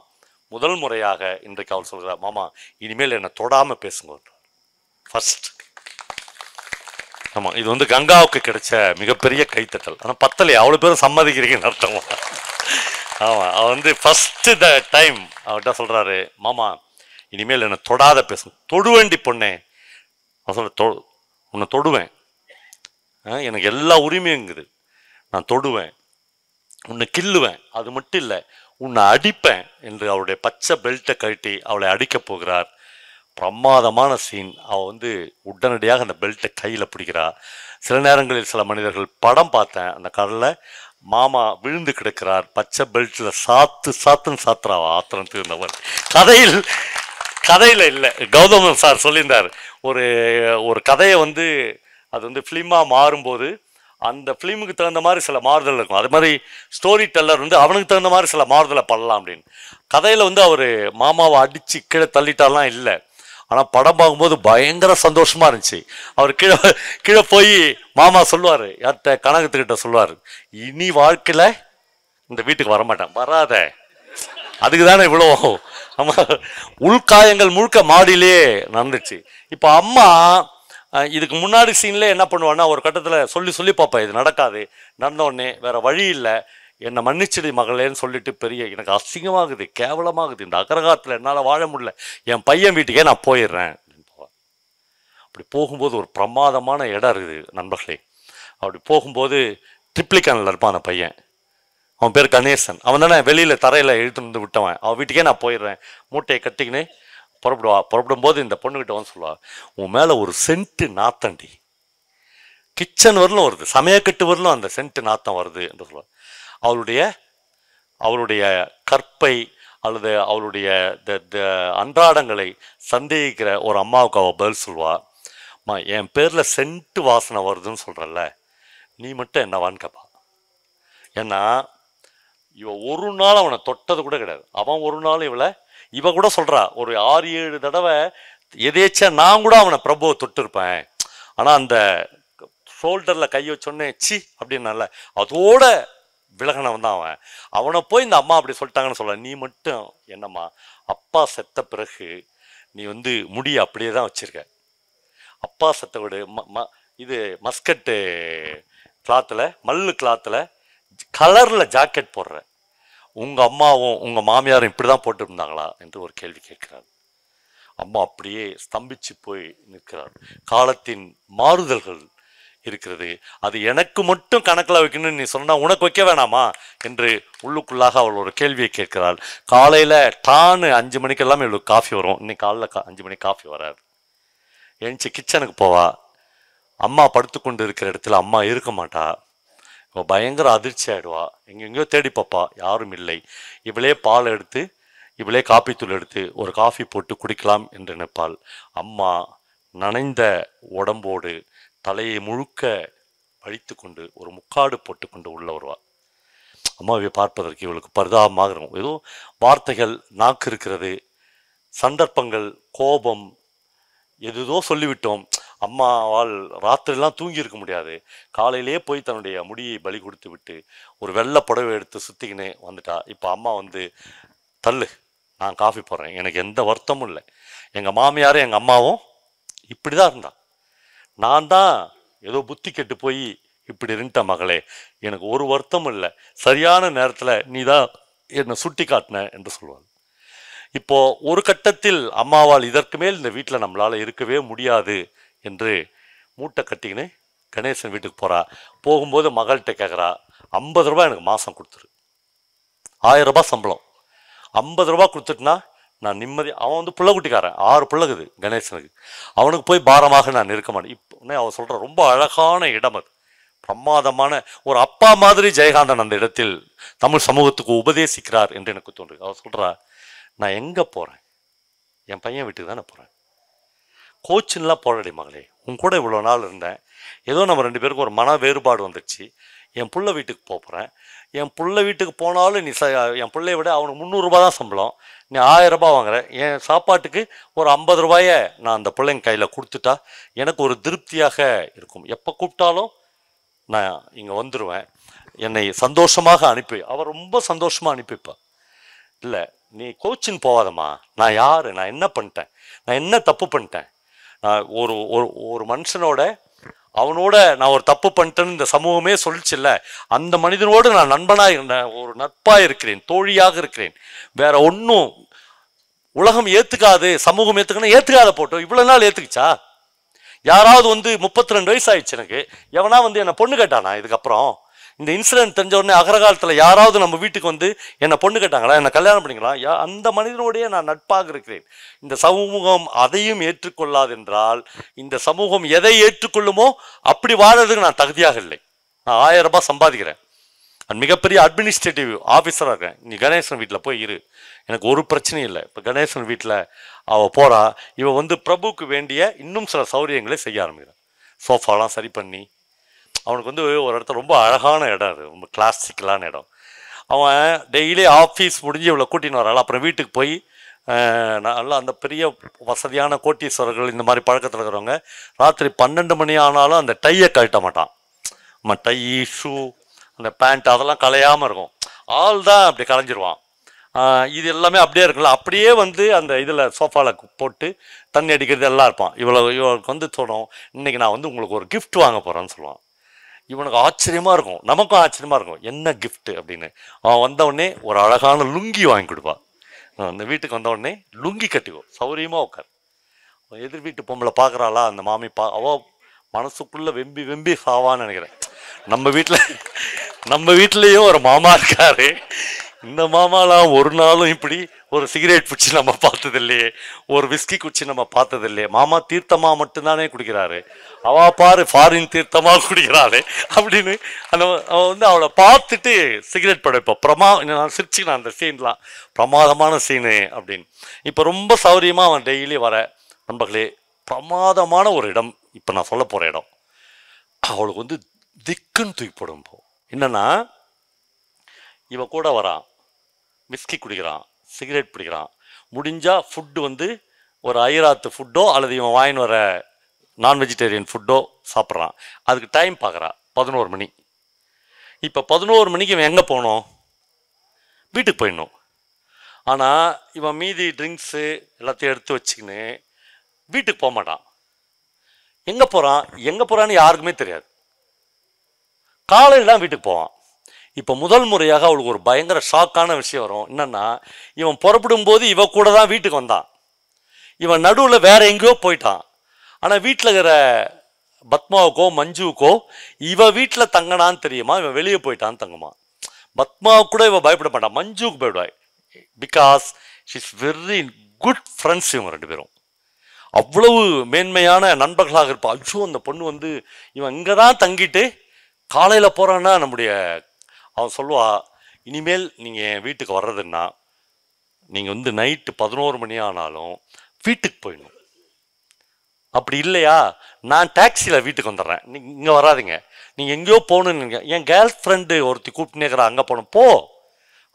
முதல் முறையாக இன்றைக்கு அவள் சொல்கிறா, மாமா இனிமேல் என்னை தொடாமல் பேசுங்க ஃபர்ஸ்ட். ஆமாம், இது வந்து கங்காவுக்கு கிடைச்ச மிகப்பெரிய கைத்தட்டல். ஆனால் பத்தலை அவ்வளோ பேரும் சம்மதிக்கிறீங்கன்னு அர்த்தம். ஆமாம், அவள் வந்து ஃபஸ்ட்டு த டைம் அவர்கிட்ட சொல்கிறாரு, மாமா இனிமேல் என்னை தொடாத பேசுங்க. தொடுவேண்டி பொண்ணே, நான் சொல்ல உன்னை தொடுவேன், எனக்கு எல்லா உரிமையுங்குது, நான் தொடுவேன், உன்னை கில்லுவேன், அது மட்டும் இல்லை உன்னை அடிப்பேன் என்று அவருடைய பச்சை பெல்ட்டை கழட்டி அவளை அடிக்கப் போகிறார். பிரமாதமான சீன். அவள் வந்து உடனடியாக அந்த பெல்ட்டை கையில் பிடிக்கிறார். சில நேரங்களில் சில மனிதர்கள் படம் பார்த்தேன், அந்த கடலில் மாமா விழுந்து கிடக்கிறார், பச்சை பெல்ட்டில் சாத்துன்னு சாத்துறாவா ஆத்திரம் தீர்ந்தவர். கதையில் இல்லை, கௌதமன் சார் சொல்லியிருந்தார், ஒரு கதையை வந்து அது வந்து ஃபிலிமாக மாறும்போது அந்த ஃபிலிமுக்கு தகுந்த மாதிரி சில மாறுதல் இருக்கும். அது மாதிரி ஸ்டோரி டெல்லர் வந்து அவனுக்கு தகுந்த மாதிரி சில மாறுதலை பண்ணலாம் அப்படின்னு. கதையில் வந்து அவர் மாமாவை அடித்து கீழே தள்ளிட்டாலாம் இல்லை, ஆனால் படம் பார்க்கும்போது பயங்கர சந்தோஷமாக இருந்துச்சு. அவர் கீழே போய் மாமா சொல்லுவார், யார்கிட்ட கனகத்துக்கிட்ட சொல்லுவார், இனி வாழ்க்கையில் இந்த வீட்டுக்கு வரமாட்டேன், வராத, அதுக்கு தானே இவ்வளோ. ஆமாம், உள்காயங்கள் முழுக்க மாடியிலே நடந்துச்சு. இப்போ அம்மா இதுக்கு முன்னாடி சீன்ல என்ன பண்ணுவான்னா, ஒரு கட்டத்தில் சொல்லி பார்ப்பேன், இது நடக்காது, நடந்தோடனே வேற வழி இல்லை, என்னை மன்னிச்சிடு மகளேன்னு சொல்லிட்டு, பெரிய எனக்கு அசிங்கமாகுது, கேவலமாகுது, இந்த அகரகாரத்தில் என்னால் வாழ முடியல, என் பையன் வீட்டுக்கே நான் போயிடுறேன் அப்படின்னு போவேன். அப்படி போகும்போது ஒரு பிரமாதமான இடம் இருக்குது நண்பர்களே. அப்படி போகும்போது ட்ரிப்ளிகானில் இருப்பான் அந்த பையன், அவன் பேர் கணேசன். அவன் தானே வெளியில் தரையில் இழுத்துட்டு வந்து விட்டவன். அவன் வீட்டுக்கே நான் போயிடுறேன், மூட்டையை கட்டிக்கினே புறப்படும் போது இந்த பொண்ணுகிட்ட வந்து சொல்லுவா, உன் மேலே ஒரு சென்ட்டு நாத்தண்டி, கிச்சன் வரலும் வருது, சமயக்கட்டு வரலும் அந்த சென்ட்டு நாத்தம் வருது என்று சொல்லுவாள். அவளுடைய கற்பை அல்லது அவளுடைய அன்றாடங்களை சந்தேகிக்கிற ஒரு அம்மாவுக்கு அவள் பதில் சொல்வா, அம்மா என் பேரில் சென்ட்டு வாசனை வருதுன்னு சொல்கிறல்ல, நீ மட்டும் என்னவான்னு கேட்பா. ஏன்னா இவ ஒரு நாள் அவனை தொட்டது கூட கிடையாது, அவன் ஒரு நாள் இவ கூட சொல்றா, ஒரு 6-7 தடவை எதேச்சா நான் கூட அவனை பிரபுவை தொட்டிருப்பேன், ஆனால் அந்த ஷோல்டரில் கை வச்சோன்னே சி அப்படின்னால அதோட விலகனவன் தான் அவன். அவனை போய் இந்த அம்மா அப்படி சொல்லிட்டாங்கன்னு சொல்ல, நீ மட்டும் என்னம்மா அப்பா செத்த பிறகு நீ வந்து முடியை அப்படியே தான் வச்சிருக்க, அப்பா செத்த விடு, இது மஸ்கட்டு கிளாத்தில் மல்லு கிளாத்தில் கலரில் ஜாக்கெட் போடுற, உங்கள் அம்மாவும் உங்கள் மாமியாரும் இப்படி தான் போட்டுருந்தாங்களா என்று ஒரு கேள்வி கேட்கிறார். அம்மா அப்படியே ஸ்தம்பிச்சு போய் நிற்கிறார். காலத்தின் மாறுதல்கள் இருக்கிறது, அது எனக்கு மட்டும் கணக்கில் வைக்கணும்னு நீ சொன்னால் உனக்கு வைக்க வேணாமா என்று உள்ளுக்குள்ளாக அவள் ஒரு கேள்வியை கேட்கிறாள். காலையில் டான்னு 5 மணிக்கெல்லாம் இவளுக்கு காஃபி வரும். இன்னைக்கு காலைல 5 மணிக்கு காஃபி வராது. எழுந்துச்சு கிச்சனுக்கு போவா. அம்மா படுத்து கொண்டு இருக்கிற இடத்துல அம்மா இருக்க மாட்டா. இவள் பயங்கர அதிர்ச்சி ஆகிடுவா. எங்கெங்கேயோ தேடி பார்ப்பா, யாரும் இல்லை. இவளே பால் எடுத்து இவளே காப்பி தூள் எடுத்து ஒரு காஃபி போட்டு குடிக்கலாம் என்று நினைப்பாள். அம்மா நனைந்த உடம்போடு தலையை முழுக்க வழித்து கொண்டு ஒரு முக்காடு போட்டுக்கொண்டு உள்ள வருவாள். அம்மாவை பார்ப்பதற்கு இவளுக்கு பரிதாபமாக இருக்கும். ஏதோ வார்த்தைகள் நாக்கு இருக்கிறது, சந்தர்ப்பங்கள், கோபம், எதுதோ சொல்லிவிட்டோம். அம்மாவால் ராத்திரிலாம் தூங்கி இருக்க முடியாது. காலையிலே போய் தன்னுடைய முடியை பலி கொடுத்து விட்டு ஒரு வெள்ளை புடவை எடுத்து சுற்றிக்கினே வந்துட்டா. இப்போ அம்மா வந்து, தள்ளு நான் காஃபி போடுறேன், எனக்கு எந்த வருத்தமும் இல்லை, எங்கள் மாமியாரும் எங்கள் அம்மாவும் இப்படி தான் இருந்தான். நான் தான் ஏதோ புத்தி கெட்டு போய் இப்படி இருந்துட்ட மகளே, எனக்கு ஒரு வருத்தம் இல்லை, சரியான நேரத்தில் நீ தான் என்னை சுட்டி காட்டின என்று சொல்வாள். இப்போ ஒரு கட்டத்தில் அம்மாவால் இதற்கு மேல் இந்த வீட்டில் நம்மளால இருக்கவே முடியாது என்று மூட்டை கட்டிக்கின்னு கணேசன் வீட்டுக்கு போறா. போகும்போது மகள்கிட்ட கேட்குறா, 50 ரூபாய் எனக்கு மாதம் கொடுத்துரு, 1000 ரூபாய் சம்பளம், 50 ரூபாய் கொடுத்துட்டுனா நான் நிம்மதி. அவன் வந்து புள்ள குட்டிக்காரன், 6 பிள்ளைக்குது கணேசனுக்கு, அவனுக்கு போய் பாரமாக நான் இருக்க மாட்டேன். இப்போ அவன் சொல்ற ரொம்ப அழகான இடம் அது, பிரமாதமான ஒரு அப்பா மாதிரி ஜெயகாந்தன் அந்த இடத்தில் தமிழ் சமூகத்துக்கு உபதேசிக்கிறார் என்று எனக்கு தோன்றுது. அவன் சொல்றா, நான் எங்க போறேன், என் பையன் வீட்டுக்கு தானே போறேன், கோச்சின்லாம் போடடி மகளே, உன் கூட இவ்வளோ நாள் இருந்தேன், ஏதோ நம்ம 2 பேருக்கும் ஒரு மன வேறுபாடு வந்துடுச்சு, என் புள்ள வீட்டுக்கு போகிறேன், என் புள்ள வீட்டுக்கு போனாலும் நீ என் பிள்ளைய விட அவனுக்கு 300 ரூபா தான் சம்பளம், நீ 1000 ரூபாய் வாங்குற, என் சாப்பாட்டுக்கு ஒரு 50 ரூபாயை நான் அந்த பிள்ளைங்க கையில் கொடுத்துட்டா எனக்கு ஒரு திருப்தியாக இருக்கும், எப்போ கூப்பிட்டாலும் நான் இங்கே வந்துடுவேன், என்னை சந்தோஷமாக அனுப்பி. அவர் ரொம்ப சந்தோஷமாக அனுப்பிப்பா. இல்லை நீ கோச்சின் போகாதம்மா, நான் யார், நான் என்ன பண்ணிட்டேன், நான் என்ன தப்பு பண்ணிட்டேன், நான் ஒரு ஒரு மனுஷனோட அவனோட நான் ஒரு தப்பு பண்ணிட்டேன்னு இந்த சமூகமே சொல்லிச்சுல்ல, அந்த மனிதனோடு நான் நண்பனாக இருந்தேன், ஒரு நட்பாக இருக்கிறேன், தோழியாக இருக்கிறேன், வேற ஒன்றும் உலகம் ஏற்றுக்காது, சமூகம் ஏற்றுக்கணும், ஏற்றுக்காத போட்டோம். இவ்வளோ நாள் ஏற்றுக்குச்சா? யாராவது வந்து 32 வயசு ஆயிடுச்சு எனக்கு, எவனா வந்து என்னை பொண்ணு கேட்டானா? இதுக்கப்புறம் இந்த இன்சிடென்ட் தெரிஞ்ச உடனே அகரகாலத்தில் யாராவது நம்ம வீட்டுக்கு வந்து என்னை பொண்ணு கேட்டாங்களா, என்னை கல்யாணம் பண்ணிக்கலாம்? அந்த மனிதனோடைய நான் நட்பாக இருக்கிறேன். இந்த சமூகம் அதையும் ஏற்றுக்கொள்ளாது என்றால் இந்த சமூகம் எதை ஏற்றுக்கொள்ளுமோ அப்படி வாழறதுக்கு நான் தகுதியாக இல்லை. நான் 1000 ரூபாய் சம்பாதிக்கிறேன், மிகப்பெரிய அட்மினிஸ்ட்ரேட்டிவ் ஆஃபீஸராக இருக்கேன், நீ கணேசன் வீட்டில் போய் இரு, எனக்கு ஒரு பிரச்சனையும் இல்லை. இப்போ கணேசன் வீட்டில் அவள் போகிறா, இவள் வந்து பிரபுக்கு வேண்டிய இன்னும் சில சௌகரியங்களை செய்ய ஆரம்பிக்கிறான். சோஃபாலாம் சரி பண்ணி, அவனுக்கு வந்து ஒரு இடத்துல ரொம்ப அழகான இடம், அது ரொம்ப கிளாசிக்கலான இடம். அவன் டெய்லி ஆஃபீஸ் முடிஞ்சு இவ்வளோ கூட்டின்னு வராள். அப்புறம் வீட்டுக்கு போய் நல்லா அந்த பெரிய வசதியான கோட்டீஸ்வரர்கள் இந்த மாதிரி பழக்கத்தில் இருக்கிறவங்க ராத்திரி 12 மணி ஆனாலும் அந்த டையை கழட்ட மாட்டான். நம்ம டை, ஷூ, அந்த பேண்ட் அதெல்லாம் கலையாமல் இருக்கும், ஆள் தான் அப்படி கலைஞ்சிருவான். இது எல்லாமே அப்படியே இருக்குல்ல, அப்படியே வந்து அந்த இதில் சோஃபாவில் போட்டு தண்ணி அடிக்கிறது எல்லாம் இருப்பான். இவளுக்கு வந்து தோணும், இன்னைக்கு நான் வந்து உங்களுக்கு ஒரு கிஃப்ட் வாங்க போகிறேன்னு சொல்லுவான். இவனுக்கு ஆச்சரியமாக இருக்கும், நமக்கும் ஆச்சரியமாக இருக்கும், என்ன கிஃப்ட்டு அப்படின்னு. அவன் வந்தவுடனே ஒரு அழகான லுங்கி வாங்கி கொடுப்பான். அந்த வீட்டுக்கு வந்தவுடனே லுங்கி கட்டிக்கோ, சௌரியமாக உட்கார். எதிர் வீட்டு பொம்பளை பார்க்குறாளா, அந்த மாமி அவள் மனசுக்குள்ளே வெம்பி வெம்பி சாவான்னு நினைக்கிறேன். நம்ம வீட்டிலையும் ஒரு மாமா இருக்காரு, இந்த மாமாலாம் ஒரு நாளும் இப்படி ஒரு சிகரெட் குச்சி நம்ம பார்த்தது இல்லையே, ஒரு விஸ்கி குச்சி நம்ம பார்த்தது இல்லையே, மாமா தீர்த்தமா மட்டும்தானே குடிக்கிறாரு, அவா பாரு ஃபாரின் தீர்த்தமா குடிக்கிறாரு அப்படின்னு அவன் வந்து அவளை பார்த்துட்டு சிகரெட் படைப்போம். நான் சிரிச்சுக்கினேன் அந்த சீன்லாம், பிரமாதமான சீனு அப்படின்னு. இப்போ ரொம்ப சௌரியமாக அவன் டெய்லி வர. நண்பர்களே, பிரமாதமான ஒரு இடம் இப்போ நான் சொல்ல போகிற இடம். அவளுக்கு வந்து திக்குன்னு தூக்கி போடும். என்னன்னா, இவ கூட வரான், விஸ்கி குடிக்கிறான், சிகரெட் பிடிக்கிறான், முடிஞ்சால் ஃபுட்டு வந்து ஒரு ஐராத்து ஃபுட்டோ அல்லது இவன் வாங்கின்னு வர நான் வெஜிடேரியன் ஃபுட்டோ சாப்பிட்றான். அதுக்கு டைம் பார்க்குறா 11 மணி. இப்போ 11 மணிக்கு இவன் எங்கே போகணும்? வீட்டுக்கு போயிடணும். ஆனால் இவன் மீதி ட்ரிங்க்ஸு எல்லாத்தையும் எடுத்து வச்சுக்கின்னு வீட்டுக்கு போக மாட்டான். எங்கே போகிறான்னு யாருக்குமே தெரியாது. காலையில் தான் வீட்டுக்கு போவான். இப்போ முதல் முறையாக அவளுக்கு ஒரு பயங்கர ஷாக்கான விஷயம் வரும். என்னன்னா, இவன் புறப்படும் போது இவ கூட தான் வீட்டுக்கு வந்தான், இவன் நடுவில் வேற எங்கேயோ போயிட்டான். ஆனால் வீட்டில் இருக்கிற பத்மாவுக்கோ மஞ்சுவுக்கோ இவ வீட்டில் தங்கினான்னு தெரியுமா, இவன் வெளியே போயிட்டான்னு தங்குமா. பத்மாவுக்கு கூட இவ பயப்பட மாட்டான், மஞ்சுவுக்கு பயப்படுவாய். Because she's very good friends. இவங்க 2 பேரும் அவ்வளவு மேன்மையான நண்பர்களாக இருப்பான். ஐயோ, அந்த பொண்ணு வந்து இவன் இங்கே தான் தங்கிட்டு காலையில் போகிறான்னா நம்முடைய அவன் சொல்லுவா, இனிமேல் நீங்கள் என் வீட்டுக்கு வர்றதுன்னா நீங்கள் வந்து நைட்டு 11 மணி ஆனாலும் வீட்டுக்கு போயிடணும், அப்படி இல்லையா நான் டாக்ஸியில் வீட்டுக்கு வந்துடுறேன், நீங்கள் இங்கே வராதிங்க, நீங்கள் எங்கேயோ போகணுன்னு. என் கேர்ள் ஃப்ரெண்டு ஒருத்தி கூப்பிட்டுனே இருக்கிறா, அங்கே போகணும், போ,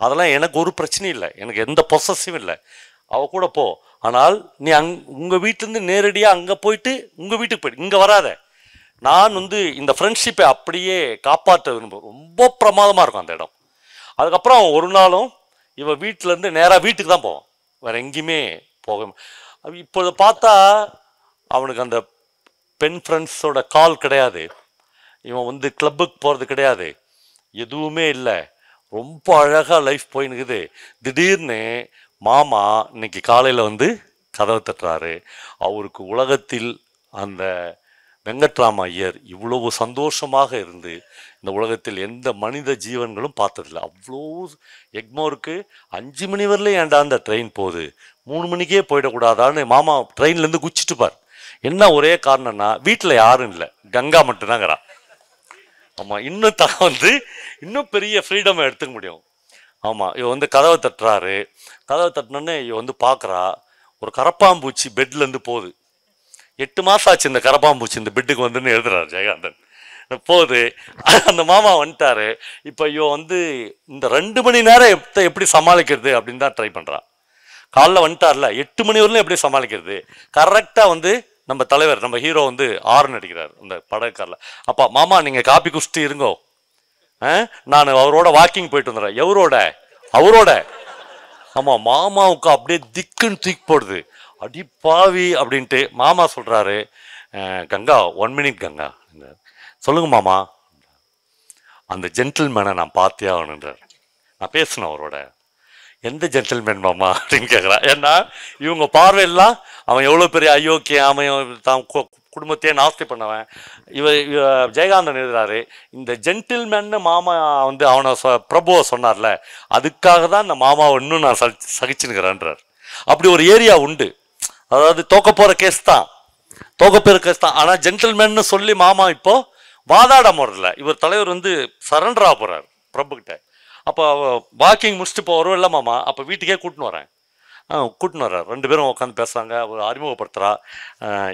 அதெல்லாம் எனக்கு ஒரு பிரச்சனையும் இல்லை, எனக்கு எந்த பொசஸிவும் இல்லை, அவள் கூட போ. ஆனால் நீ உங்கள் வீட்டிலேருந்து நேரடியாக அங்கே போயிட்டு உங்கள் வீட்டுக்கு போயிட்டு இங்கே வராத. நான் வந்து இந்த ஃப்ரெண்ட்ஷிப்பை அப்படியே காப்பாற்ற விரும்புகிறேன். ரொம்ப பிரமாதமாக இருக்கும் அந்த இடம். அதுக்கப்புறம் ஒரு நாளும் இவன் வீட்டிலேருந்து நேராக வீட்டுக்கு தான் போவான், வேறு எங்கேயுமே போக. இப்போது பார்த்தா அவனுக்கு அந்த பெண் ஃப்ரெண்ட்ஸோட கால் கிடையாது, இவன் வந்து கிளப்புக்கு போகிறது கிடையாது, எதுவுமே இல்லை. ரொம்ப அழகாக லைஃப் போயின்னுக்குது. திடீர்னு மாமா இன்னைக்கு காலையில் வந்து கதவை தட்டுறாரு. அவருக்கு உலகத்தில் அந்த வெங்கட்ராம ஐயர் இவ்வளவு சந்தோஷமாக இருந்து இந்த உலகத்தில் எந்த மனித ஜீவன்களும் பார்த்ததில்லை. அவ்வளோ எக்மோருக்கு 5 மணி வரலையும் ஏன்டா அந்த ட்ரெயின் போகுது, 3 மணிக்கே போயிடக்கூடாதான்னு மாமா ட்ரெயின்லேருந்து குச்சிட்டுப்பார். என்ன ஒரே காரணம்னா வீட்டில் யாரும் இல்லை, கங்கா மட்டும்தாங்கிறா. ஆமாம், இன்னும் வந்து இன்னும் பெரிய ஃப்ரீடம் எடுத்துக்க முடியும். ஆமாம், இவன் வந்து கதவை தட்டுறாரு. கதவை தட்டினோடனே இவன் வந்து பார்க்குறா, ஒரு கரப்பாம்பூச்சி பெட்லேருந்து போகுது. 8 மாதம் ஆச்சு இந்த கரப்பாம்பூச்சி இந்த பெட்டுக்கு வந்துன்னு எழுதுறாரு ஜெயகாந்தன். போகுது, அந்த மாமா வந்துட்டாரு. இப்போ இவன் வந்து இந்த 2 மணி நேரம் எப்படி சமாளிக்கிறது அப்படின்னு தான் ட்ரை பண்ணுறான். காலைல வந்துட்டார்ல, 8 மணி வரலையும் எப்படி சமாளிக்கிறது. கரெக்டாக வந்து நம்ம தலைவர், நம்ம ஹீரோ வந்து ஆர்ன் அடிக்கிறார் அந்த படக்காரில். அப்பா மாமா நீங்கள் காப்பி குடிச்சிட்டு இருங்கோ, நான் அவரோட வாக்கிங் போயிட்டு வந்துடுறேன். எவரோட? அவரோட. ஆமாம், மாமாவுக்கு அப்படியே திக்குன்னு தூக்கி போடுது. அடி பாவி அப்படின்ட்டு மாமா சொல்கிறாரு, கங்கா 1 மினிட் கங்கா. சொல்லுங்க மாமா. அந்த ஜென்டில்மேனை நான் பார்த்தே ஆகணுன்றார். நான் பேசணும் அவரோட. எந்த ஜென்டில்மேன் மாமா அப்படின்னு கேட்குறான். ஏன்னா இவங்க பார்வையெல்லாம் அவன் எவ்வளோ பெரிய அயோக்கியம், அவன் தான் குடும்பத்தையே நாஸ்தி பண்ணவன். ஜெயகாந்தன் எழுதுறாரு, இந்த ஜென்டில்மேன்னு மாமா வந்து அவனை பிரபுவை சொன்னார்ல, அதுக்காக தான் இந்த மாமாவை இன்னும் நான் சகிச்சுனுக்கிறேன்றார். அப்படி ஒரு ஏரியா உண்டு. அதாவது தோக்க போகிற கேஸ் தான், தோக்க போகிற கேஸ் தான். ஆனால் ஜென்டில்மேன்னு சொல்லி மாமா இப்போ வாதாட முறல. இவர் தலைவர் வந்து சரண்டர் ஆக போகிறார் பிரபுக்கிட்ட. அப்போ வாக்கிங் முடிச்சுட்டு இப்போ வரும் இல்லை மாமா, அப்போ வீட்டுக்கே கூட்டின்னு வரேன். கூட்டின்னு வர்றார். 2 பேரும் உட்காந்து பேசுகிறாங்க. அவர் அறிமுகப்படுத்துகிறா,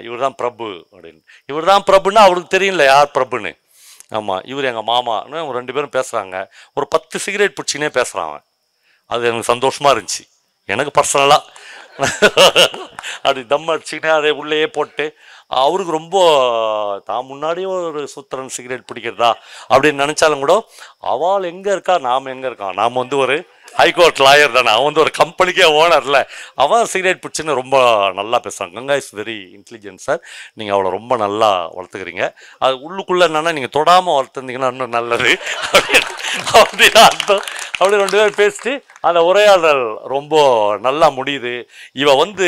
இவர் தான் பிரபு அப்படின்னு. இவர் தான் பிரபுன்னா அவருக்கு தெரியல யார் பிரபுன்னு. ஆமாம், இவர் எங்கள் மாமான்னு அவங்க 2 பேரும் பேசுகிறாங்க. ஒரு 10 சிகரெட் பிடிச்சினே பேசுகிறான். அது எனக்கு சந்தோஷமாக இருந்துச்சு, எனக்கு பர்சனலாக. அப்படி தம் அடிச்சுக்கிட்டே அதை உள்ளேயே போட்டு அவருக்கு ரொம்ப தான் முன்னாடியே ஒரு சுத்திரன் சிகரெட் பிடிக்கிறதா அப்படின்னு நினச்சாலும் கூட, அவள் எங்கே இருக்கா நாம் எங்கே இருக்கான், நாம் வந்து ஒரு ஹைகோர்ட் லாயர் தானே, அவன் வந்து ஒரு கம்பெனிக்கே ஓனர்ல, அவன் சிகரெட் பிடிச்சின்னு ரொம்ப நல்லா பேசுகிறான். Ganga is very intelligent sir, நீங்கள் அவளை ரொம்ப நல்லா வளர்த்துக்கிறீங்க. அது உள்ளுக்குள்ளே என்னன்னா நீங்கள் தொடாமல் வளர்த்துருந்தீங்கன்னா இன்னும் நல்லது அப்படின்னு அர்த்தம். அப்படி 2 பேர் பேசிட்டு அந்த உரையாடல் ரொம்ப நல்லா முடியுது. இவன் வந்து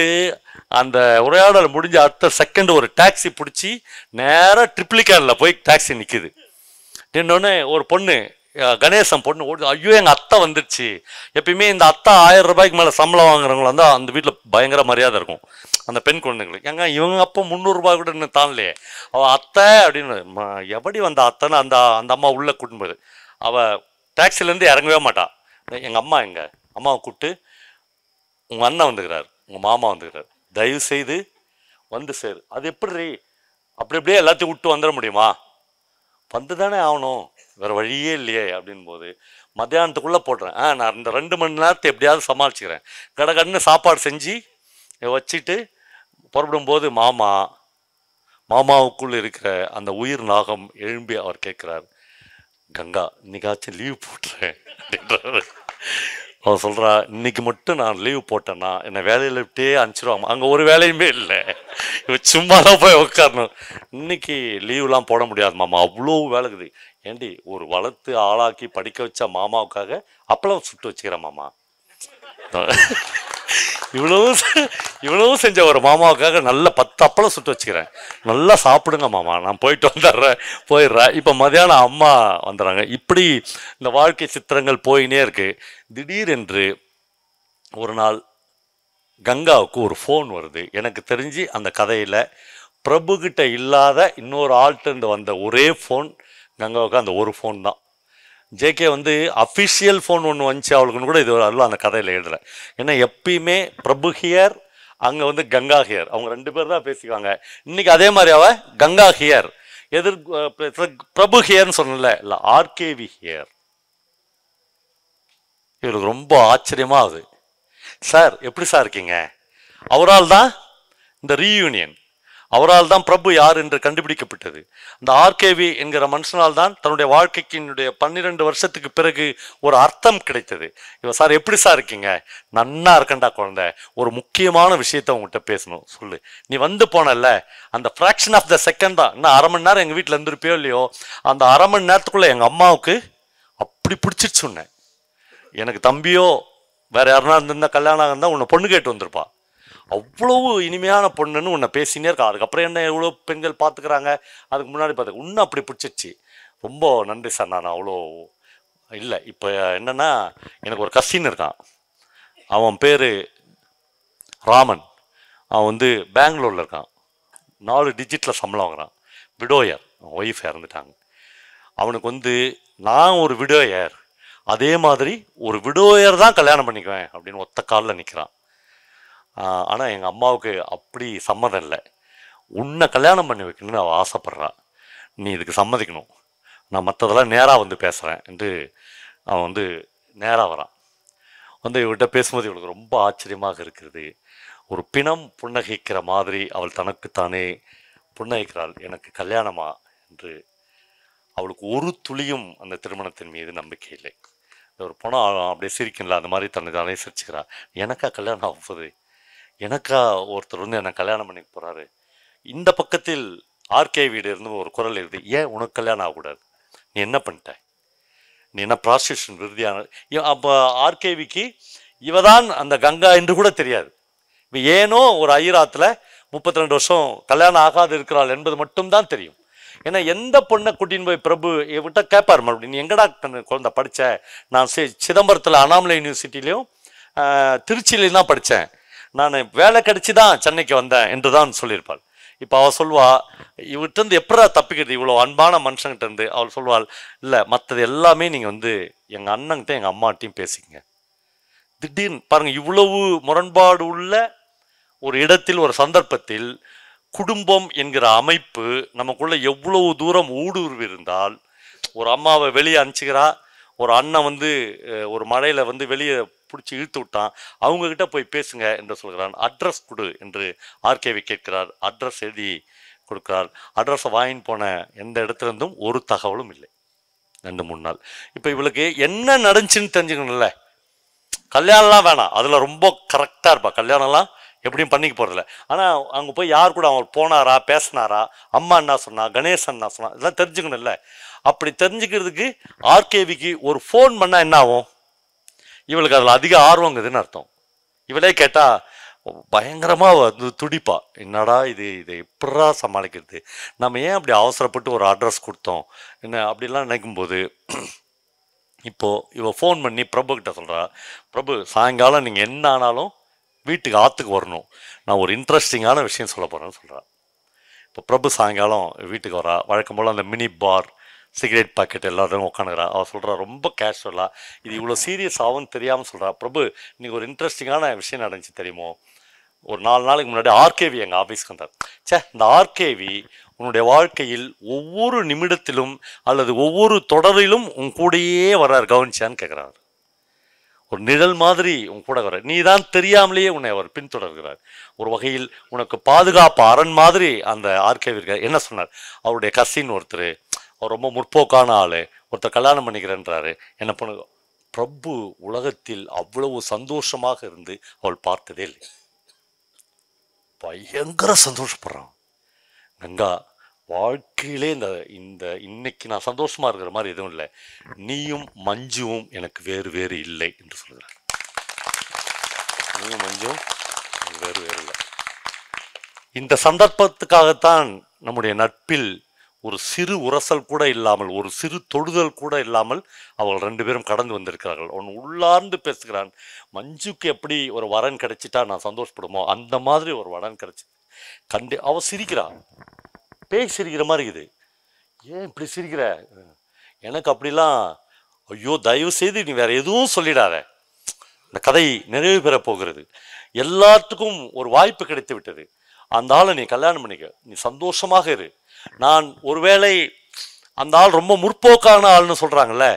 அந்த உரையாடல் முடிஞ்ச அடுத்த செகண்ட் ஒரு டாக்ஸி பிடிச்சி நேராக ட்ரிப்ளிகேனில் போய் டாக்ஸி நிற்கிது. நின்னோடனே ஒரு பொண்ணு, கணேசன் பொண்ணு ஓடி, ஐயோ எங்கள் அத்தை வந்துடுச்சு. எப்பயுமே இந்த அத்தை 1000 ரூபாய்க்கு மேலே சம்பளம் வாங்குறவங்கள வந்து அந்த வீட்டில் பயங்கர மரியாதை இருக்கும் அந்த பெண் குழந்தைங்களுக்கு. ஏங்க இவங்க அப்போ 300 ரூபாய் கூட இன்னும் தான்லையே, அவள் அத்தை அப்படின்னு. எப்படி வந்த அத்தைன்னு அந்த அம்மா உள்ளே கூட்டின்னு போகுது. அவள் டாக்ஸிலேருந்து இறங்கவே மாட்டாள். எங்கள் அம்மா அம்மாவை கூப்பிட்டு, உங்கள் அண்ணன் வந்துக்கிறார், உங்கள் மாமா வந்துக்கிறார், தயவு செய்து வந்து சேரு. அது எப்படி அப்படியே எல்லாத்தையும் விட்டு வந்துட முடியுமா, வந்து தானே ஆகணும், வேறு வழியே இல்லையே அப்படின் போது, மத்தியானத்துக்குள்ளே போடுறேன், நான் இந்த 2 மணி நேரத்தை எப்படியாவது சமாளிச்சுக்கிறேன். கடகடன்னு சாப்பாடு செஞ்சு வச்சுட்டு புறப்படும்போது மாமாவுக்குள் இருக்கிற அந்த உயிர் நாகம் எழும்பி அவர் கேட்குறார், கங்கா இன்னைக்காச்சும் லீவ் போட்டுறேன் அப்படின்றாரு. அவன் சொல்கிறா, இன்னைக்கு மட்டும் நான் லீவ் போட்டேன்னா என்னை வேலையில் விட்டே அனுப்பிச்சிடுவாங்க, அங்கே ஒரு வேலையுமே இல்லை, சும்மா தான் போய் உட்காரணும். இன்னைக்கு லீவ்லாம் போட முடியாது மாமா, அவ்வளோ வேலைக்குது. ஏண்டி ஒரு வளர்த்து ஆளாக்கி படிக்க வச்ச மாமாவுக்காக அப்பளம் சுட்டு வச்சுக்கிறேன் மாமா. இவ்வளவும் செஞ்ச ஒரு மாமாவுக்காக நல்ல 10 அப்பளம் சுட்டு வச்சுக்கிறேன், நல்லா சாப்பிடுங்க மாமா, நான் போயிட்டு வந்துடுறேன் போயிடுறேன். இப்போ மதியானம் அம்மா வந்துடுறாங்க. இப்படி இந்த வாழ்க்கை சித்திரங்கள் போயினே இருக்கு. திடீரென்று ஒரு நாள் கங்காவுக்கு ஒரு ஃபோன் வருது. எனக்கு தெரிஞ்சு அந்த கதையில் பிரபுக்கிட்ட இல்லாத இன்னொரு ஆள்கிட்ட வந்த ஒரே ஃபோன் கங்காவுக்கு அந்த ஒரு ஃபோன் தான். ஜேகே வந்து அஃபிஷியல் ஃபோன் ஒன்று வந்துச்சு அவளுக்குன்னு கூட இது வரலாம் அந்த கதையில் எழுதலை. ஏன்னா எப்பயுமே பிரபு ஹியர், அங்கே வந்து கங்கா ஹியர், அவங்க 2 பேர் தான் பேசிக்குவாங்க. இன்னைக்கு அதே மாதிரி அவ கங்கா ஹியர், பிரபு ஹியர்னு சொன்னல, இல்லை ஆர்கேவி ஹியர். இவருக்கு ரொம்ப ஆச்சரியமா ஆகுது. சார் எப்படி சார் இருக்கீங்க, அவரால் தான் இந்த ரீயூனியன். அவரால் தான் பிரபு யார் என்று கண்டுபிடிக்கப்பட்டது. அந்த ஆர்கேவி என்கிற மனுஷனால் தான் தன்னுடைய வாழ்க்கைக்கு 12 வருஷத்துக்கு பிறகு ஒரு அர்த்தம் கிடைத்தது. இவ சார் எப்படி சார் இருக்கீங்க? நன்னா இருக்கண்டா குழந்தை, ஒரு முக்கியமான விஷயத்த உங்ககிட்ட பேசணும், சொல்லு. நீ வந்து போனல அந்த ஃப்ராக்ஷன் ஆஃப் த செகண்ட் தான், இன்னும் அரை மணி நேரம் எங்கள் வீட்டில் இருந்திருப்பியோ இல்லையோ, அந்த அரை மணி நேரத்துக்குள்ள எங்கள் அம்மாவுக்கு அப்படி பிடிச்சிட்டு சொன்னேன். எனக்கு தம்பியோ வேற யாருனா இருந்திருந்தா கல்யாணம் இருந்தால் உன்னை பொண்ணு கேட்டு வந்திருப்பா. அவ்வளவு இனிமையான பொண்ணுன்னு உன்னை பேசினே இருக்கா. அதுக்கப்புறம் என்ன எவ்வளோ பெண்கள் பார்த்துக்கிறாங்க, அதுக்கு முன்னாடி பார்த்து இன்னும் அப்படி பிடிச்சிச்சு. ரொம்ப நன்றி சார். நான் அவ்வளோ இல்லை. இப்போ என்னென்னா எனக்கு ஒரு கசின் இருக்கான், அவன் பேர் ராமன். அவன் வந்து பெங்களூரில் இருக்கான், 4 டிஜிட்டில் சம்பளம் வாங்குறான், விடோயர். அவன் ஒய்ஃப் இறந்துட்டாங்க. அவனுக்கு வந்து நான் ஒரு விடோயர், அதே மாதிரி ஒரு விடோயர் தான் கல்யாணம் பண்ணிக்குவேன் அப்படின்னு ஒத்த காலில் நிற்கிறான். ஆனால் எங்கள் அம்மாவுக்கு அப்படி சம்மதம் இல்லை. உன்னை கல்யாணம் பண்ணி வைக்கணும்னு அவள் ஆசைப்பட்றான், நீ இதுக்கு சம்மதிக்கணும், நான் மற்றதெல்லாம் நேராக வந்து பேசுகிறேன் என்று அவன் வந்து நேராக வரான். வந்து இவர்கிட்ட பேசும்போது இவளுக்கு ரொம்ப ஆச்சரியமாக இருக்கிறது. ஒரு பிணம் புன்னகைக்கிற மாதிரி அவள் தனக்குத்தானே புன்னகைக்கிறாள். எனக்கு கல்யாணமா என்று. அவளுக்கு ஒரு துளியும் அந்த திருமணத்தின் மீது நம்பிக்கை இல்லை. ஒரு பணம் அப்படியே சிரிக்கல, அந்த மாதிரி தன்னை தானே சிரிச்சுக்கிறா. எனக்கா கல்யாணம் ஆகுது, எனக்கா ஒருத்தர் வந்து என்னை கல்யாணம் பண்ணிக்க போகிறாரு. இந்த பக்கத்தில் ஆர்கே வீடு இருந்து ஒரு குரல் இருக்குது, ஏன் உனக்கு கல்யாணம் ஆகக்கூடாது, நீ என்ன பண்ணிட்ட, நீ என்ன ப்ராஸ்டியூஷன் விருதியான. அப்போ ஆர்கேவிக்கு இவதான் அந்த கங்கா என்று கூட தெரியாது. இப்போ ஏனோ ஒரு ஐராத்தில் 32 வருஷம் கல்யாணம் ஆகாது இருக்கிறாள் என்பது மட்டும்தான் தெரியும். ஏன்னா எந்த பொண்ணை கூட்டின்னு போய் பிரபு விட்ட கேட்பார் மறுபடியும், நீ எங்கடா குழந்தை படித்த? நான் சிதம்பரத்தில் அண்ணாமலை யூனிவர்சிட்டிலையும் திருச்சியிலையும் தான் படித்தேன், நான் வேலை கிடைச்சி தான் சென்னைக்கு வந்தேன் என்று தான் சொல்லியிருப்பாள். இப்போ அவள் சொல்வா, இவர்கிட்டருந்து எப்படா தப்பிக்கிறது இவ்வளோ அன்பான மனுஷங்கிட்ட இருந்து? அவள் சொல்வாள், இல்லை மற்றது எல்லாமே நீங்கள் வந்து எங்கள் அண்ணங்கிட்ட எங்கள் அம்மாட்டையும் பேசிக்கங்க. திடீர்னு பாருங்கள், இவ்வளவு முரண்பாடு உள்ள ஒரு இடத்தில் ஒரு சந்தர்ப்பத்தில் குடும்பம் என்கிற அமைப்பு நமக்குள்ள எவ்வளவு தூரம் ஊடுருவி இருந்தால், ஒரு அம்மாவை வெளியே அனுப்பிச்சுக்கிறா, ஒரு அண்ணன் வந்து ஒரு மழையில் வந்து வெளியே பிடிச்சி இழுத்து விட்டான், அவங்கக்கிட்ட போய் பேசுங்க என்று சொல்கிறான். அட்ரஸ் கொடு என்று ஆர்கேவி கேட்கிறார். அட்ரஸ் எழுதி கொடுக்கிறார். அட்ரஸை வாங்கின்னு போன எந்த இடத்துல இருந்தும் ஒரு தகவலும் இல்லை 2-3 நாள். இப்போ இவளுக்கு என்ன நடந்துச்சுன்னு தெரிஞ்சுக்கணும்ல. கல்யாணம்லாம் வேணாம், அதில் ரொம்ப கரெக்டாக இருப்பா, கல்யாணம்லாம் எப்படியும் பண்ணிக்க போகிறதில்ல. ஆனால் அங்கே போய் யார் கூட அவர் போனாரா, பேசினாரா, அம்மா என்ன சொன்னா, கணேசன் என்ன சொன்னா, இதெல்லாம் தெரிஞ்சுக்கணும் இல்லை. அப்படி தெரிஞ்சுக்கிறதுக்கு ஆர்கேவிக்கு ஒரு ஃபோன் பண்ணால் என்ன ஆகும்? இவளுக்கு அதில் அதிக ஆர்வங்குதுன்னு அர்த்தம். இவளே கேட்டால் பயங்கரமாக வந்து துடிப்பா, என்னடா இது, இதை எப்படா சமாளிக்கிறது, நம்ம ஏன் அப்படி அவசரப்பட்டு ஒரு அட்ரஸ் கொடுத்தோம் என்ன அப்படிலாம் நினைக்கும்போது, இப்போது இவ ஃபோன் பண்ணி பிரபுக்கிட்ட சொல்கிறா, பிரபு சாயங்காலம் நீங்கள் என்ன ஆனாலும் வீட்டுக்கு ஆற்றுக்கு வரணும், நான் ஒரு இன்ட்ரெஸ்டிங்கான விஷயம் சொல்ல போகிறேன்னு சொல்கிறான். இப்போ பிரபு சாயங்காலம் வீட்டுக்கு வரா. வழக்கம் போல் அந்த மினி பார், சிகரெட் பாக்கெட் எல்லாரும் உட்காந்துக்கிறா. அவள் சொல்கிறா ரொம்ப கேஷுவலாக, இது இவ்வளோ சீரியஸ் ஆகும்னு தெரியாமல் சொல்கிறா, பிரபு நீங்கள் ஒரு இன்ட்ரெஸ்டிங்கான விஷயம் நடந்துச்சு தெரியுமோ, ஒரு 4 நாளைக்கு முன்னாடி ஆர்கேவி எங்கள் ஆஃபீஸ்க்கு வந்தார். இந்த ஆர்கேவி உன்னுடைய வாழ்க்கையில் ஒவ்வொரு நிமிடத்திலும் அல்லது ஒவ்வொரு தொடரிலும் உன் கூடையே வர்றார், கவனிச்சான்னு கேட்குறாரு. ஒரு நிழல் மாதிரி உன் கூட வர, நீ தான் தெரியாமலேயே உன்னை அவர் பின்தொடர்கிறார். ஒரு வகையில் உனக்கு பாதுகாப்பு அரண் மாதிரி அந்த ஆர்கேவி இருக்கார். என்ன சொன்னார், அவருடைய கசின் ஒருத்தர், அவர் ரொம்ப முற்போக்கான ஆள், ஒருத்தர் கல்யாணம் பண்ணிக்கிறேன்றாரு, என்ன பண்ணு. பிரபு உலகத்தில் அவ்வளவு சந்தோஷமாக இருந்து அவள் பார்த்ததே இல்லை. பயங்கர சந்தோஷப்படுறான். கங்கா வாழ்க்கையிலே இந்த இன்னைக்கு நான் சந்தோஷமா இருக்கிற மாதிரி எதுவும் இல்லை, நீயும் மஞ்சுவும் எனக்கு வேறு வேறு இல்லை என்று சொல்கிறார். நீயும் மஞ்சுவும் வேறு வேறு இல்லை. இந்த சந்தர்ப்பத்துக்காகத்தான் நம்முடைய நட்பில் ஒரு சிறு உரசல் கூட இல்லாமல், ஒரு சிறு தொடுதல் கூட இல்லாமல் அவர்கள் 2 பேரும் கடந்து வந்திருக்கிறார்கள். அவன் உள்ளார்ந்து பேசுகிறான். மஞ்சுக்கு எப்படி ஒரு வரன் கிடைச்சிட்டா நான் சந்தோஷப்படுமோ அந்த மாதிரி ஒரு வரன் கிடைச்சி அவ சிரிக்கிறான். பேய் சிரிக்கிற மாதிரி இருக்குது. ஏன் இப்படி சிரிக்கிற? எனக்கு அப்படிலாம், ஐயோ தயவு செய்து நீ வேற எதுவும் சொல்லிடாத, இந்த கதை நிறைவு பெற போகிறது, எல்லாத்துக்கும் ஒரு வாய்ப்பு கிடைத்து விட்டது, அந்த ஆளை நீ கல்யாணம் பண்ணிக்க, நீ சந்தோஷமாக இரு. நான் ஒருவேளை அந்த ஆள் ரொம்ப முற்போக்கான ஆள்னு சொல்றாங்கல்ல,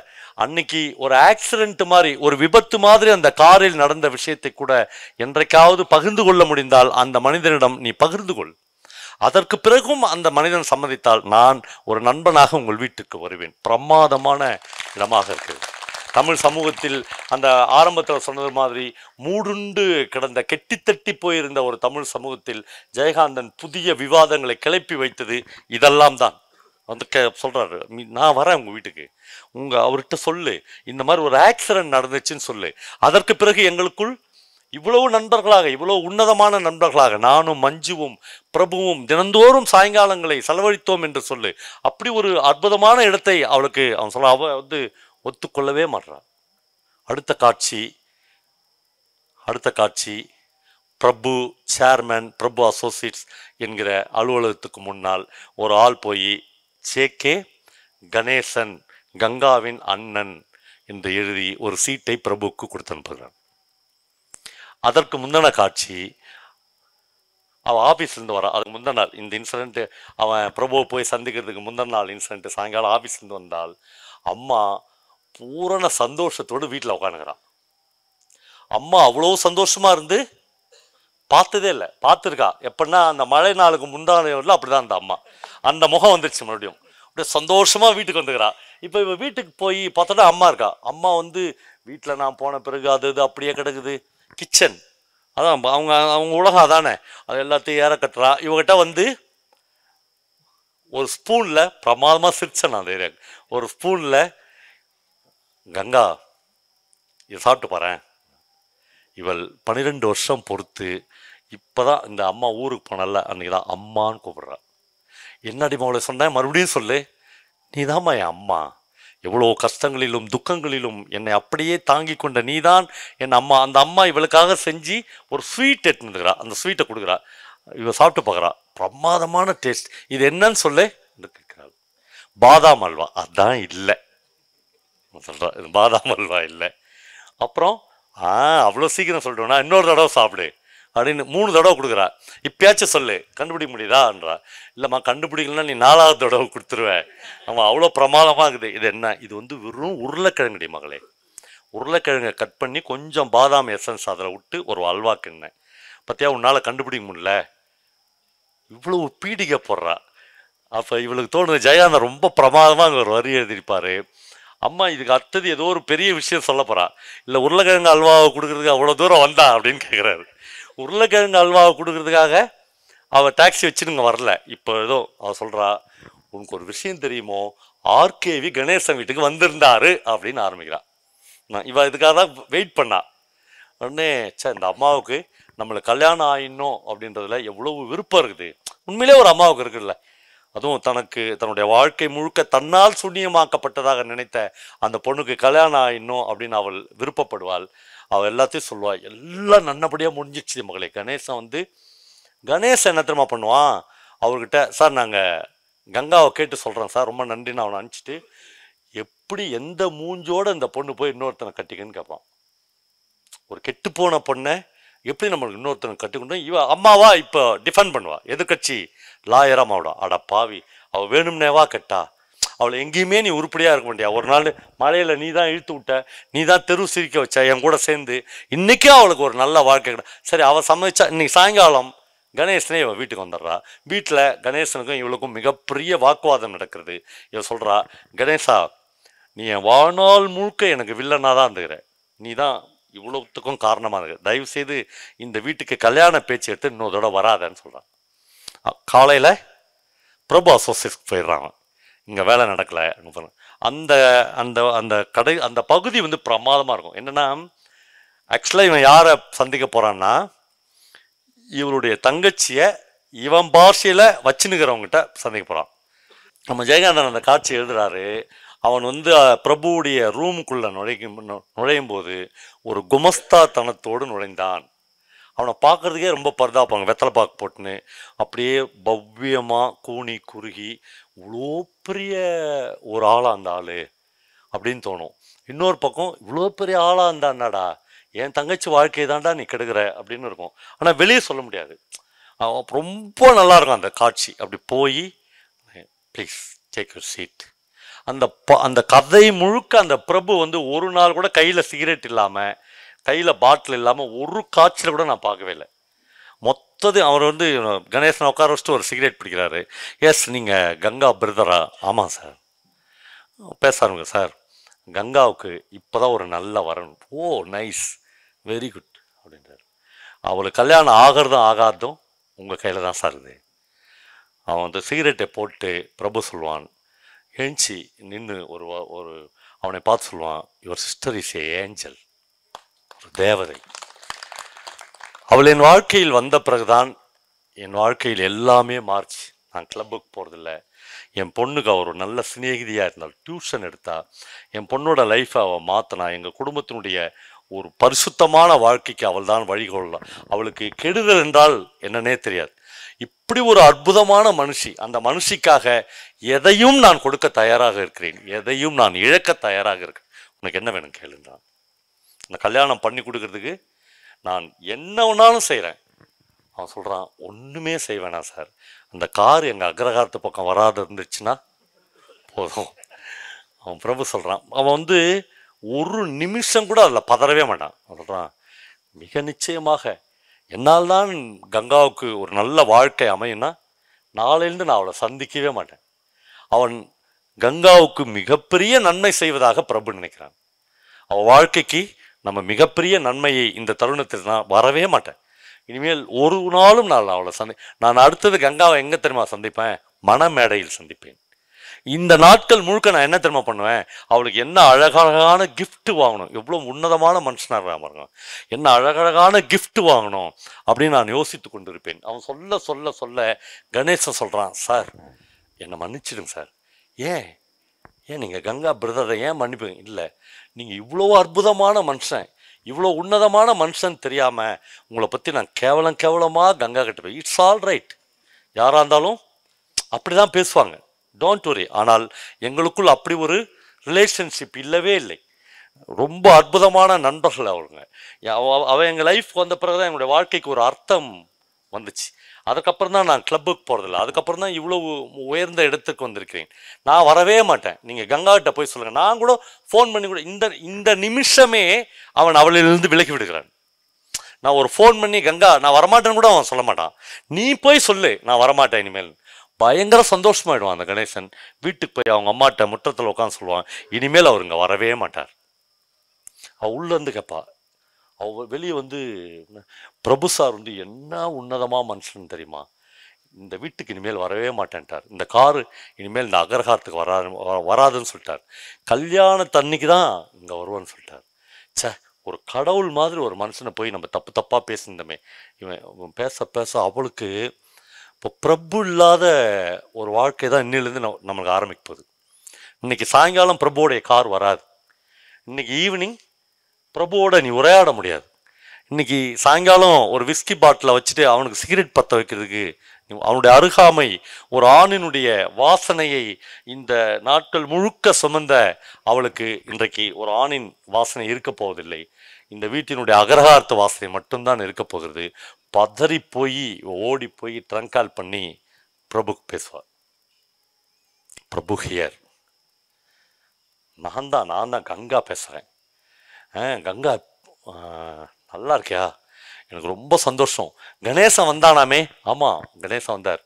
அன்னைக்கு ஒரு ஆக்சிடென்ட் மாதிரி, ஒரு விபத்து மாதிரி அந்த காரில் நடந்த விஷயத்தை கூட என்றைக்காவது பகிர்ந்து கொள்ள முடிந்தால் அந்த மனிதனிடம் நீ பகிர்ந்து கொள். அதற்கு பிறகும் அந்த மனிதன் சம்மதித்தால் நான் ஒரு நண்பனாக உங்கள் வீட்டுக்கு வருவேன். பிரமாதமான இடமாக இருக்கிறது. தமிழ் சமூகத்தில் அந்த ஆரம்பத்தில் சொன்னது மாதிரி மூடுண்டு கிடந்த கெட்டித்தட்டி போயிருந்த ஒரு தமிழ் சமூகத்தில் ஜெயகாந்தன் புதிய விவாதங்களை கிளப்பி வைத்தது இதெல்லாம் தான். வந்து சொல்றாரு, நான் வரேன் உங்க வீட்டுக்கு, அவர்கிட்ட சொல்லு, இந்த மாதிரி ஒரு ஆக்சிடென்ட் நடந்துச்சுன்னு சொல்லு. அதற்கு பிறகு எங்களுக்குள் இவ்வளவு நண்பர்களாக, இவ்வளவு உன்னதமான நண்பர்களாக நானும் மஞ்சுவும் பிரபுவும் தினந்தோறும் சாயங்காலங்களை செலவழித்தோம் என்று சொல்லு. அப்படி ஒரு அற்புதமான இடத்தை அவளுக்கு அவன் சொல்ல, அவ வந்து ஒத்துக்கொள்ளவே மாட்டான். அடுத்த காட்சி பிரபு சேர்மன், பிரபு அசோசியேட்ஸ் என்கிற அலுவலகத்துக்கு முன்னால் ஒரு ஆள் போய் ஜே.கே. கணேசன் கங்காவின் அண்ணன் என்று எழுதி ஒரு சீட்டை பிரபுவுக்கு கொடுத்து அனுப்புகிறான். அதற்கு முந்தின காட்சி, அவன் ஆஃபீஸ்லேருந்து வரான். அதுக்கு முந்தின நாள் இந்த இன்சிடென்ட், அவன் பிரபுவை போய் சந்திக்கிறதுக்கு முந்தின நாள் இன்சிடென்ட், சாயங்காலம் ஆஃபீஸ்லேருந்து வந்தால் அம்மா பூரண சந்தோஷத்தோடு வீட்டில் உட்காந்துக்கிறான். அம்மா அவ்வளோ சந்தோஷமா இருந்து பார்த்ததே இல்லை. பார்த்துருக்கா எப்படின்னா அந்த மழை நாளுக்கு முந்தான அப்படிதான் அந்த அம்மா, அந்த முகம் வந்துடுச்சு மறுபடியும். அப்படியே சந்தோஷமா வீட்டுக்கு வந்துக்கிறா. இப்போ இவ வீட்டுக்கு போய் பார்த்தோன்னா அம்மா இருக்கா. அம்மா வந்து வீட்டில் நான் போன பிறகு அது இது அப்படியே கிடக்குது. கிச்சன் அதான் அவங்க உலகம் அதானே, அது எல்லாத்தையும் ஏற கட்டுறா. இவகிட்ட வந்து ஒரு ஸ்பூன்ல பிரமாதமா சிரிச்சேன் நான். ஒரு ஸ்பூன்ல, கங்கா இதை சாப்பிட்டு பாறேன். இவள் 12 வருஷம் பொறுத்து இப்பதான் இந்த அம்மா ஊருக்கு போனல அன்னைக்குதான் அம்மான்னு கூப்பிடுறா. என்னடி மவளை சொன்னேன், மறுபடியும் சொல்லு, நீதாம்மா என் அம்மா. எவ்வளோ கஷ்டங்களிலும் துக்கங்களிலும் என்னை அப்படியே தாங்கி கொண்ட நீதான் என் அம்மா. அந்த அம்மா இவளுக்காக செஞ்சு ஒரு ஸ்வீட் எடுத்துக்கிறா. அந்த ஸ்வீட்டை கொடுக்குறா. இவ சாப்பிட்டு பார்க்குறா. பிரமாதமான டேஸ்ட். இது என்னன்னு சொல்லு என்று கேட்கிறாள். பாதாம் அல்வா. அதான் இல்லை சொல்கிறா, இது பாதாம் அல்வா இல்லை. அப்புறம் அவ்வளோ சீக்கிரம் சொல்லிட்டோன்னா இன்னொரு தடவை சாப்பிடு அப்படின்னு 3 தடவை கொடுக்குறா. இப்பயாச்சும் சொல்லு, கண்டுபிடிக்க முடியுதான்றா. இல்லைம்மா கண்டுபிடிக்கலன்னா நீ 4வது தடவை கொடுத்துருவேன். நம்ம அவ்வளோ பிரமாதமாக இருக்குது. இது என்ன, இது வந்து வெறும் உருளைக்கிழங்குடி மகளே. உருளைக்கிழங்கை கட் பண்ணி கொஞ்சம் பாதாம் எசன்ஸ் அதில் விட்டு ஒரு அல்வா கிண்ணேன். பார்த்தியா உன்னால் கண்டுபிடிக்க முடியல. இவ்வளவு பீடிகை போடுறா. அப்போ இவளுக்கு தோணுது ஜெயகாந்தன் ரொம்ப பிரமாதமாக அங்கே ஒரு வரி எழுதியிருப்பார். அம்மா இதுக்கு அடுத்தது ஏதோ ஒரு பெரிய விஷயம் சொல்ல போகிறா. இல்லை உருளைக்கிழங்கு அல்வாவை கொடுக்குறதுக்கு அவ்வளோ தூரம் வந்தா அப்படின்னு கேட்குறாரு. உருளைக்கிழங்கு அல்வாவை கொடுக்கறதுக்காக அவள் டாக்ஸி வச்சுருங்க வரல. இப்போ ஏதோ அவள் சொல்கிறா, உனக்கு ஒரு விஷயம் தெரியுமோ, ஆர்கேவி கணேசன் வீட்டுக்கு வந்திருந்தாரு அப்படின்னு ஆரம்பிக்கிறான். இவ இதுக்காக தான் வெயிட் பண்ணா. உடனே இந்த அம்மாவுக்கு நம்மளுக்கு கல்யாணம் ஆயிடணும் அப்படின்றதுல எவ்வளவு விருப்பம் இருக்குது. உண்மையிலே ஒரு அம்மாவுக்கு இருக்குல்ல. அதுவும் தன்னுடைய வாழ்க்கை முழுக்க தன்னால் சூன்யமாக்கப்பட்டதாக நினைத்த அந்த பொண்ணுக்கு கல்யாணம் ஆயிடணும் அப்படின்னு அவள் விருப்பப்படுவாள். அவள் எல்லாத்தையும் சொல்லுவாள். எல்லாம் நல்லபடியாக முடிஞ்சிடுச்சு மகளே. கணேசன் என்ன தெரியுமா பண்ணுவான், அவர்கிட்ட சார் நாங்கள் கங்காவை கேட்டு சொல்கிறேன் சார், ரொம்ப நன்றின்னு அவனை அனுப்பிச்சிட்டு எப்படி எந்த மூஞ்சோடு இந்த பொண்ணு போய் இன்னொருத்தனை கட்டிக்கன்னு கேட்பான். ஒரு கெட்டுப்போன பொண்ணை எப்படி நம்மளுக்கு இன்னொருத்தனை கட்டிக்கொண்டு இவ அம்மாவா இப்போ டிஃபெண்ட் பண்ணுவா. எதிர்கட்சி லாயரா மாவிடா. அட பாவி, அவள் வேணும்னேவா கெட்டா, அவளை எங்கேயுமே நீ உருப்படியாக இருக்க மாட்டியா. ஒரு நாள் மழையில் நீ தான் இழுத்து விட்ட, நீ தான் தெரு சிரிக்க வச்ச என் கூட சேர்ந்து. இன்றைக்கும் அவளுக்கு ஒரு நல்ல வாழ்க்கை கிடையாது. சரி அவள் சம்மதிச்சா. இன்னைக்கு சாயங்காலம் கணேசனே இவள் வீட்டுக்கு வந்துடுறா. வீட்டில் கணேசனுக்கும் இவளுக்கும் மிகப்பெரிய வாக்குவாதம் நடக்கிறது. இவள் சொல்கிறா, கணேசா நீ என் வாழ்நாள் முழுக்க எனக்கு வில்லனாக தான் இருந்துக்கிற, நீ தான் இவ்வளோத்துக்கும் காரணமாக இருக்கு, தயவுசெய்து இந்த வீட்டுக்கு கல்யாண பேச்சு எடுத்து இன்னொரு தடவை வராதன்னு சொல்கிறான். காலையில் பிரபு அசோசியேட்ஸ்க்கு போயிடுறாங்க. இங்கே வேலை நடக்கலை. அந்த அந்த அந்த கடை அந்த பகுதி வந்து பிரமாதமாக இருக்கும். என்னென்னா ஆக்சுவலாக இவன் யாரை சந்திக்க போகிறான்னா, இவருடைய தங்கச்சியை இவன் பாஷையில் வச்சுன்னுக்கிறவங்ககிட்ட சந்திக்க போகிறான். நம்ம ஜெயகாந்தன் அந்த காட்சி எழுதுறாரு. அவன் வந்து பிரபுவுடைய ரூமுக்குள்ளே நுழையும் போது ஒரு குமஸ்தாத்தனத்தோடு நுழைந்தான். அவனை பார்க்குறதுக்கே ரொம்ப பரிதாப்பாங்க. வெத்தலை பாக்கு போட்டுன்னு அப்படியே பவ்யமாக கூனி குறுகி இவ்வளோ பெரிய ஒரு ஆளாக அந்த ஆள் அப்படின்னு தோணும். இன்னொரு பக்கம் இவ்வளோ பெரிய ஆளாக இருந்தாடாடா, என் தங்கச்சி வாழ்க்கையை தான்டா நீ கெடுக்கிற அப்படின்னு இருக்கும். ஆனால் வெளியே சொல்ல முடியாது. ரொம்ப நல்லாயிருக்கும் அந்த காட்சி. அப்படி போய் ப்ளீஸ் டேக் யூர் சீட். அந்த கதை முழுக்க அந்த பிரபு வந்து ஒரு நாள் கூட கையில் சிகரெட் இல்லாமல், கையில் பாட்டில் இல்லாமல் ஒரு காட்சியில் கூட நான் பார்க்கவே இல்லை. மொத்தத்தையும் அவர் வந்து கணேசனை உட்கார வச்சுட்டு ஒரு சிகரெட் பிடிக்கிறாரு. எஸ், நீங்கள் கங்கா பிரதரா? ஆமாம் சார். பேசாருங்க சார், கங்காவுக்கு இப்போ தான் ஒரு நல்ல வரணும். ஓ நைஸ், வெரி குட் அப்படின்றார். அவளுக்கு கல்யாணம் ஆகிறதும் ஆகாததும் உங்கள் கையில் தான் சார் இது. அவன் வந்து சிகரெட்டை போட்டு பிரபு சொல்லுவான், எழுச்சி நின்று ஒரு அவனை பார்த்து சொல்லுவான், your sister is a angel, ஒரு தேவதை. அவள் என் வாழ்க்கையில் வந்த பிறகுதான் என் வாழ்க்கையில் எல்லாமே மாறிச்சு. நான் கிளப்புக்கு போகிறதில்ல, என் பொண்ணுக்கு அவர் ஒரு நல்ல சிநேகிதியாக இருந்தால், டியூஷன் எடுத்தா, என் பொண்ணோட லைஃப்பை அவள் மாற்றினா, எங்கள் குடும்பத்தினுடைய ஒரு பரிசுத்தமான வாழ்க்கைக்கு அவள் தான் வழிகொள்ளலாம். அவளுக்கு கெடுதல் என்றால் என்னன்னே தெரியாது. இப்படி ஒரு அற்புதமான மனுஷி, அந்த மனுஷிக்காக எதையும் நான் கொடுக்க தயாராக இருக்கிறேன், எதையும் நான் இழக்க தயாராக இருக்கிறேன். உனக்கு என்ன வேணும் கேளுன்றான். இந்த கல்யாணம் பண்ணி கொடுக்கறதுக்கு நான் என்ன வேணாலும் செய்கிறேன். அவன் சொல்கிறான், ஒன்றுமே செய்ய வேணாம் சார், அந்த கார் எங்கள் அக்ரஹாரத்து பக்கம் வராது இருந்துச்சுன்னா போதும். அவன் பிரபு சொல்கிறான், அவன் வந்து ஒரு நிமிஷம் கூட அதில் பதறவே மாட்டான். அவன் சொல்கிறான், மிக நிச்சயமாக என்னால் தான் கங்காவுக்கு ஒரு நல்ல வாழ்க்கை அமையும்னா நாளையிலேருந்து நான் அவளை சந்திக்கவே மாட்டேன். அவன் கங்காவுக்கு மிகப்பெரிய நன்மை செய்வதாக பிரபு நினைக்கிறான். அவள் வாழ்க்கைக்கு நம்ம மிகப்பெரிய நன்மையை இந்த தருணத்தில் நான் வரவே மாட்டேன். இனிமேல் ஒரு நாளும் நான் அவளை நான் அடுத்தது கங்காவை எங்கே தெரியுமா சந்திப்பேன்? மணமேடையில் சந்திப்பேன். இந்த நாட்கள் முழுக்க நான் என்ன தெரியுமா பண்ணுவேன்? அவளுக்கு என்ன அழகழகான கிஃப்ட் வாங்கணும், எவ்வளோ உன்னதமான மனுஷனாக பாருங்க, என்ன அழகழகான கிஃப்ட் வாங்கணும் அப்படின்னு நான் யோசித்து கொண்டிருப்பேன். அவன் சொல்ல சொல்ல சொல்ல கணேசன் சொல்கிறான், சார் என்னை மன்னிச்சிடுங்க சார். ஏன் நீங்கள் கங்கா பிரதரை ஏன் மன்னிப்பீங்க? இல்லை, நீங்கள் இவ்வளோ அற்புதமான மனுஷன், இவ்வளோ உன்னதமான மனுஷன் தெரியாமல் உங்களை பற்றி நான் கேவலமாக கங்கா கிட்ட போய், இட்ஸ் ஆல் ரைட், யாராக இருந்தாலும் அப்படி தான் பேசுவாங்க, டோன்ட் வரி. ஆனால் எங்களுக்குள் அப்படி ஒரு ரிலேஷன்ஷிப் இல்லவே இல்லை. ரொம்ப அற்புதமான நண்பர்கள் அவங்க. அவள் எங்கள் லைஃப் வந்த பிறகு தான் எங்களுடைய வாழ்க்கைக்கு ஒரு அர்த்தம் வந்துச்சு. அதுக்கப்புறம் தான் நான் கிளப்புக்கு போகிறதில்ல, அதுக்கப்புறம் தான் இவ்வளோ உயர்ந்த இடத்துக்கு வந்திருக்கிறேன். நான் வரவே மாட்டேன், நீங்கள் கங்காகிட்ட போய் சொல்லுங்கள். நான் கூட ஃபோன் பண்ணி கூட இந்த நிமிஷமே அவன் அவளிலிருந்து விலக்கி விடுகிறான். நான் ஒரு ஃபோன் பண்ணி கங்கா நான் வரமாட்டேன்னு கூட அவன் சொல்ல மாட்டான். நீ போய் சொல்லு நான் வரமாட்டேன் இனிமேல். பயங்கர சந்தோஷமாயிடுவான் அந்த கணேசன். வீட்டுக்கு போய் அவங்க அம்மாட்ட முற்றத்தில் உட்காந்து சொல்லுவான், இனிமேல் அவர் இங்கே வரவே மாட்டார். அவள் உள்ளேருந்து கேட்பா, அவ வெளியே வந்து, பிரபு சார் வந்து என்ன உன்னதமாக மனுஷன் தெரியுமா, இந்த வீட்டுக்கு இனிமேல் வரவே மாட்டேன்ட்டார், இந்த காரு இனிமேல் இந்த அக்ரஹாரத்துக்கு வராதுன்னு சொல்லிட்டார், கல்யாணத்தன்னைக்கு தான் இங்கே வருவான்னு சொல்லிட்டார். சே, ஒரு கடவுள் மாதிரி ஒரு மனுஷனை போய் நம்ம தப்பாக பேசியிருந்தோமே. இவன் பேச பேச அவளுக்கு இப்போ பிரபு இல்லாத ஒரு வாழ்க்கை தான் இன்னிலேருந்து நம்மளுக்கு ஆரம்பிக்க போகுது. இன்னைக்கு சாயங்காலம் பிரபுவோடைய கார் வராது, இன்னைக்கு ஈவினிங் பிரபுவோட நீ உரையாட முடியாது. இன்னைக்கு சாயங்காலம் ஒரு விஸ்கி பாட்டிலை வச்சுட்டு அவனுக்கு சிகரெட் பற்ற வைக்கிறதுக்கு அவனுடைய அருகாமை, ஒரு ஆணினுடைய வாசனையை இந்த நாட்கள் முழுக்க சுமந்த அவளுக்கு இன்றைக்கு ஒரு ஆணின் வாசனை இருக்க போவதில்லை. இந்த வீட்டினுடைய அகரகார்த்த வாசனை மட்டும்தான் இருக்க போகிறது. பதறி போய் ஓடி போய் ட்ரங்கால் பண்ணி பிரபுக்கு பேசுவார். பிரபு ஹியர், நான் தான் கங்கா பேசுகிறேன். கங்கா நல்லா இருக்கியா? எனக்கு ரொம்ப சந்தோஷம். கணேசன் வந்தானாமே? ஆமாம் கணேசன் வந்தார்.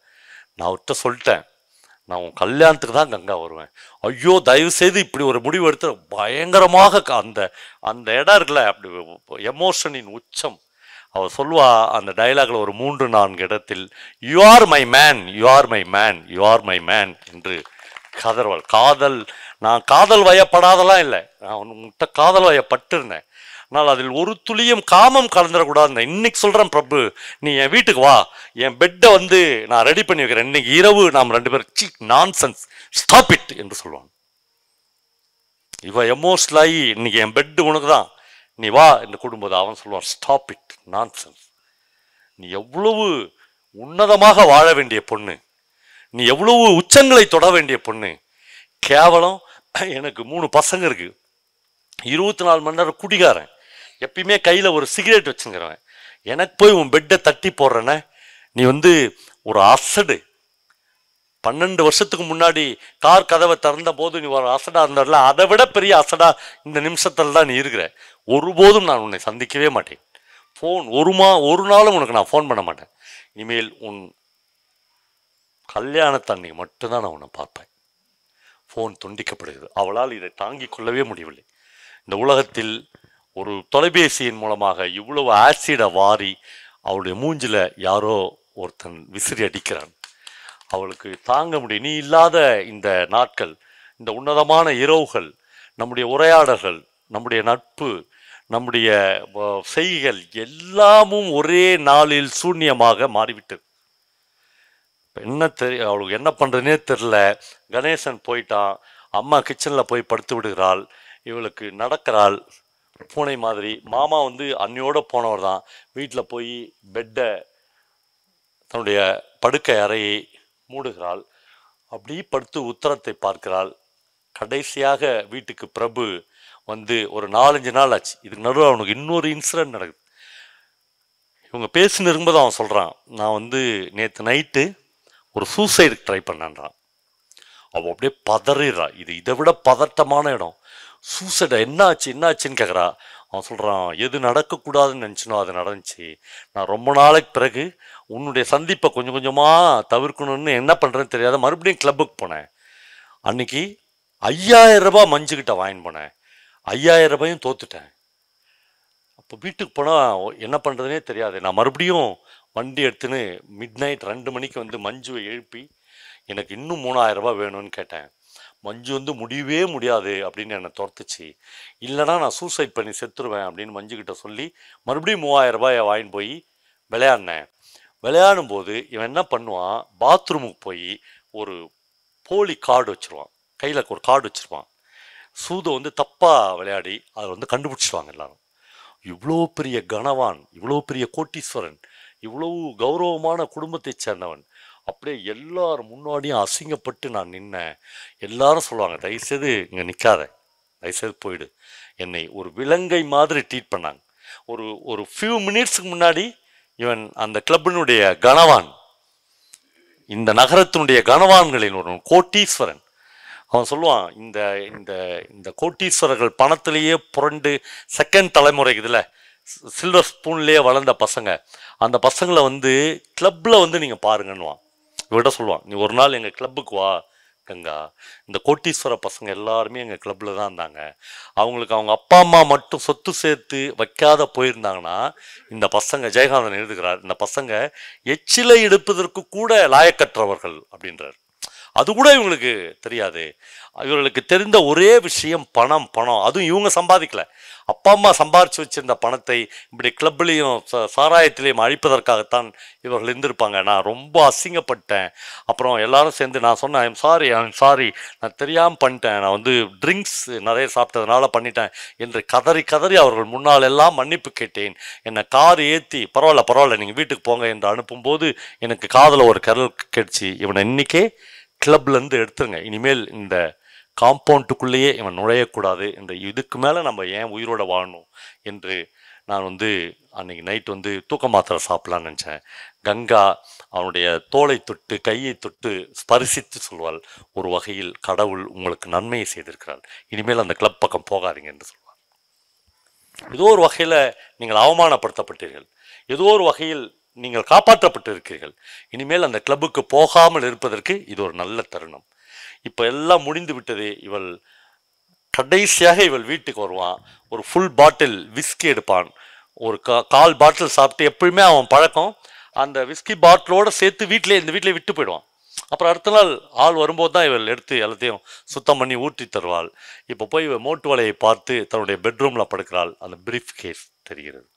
நான் அவர்கிட்ட சொல்லிட்டேன், நான் உன் கல்யாணத்துக்கு தான் கங்கா வருவேன். ஐயோ தயவுசெய்து இப்படி ஒரு முடிவு எடுத்து பயங்கரமாக அந்த இடம் இருக்குல்ல, அப்படி எமோஷனின் உச்சம். அவர் சொல்லுவா அந்த டைலாகில் ஒரு 3-4 இடத்தில், you are my man, you are my man, you are my man என்று கதர்வாள். காதல், நான் காதல் வயப்படாதெல்லாம் இல்லை, நான் உன்கிட்ட காதல் வயப்பட்டிருந்தேன். ஆனால் அதில் ஒரு துளியும் காமம் கலந்துடக்கூடாது. இன்னைக்கு சொல்கிறேன் பிரபு, நீ என் வீட்டுக்கு வா, என் பெட்டை வந்து நான் ரெடி பண்ணி வைக்கிறேன், இன்னைக்கு இரவு நாம் 2 பேரும் நான்சென்ஸ் ஸ்டாப் இட் என்று சொல்லுவான். இவ எமோஷனல் ஆகி இன்னைக்கு என் பெட்டு உனக்கு தான், நீ வா என்று கூடும்போது அவன் சொல்லுவான், ஸ்டாப் இட் நான்சென்ஸ். நீ எவ்வளவு உன்னதமாக வாழ வேண்டிய பொண்ணு, நீ எவ்வளவு உச்சங்களை தொட வேண்டிய பொண்ணு. கேவலம் எனக்கு 3 பசங்க இருக்கு, 24 மணி நேரம் குடிகாரன், எப்பயுமே கையில் ஒரு சிகரெட் வச்சுங்கிறவன், எனக்கு போய் உன் பெட்டை தட்டி போடுறேன்ன, நீ வந்து ஒரு அசடு. 12 வருஷத்துக்கு முன்னாடி கார் கதவை திறந்த போது நீ ஒரு அசடா இருந்தால, அதை விட பெரிய அசடா இந்த நிமிஷத்துல தான் நீ இருக்கிற. ஒருபோதும் நான் உன்னை சந்திக்கவே மாட்டேன். ஃபோன் ஒரு நாளும் உனக்கு நான் ஃபோன் பண்ண மாட்டேன். இனிமேல் உன் கல்யாணத்தன்னைக்கு மட்டும்தான் நான் உன்னை பார்ப்பேன். ஃபோன் துண்டிக்கப்படுகிறது. அவளால் இதை தாங்கிக் கொள்ளவே முடியவில்லை. இந்த உலகத்தில் ஒரு தொலைபேசியின் மூலமாக இவ்வளவு ஆசிடை வாரி அவளுடைய மூஞ்சில யாரோ ஒருத்தன் விசிறி அடிக்கிறான். அவளுக்கு தாங்க முடியும். நீ இல்லாத இந்த நாட்கள், இந்த உன்னதமான இரவுகள், நம்முடைய உரையாடல்கள், நம்முடைய நட்பு, நம்முடைய செய்கைகள் எல்லாமும் ஒரே நாளில் சூன்யமாக மாறிவிட்டது. என்ன அவளுக்கு என்ன பண்ணுறதுனே தெரில. கணேசன் போயிட்டான். அம்மா கிச்சனில் போய் படுத்து விடுகிறாள். இவளுக்கு நடக்கிறாள் பூனை மாதிரி. மாமா அன்னையோடு போனவர் தான். வீட்டில் போய் பெட்டை, தன்னுடைய படுக்கை அறையை மூடுகிறாள். அப்படி படுத்து உத்தரத்தை பார்க்கிறாள். கடைசியாக வீட்டுக்கு பிரபு ஒரு 4-5 நாள் ஆச்சு. இதுக்கு நடுவில் அவனுக்கு இன்னொரு இன்சிடென்ட் நடக்குது. இவங்க பேசின்னு இருக்கும்போது அவன் சொல்கிறான், நான் நேற்று நைட்டு ஒரு சூசைடு ட்ரை பண்ணான்றான். அவள் அப்படியே பதறிடுறா. இதை விட பதட்டமான இடம். சூசைடா? என்னாச்சுன்னு கேட்குறா. அவன் சொல்கிறான், எது நடக்கக்கூடாதுன்னு நினச்சினோ அது நடந்துச்சு. நான் ரொம்ப நாளைக்கு பிறகு உன்னுடைய சந்திப்பை கொஞ்சம் கொஞ்சமாக தவிர்க்கணும்னு என்ன பண்ணுறேன்னு தெரியாத மறுபடியும் கிளப்புக்கு போனேன். அன்னைக்கு 5000 ரூபாய் மஞ்சுக்கிட்ட வாங்கின்னு போனேன். 5000 ரூபாயும் தோத்துட்டேன். அப்போ வீட்டுக்கு போனால் என்ன பண்ணுறதுனே தெரியாது. நான் மறுபடியும் வண்டி எடுத்துன்னு மிட் நைட் 2 மணிக்கு மஞ்சுவை எழுப்பி எனக்கு இன்னும் 3000 ரூபாய் வேணும்னு கேட்டேன். மஞ்சு முடியவே முடியாது அப்படின்னு என்னை துரத்துச்சு. இல்லைனா நான் சூசைட் பண்ணி செத்துருவேன் அப்படின்னு மஞ்சுக்கிட்ட சொல்லி மறுபடியும் 3000 ரூபாயை வாங்கின்னு போய் விளையாடினேன். விளையாடும்போது இவன் என்ன பண்ணுவான், பாத்ரூமுக்கு போய் ஒரு போலி கார்டு வச்சுருவான். கையில் ஒரு கார்டு வச்சுருவான். சூதை தப்பாக விளையாடி அதை கண்டுபிடிச்சிடுவாங்க எல்லாரும். இவ்வளோ பெரிய கனவான், இவ்வளோ பெரிய கோட்டீஸ்வரன், இவ்வளவு கௌரவமான குடும்பத்தை சேர்ந்தவன், அப்படியே எல்லாரும் முன்னாடியும் அசிங்கப்பட்டு நான் நின்னேன். எல்லாரும் சொல்லுவாங்க, தயவுசெய்து இங்கே நிற்காத, தயவுசெய்து போயிடு. என்னை ஒரு விலங்கை மாதிரி ட்ரீட் பண்ணாங்க. ஒரு ஃபியூ மினிட்ஸுக்கு முன்னாடி இவன் அந்த கிளப்பினுடைய கனவான், இந்த நகரத்தினுடைய கனவான்களின் ஒரு கோட்டீஸ்வரன். அவன் சொல்லுவான், இந்த இந்த இந்த கோட்டீஸ்வரர்கள் பணத்திலேயே புரண்டு செகண்ட் தலைமுறை இதில் சில்வர் ஸ்பூன்லேயே வளர்ந்த பசங்க, அந்த பசங்களை கிளப்பில் நீங்கள் பாருங்கன்னுவான். இவர்கிட்ட சொல்லுவான், நீ ஒரு நாள் எங்கள் கிளப்புக்கு வா கங்கா, இந்த கோட்டீஸ்வர பசங்க எல்லாருமே எங்கள் கிளப்பில் தான் இருந்தாங்க. அவங்களுக்கு அவங்க அப்பா அம்மா மட்டும் சொத்து சேர்த்து வைக்காத போயிருந்தாங்கன்னா இந்த பசங்க, ஜெயகாந்தன் எழுதுகிறார், இந்த பசங்க எச்சிலை எடுப்பதற்கு கூட லாயக்கற்றவர்கள் அப்படின்றார். அது கூட இவங்களுக்கு தெரியாது. இவர்களுக்கு தெரிந்த ஒரே விஷயம் பணம். அதுவும் இவங்க சம்பாதிக்கல, அப்பா அம்மா சம்பாரிச்சு வச்சிருந்த பணத்தை இப்படி கிளப்லையும் சாராயத்திலையும் அழிப்பதற்காகத்தான் இவர்கள் இருந்திருப்பாங்க. நான் ரொம்ப அசிங்கப்பட்டேன். அப்புறம் எல்லாரும் சேர்ந்து நான் சொன்னேன், ஐம் சாரி, நான் தெரியாமல் பண்ணிட்டேன், நான் ட்ரிங்க்ஸ் நிறைய சாப்பிட்டதுனால பண்ணிட்டேன் என்று கதறி கதறி அவர்கள் முன்னால் எல்லாம் மன்னிப்பு கேட்டேன். என்னை கார் ஏற்றி பரவாயில்ல நீங்கள் வீட்டுக்கு போங்க என்று அனுப்பும்போது எனக்கு காதில் ஒரு கரல் கேட்டுச்சு, இவனை இன்னைக்கே கிளப்லேருந்து எடுத்துருங்க, இனிமேல் இந்த காம்பவுண்டுக்குள்ளேயே இவன் நுழையக்கூடாது என்று. இதுக்கு மேலே நம்ம ஏன் உயிரோட வாழணும் என்று நான் அன்னைக்கு நைட் தூக்க மாத்திரை சாப்பிடலான்னு நினச்சேன். கங்கா அவனுடைய தோளை தொட்டு கையை தொட்டு ஸ்பரிசித்து சொல்வாள், ஒரு வகையில் கடவுள் உங்களுக்கு நன்மையை செய்திருக்கிறாள், இனிமேல் அந்த கிளப் பக்கம் போகாதீங்க என்று சொல்வாள். ஏதோ ஒரு வகையில் நீங்கள் அவமானப்படுத்தப்பட்டீர்கள், ஏதோ ஒரு வகையில் நீங்கள் காப்பாற்றப்பட்டு இருக்கிறீர்கள், இனிமேல் அந்த கிளப்புக்கு போகாமல் இருப்பதற்கு இது ஒரு நல்ல தருணம். இப்போ எல்லாம் முடிந்து விட்டது. இவள் கடைசியாக இவள் வீட்டுக்கு வருவான். ஒரு ஃபுல் பாட்டில் விஸ்கி எடுப்பான். ஒரு கால் பாட்டில் சாப்பிட்டு, எப்பயுமே அவன் பழக்கம் அந்த விஸ்கி பாட்டிலோடு சேர்த்து இந்த வீட்டிலே விட்டு போயிடுவான். அப்புறம் அடுத்த நாள் ஆள் வரும்போது தான் இவள் எடுத்து எல்லாத்தையும் சுத்தம் பண்ணி ஊற்றி தருவாள். இப்போ போய் இவள் மோட்டு வலையை பார்த்து தன்னுடைய பெட்ரூமில் படுக்கிறாள். அந்த பிரீஃப் கேஸ் தெரிகிறது.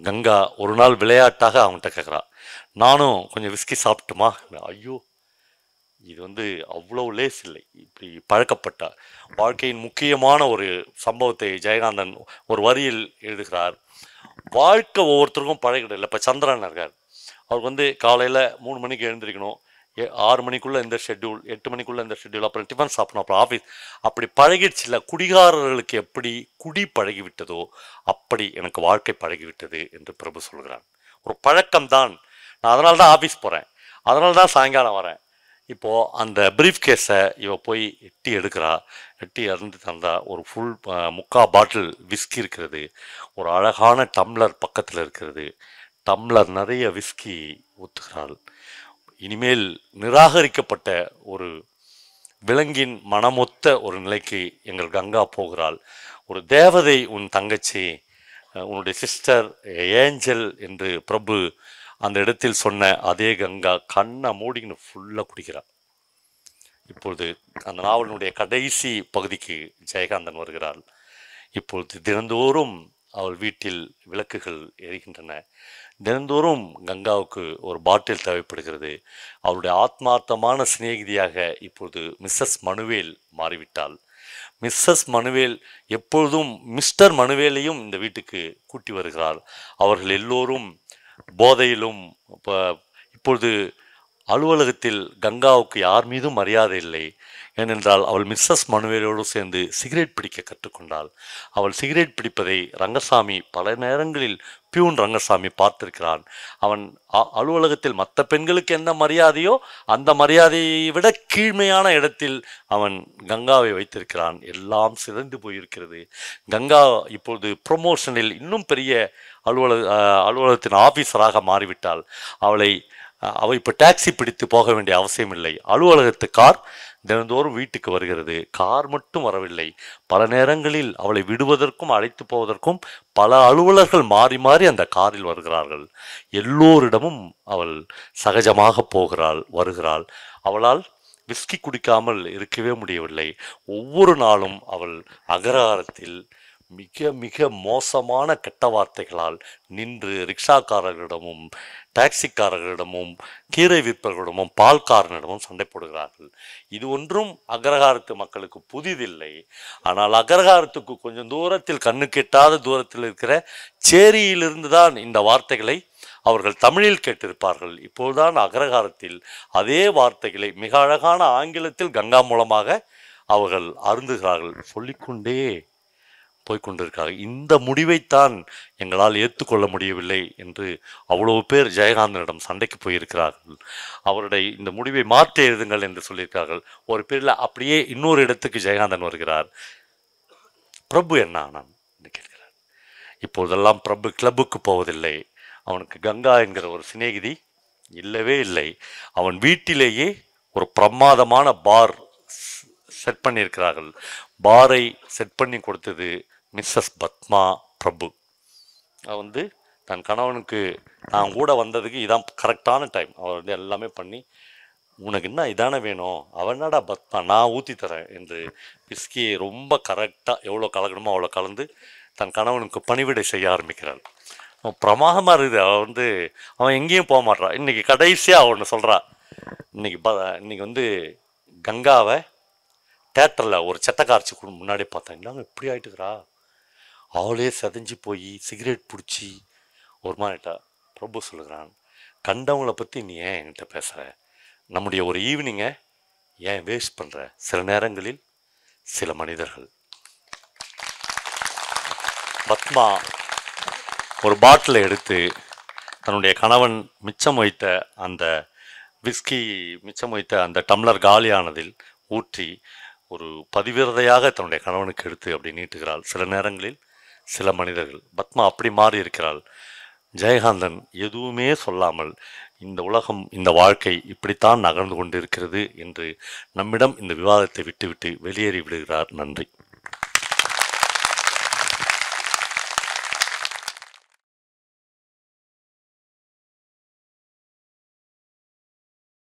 கங்கா ஒரு நாள் விளையாட்டாக அவன்கிட்ட கேட்குறா, நானும் கொஞ்சம் விஸ்கி சாப்பிட்டுமா? ஐயோ, இது அவ்வளோ லேஸ் இல்லை. இப்படி பழக்கப்பட்ட வாழ்க்கையின் முக்கியமான ஒரு சம்பவத்தை ஜெயகாந்தன் ஒரு வரியில் எழுதுகிறார். வாழ்க்கை ஒவ்வொருத்தருக்கும் பழகிடல. இப்போ சந்திரன் இருக்கார், அவருக்கு காலையில் 3 மணிக்கு எழுந்திரிக்கணும், 6 மணிக்குள்ளே இந்த ஷெட்யூல், 8 மணிக்குள்ளே இந்த ஷெட்யூல், அப்புறம் டிஃபன் சாப்பிடணும், அப்புறம் ஆஃபீஸ். அப்படி பழகிடுச்சு இல்லை. குடிகாரர்களுக்கு எப்படி குடி பழகிவிட்டதோ அப்படி எனக்கு வாழ்க்கை பழகிவிட்டது என்று பிரபு சொல்கிறான். ஒரு பழக்கம்தான். நான் அதனால தான் ஆஃபீஸ் போகிறேன், அதனால தான் சாயங்காலம் வரேன். இப்போது அந்த ப்ரீஃப் கேஸை இவ போய் எட்டி எடுக்கிறா. எட்டி இறந்து தந்தா ஒரு ஃபுல் 3/4 பாட்டில் விஸ்கி இருக்கிறது. ஒரு அழகான டம்ளர் பக்கத்தில் இருக்கிறது. டம்ளர் நிறைய விஸ்கி ஊத்துகிறாள். இனிமேல் நிராகரிக்கப்பட்ட ஒரு விலங்கின் மனமொத்த ஒரு நிலைக்கு எங்கள் கங்கா போகிறாள். ஒரு தேவதை உன் தங்கச்சி, உன்னுடைய சிஸ்டர் ஏஞ்சல் என்று பிரபு அந்த இடத்தில் சொன்ன அதே கங்கா கண்ணை மூடின்னு ஃபுல்லாக குடிக்கிறாள். இப்பொழுது அந்த நாவலினுடைய கடைசி பகுதிக்கு ஜெயகாந்தன் வருகிறாள். இப்பொழுது தினந்தோறும் அவள் வீட்டில் விளக்குகள் எரிகின்றன. தினந்தோறும் கங்காவுக்கு ஒரு பாட்டில் தேவைப்படுகிறது. அவளுடைய ஆத்மார்த்தமான சிநேகிதியாக இப்பொழுது மிஸ்ஸஸ் மனுவேல் மாறிவிட்டாள். மிஸ்ஸஸ் மனுவேல் எப்பொழுதும் மிஸ்டர் மனுவேலையும் இந்த வீட்டுக்கு கூட்டி வருகிறாள். அவர்கள் எல்லோரும் போதையிலும் இப்பொழுது அலுவலகத்தில் கங்காவுக்கு யார் மீதும் மரியாதை இல்லை. ஏனென்றால் அவள் மிஸ்ஸஸ் மனுவேலோடு சேர்ந்து சிகரெட் பிடிக்க கற்றுக்கொண்டாள். அவள் சிகரெட் பிடிப்பதை ரங்கசாமி பல நேரங்களில் பியூன் ரங்கசாமி பார்த்திருக்கிறான். அவன் அலுவலகத்தில் மற்ற பெண்களுக்கு என்ன மரியாதையோ அந்த மரியாதையை விட கீழ்மையான இடத்தில் அவன் கங்காவை வைத்திருக்கிறான். எல்லாம் சிதைந்து போயிருக்கிறது. கங்கா இப்பொழுது ப்ரொமோஷனில் இன்னும் பெரிய அலுவலகத்தின் ஆபீசராக மாறிவிட்டாள். அவள் இப்போ டாக்ஸி பிடித்து போக வேண்டிய அவசியம் இல்லை. அலுவலகத்து கார் தினந்தோறும் வீட்டுக்கு வருகிறது. கார் மட்டும் வரவில்லை, பல நேரங்களில் அவளை விடுவதற்கும் அழைத்து போவதற்கும் பல அலுவலர்கள் மாறி மாறி அந்த காரில் வருகிறார்கள். எல்லோரிடமும் அவள் சகஜமாக போகிறாள், வருகிறாள். அவளால் விஸ்கி குடிக்காமல் இருக்கவே முடியவில்லை. ஒவ்வொரு நாளும் அவள் அகராரத்தில் மிக மிக மோசமான கெட்ட வார்த்தைகளால் நின்று ரிக்ஷாக்காரர்களிடமும் டாக்ஸிக்காரர்களிடமும் கீரை விற்பவர்களிடமும் பால்காரனிடமும் சண்டை போடுகிறார்கள். இது ஒன்றும் அக்ரஹாரத்து மக்களுக்கு புதிதில்லை. ஆனால் அக்ரஹாரத்துக்கு கொஞ்சம் தூரத்தில் கண்ணு கெட்டாத தூரத்தில் இருக்கிற சேரியிலிருந்து தான் இந்த வார்த்தைகளை அவர்கள் தமிழில் கேட்டிருப்பார்கள். இப்போதுதான் அக்ரஹாரத்தில் அதே வார்த்தைகளை மிக அழகான ஆங்கிலத்தில் கங்கா மூலமாக அவர்கள் அருந்துகிறார்கள். சொல்லிக்கொண்டே போய்கொண்டிருக்கிறார்கள். இந்த முடிவைத்தான் எங்களால் ஏற்றுக்கொள்ள முடியவில்லை என்று அவ்வளவு பேர் ஜெயகாந்தனிடம் சண்டைக்கு போயிருக்கிறார்கள். அவருடைய இந்த முடிவை மாற்றி எழுதுங்கள் என்று சொல்லியிருக்கிறார்கள். ஒரு பேரில் அப்படியே இன்னொரு இடத்துக்கு ஜெயகாந்தன் வருகிறார். பிரபு என்ன ஆனான் என்று கேட்கிறார். இப்போதெல்லாம் பிரபு கிளப்புக்கு போவதில்லை. அவனுக்கு கங்கா என்கிற ஒரு சிநேகிதி இல்லவே இல்லை. அவன் வீட்டிலேயே ஒரு பிரமாதமான பார் செட் பண்ணியிருக்கிறார்கள். பாரை செட் பண்ணி கொடுத்தது மிஸ்ஸஸ் பத்மா பிரபு. தன் கணவனுக்கு நான் கூட வந்ததுக்கு இதான் கரெக்டான டைம். அவர் எல்லாமே பண்ணி, உனக்கு என்ன இதானே வேணும், அவன் என்னடா பத்மா நான் ஊற்றி தரேன் என்று விஸ்கியை ரொம்ப கரெக்டாக எவ்வளோ கலக்கணுமோ அவ்வளோ கலந்து தன் கணவனுக்கு பணிவிடை செய்ய ஆரம்பிக்கிறாள். அவன் பிரமாதமாக இருக்குது. அவன் எங்கேயும் போக மாட்டான். இன்னைக்கு கடைசியாக அவன் சொல்கிறா, இன்னைக்கு கங்காவை தேட்டரில் ஒரு சட்டக்காட்சி முன்னாடி பார்த்தேன். இல்லாமல் இப்படி ஆகிட்டுக்கிறா, அவளே செதஞ்சு போய் சிகரெட் பிடிச்சி ஒரு மாதிரிட்டா. பிரபு சொல்லுகிறான், கண்டவங்களை பற்றி நீ ஏன் என்கிட்ட பேசுகிற? நம்முடைய ஒரு ஈவினிங்கை ஏன் வேஸ்ட் பண்ணுற? சில நேரங்களில் சில மனிதர்கள். பத்மா ஒரு பாட்டிலை எடுத்து தன்னுடைய கணவன் மிச்சம் வைத்த அந்த விஸ்கி மிச்சம் வைத்த அந்த டம்ளர் காலியானதில் ஊற்றி ஒரு பதிவிரதையாக தன்னுடைய கணவனுக்கு எடுத்து அப்படி நீட்டுகிறாள். சில நேரங்களில் சில மனிதர்கள். பத்மா அப்படி மாறி இருக்கிறாள். ஜெயகாந்தன் எதுவுமே சொல்லாமல் இந்த உலகம், இந்த வாழ்க்கை இப்படித்தான் நகர்ந்து கொண்டிருக்கிறது என்று நம்மிடம் இந்த விவாதத்தை விட்டுவிட்டு வெளியேறி விடுகிறார். நன்றி.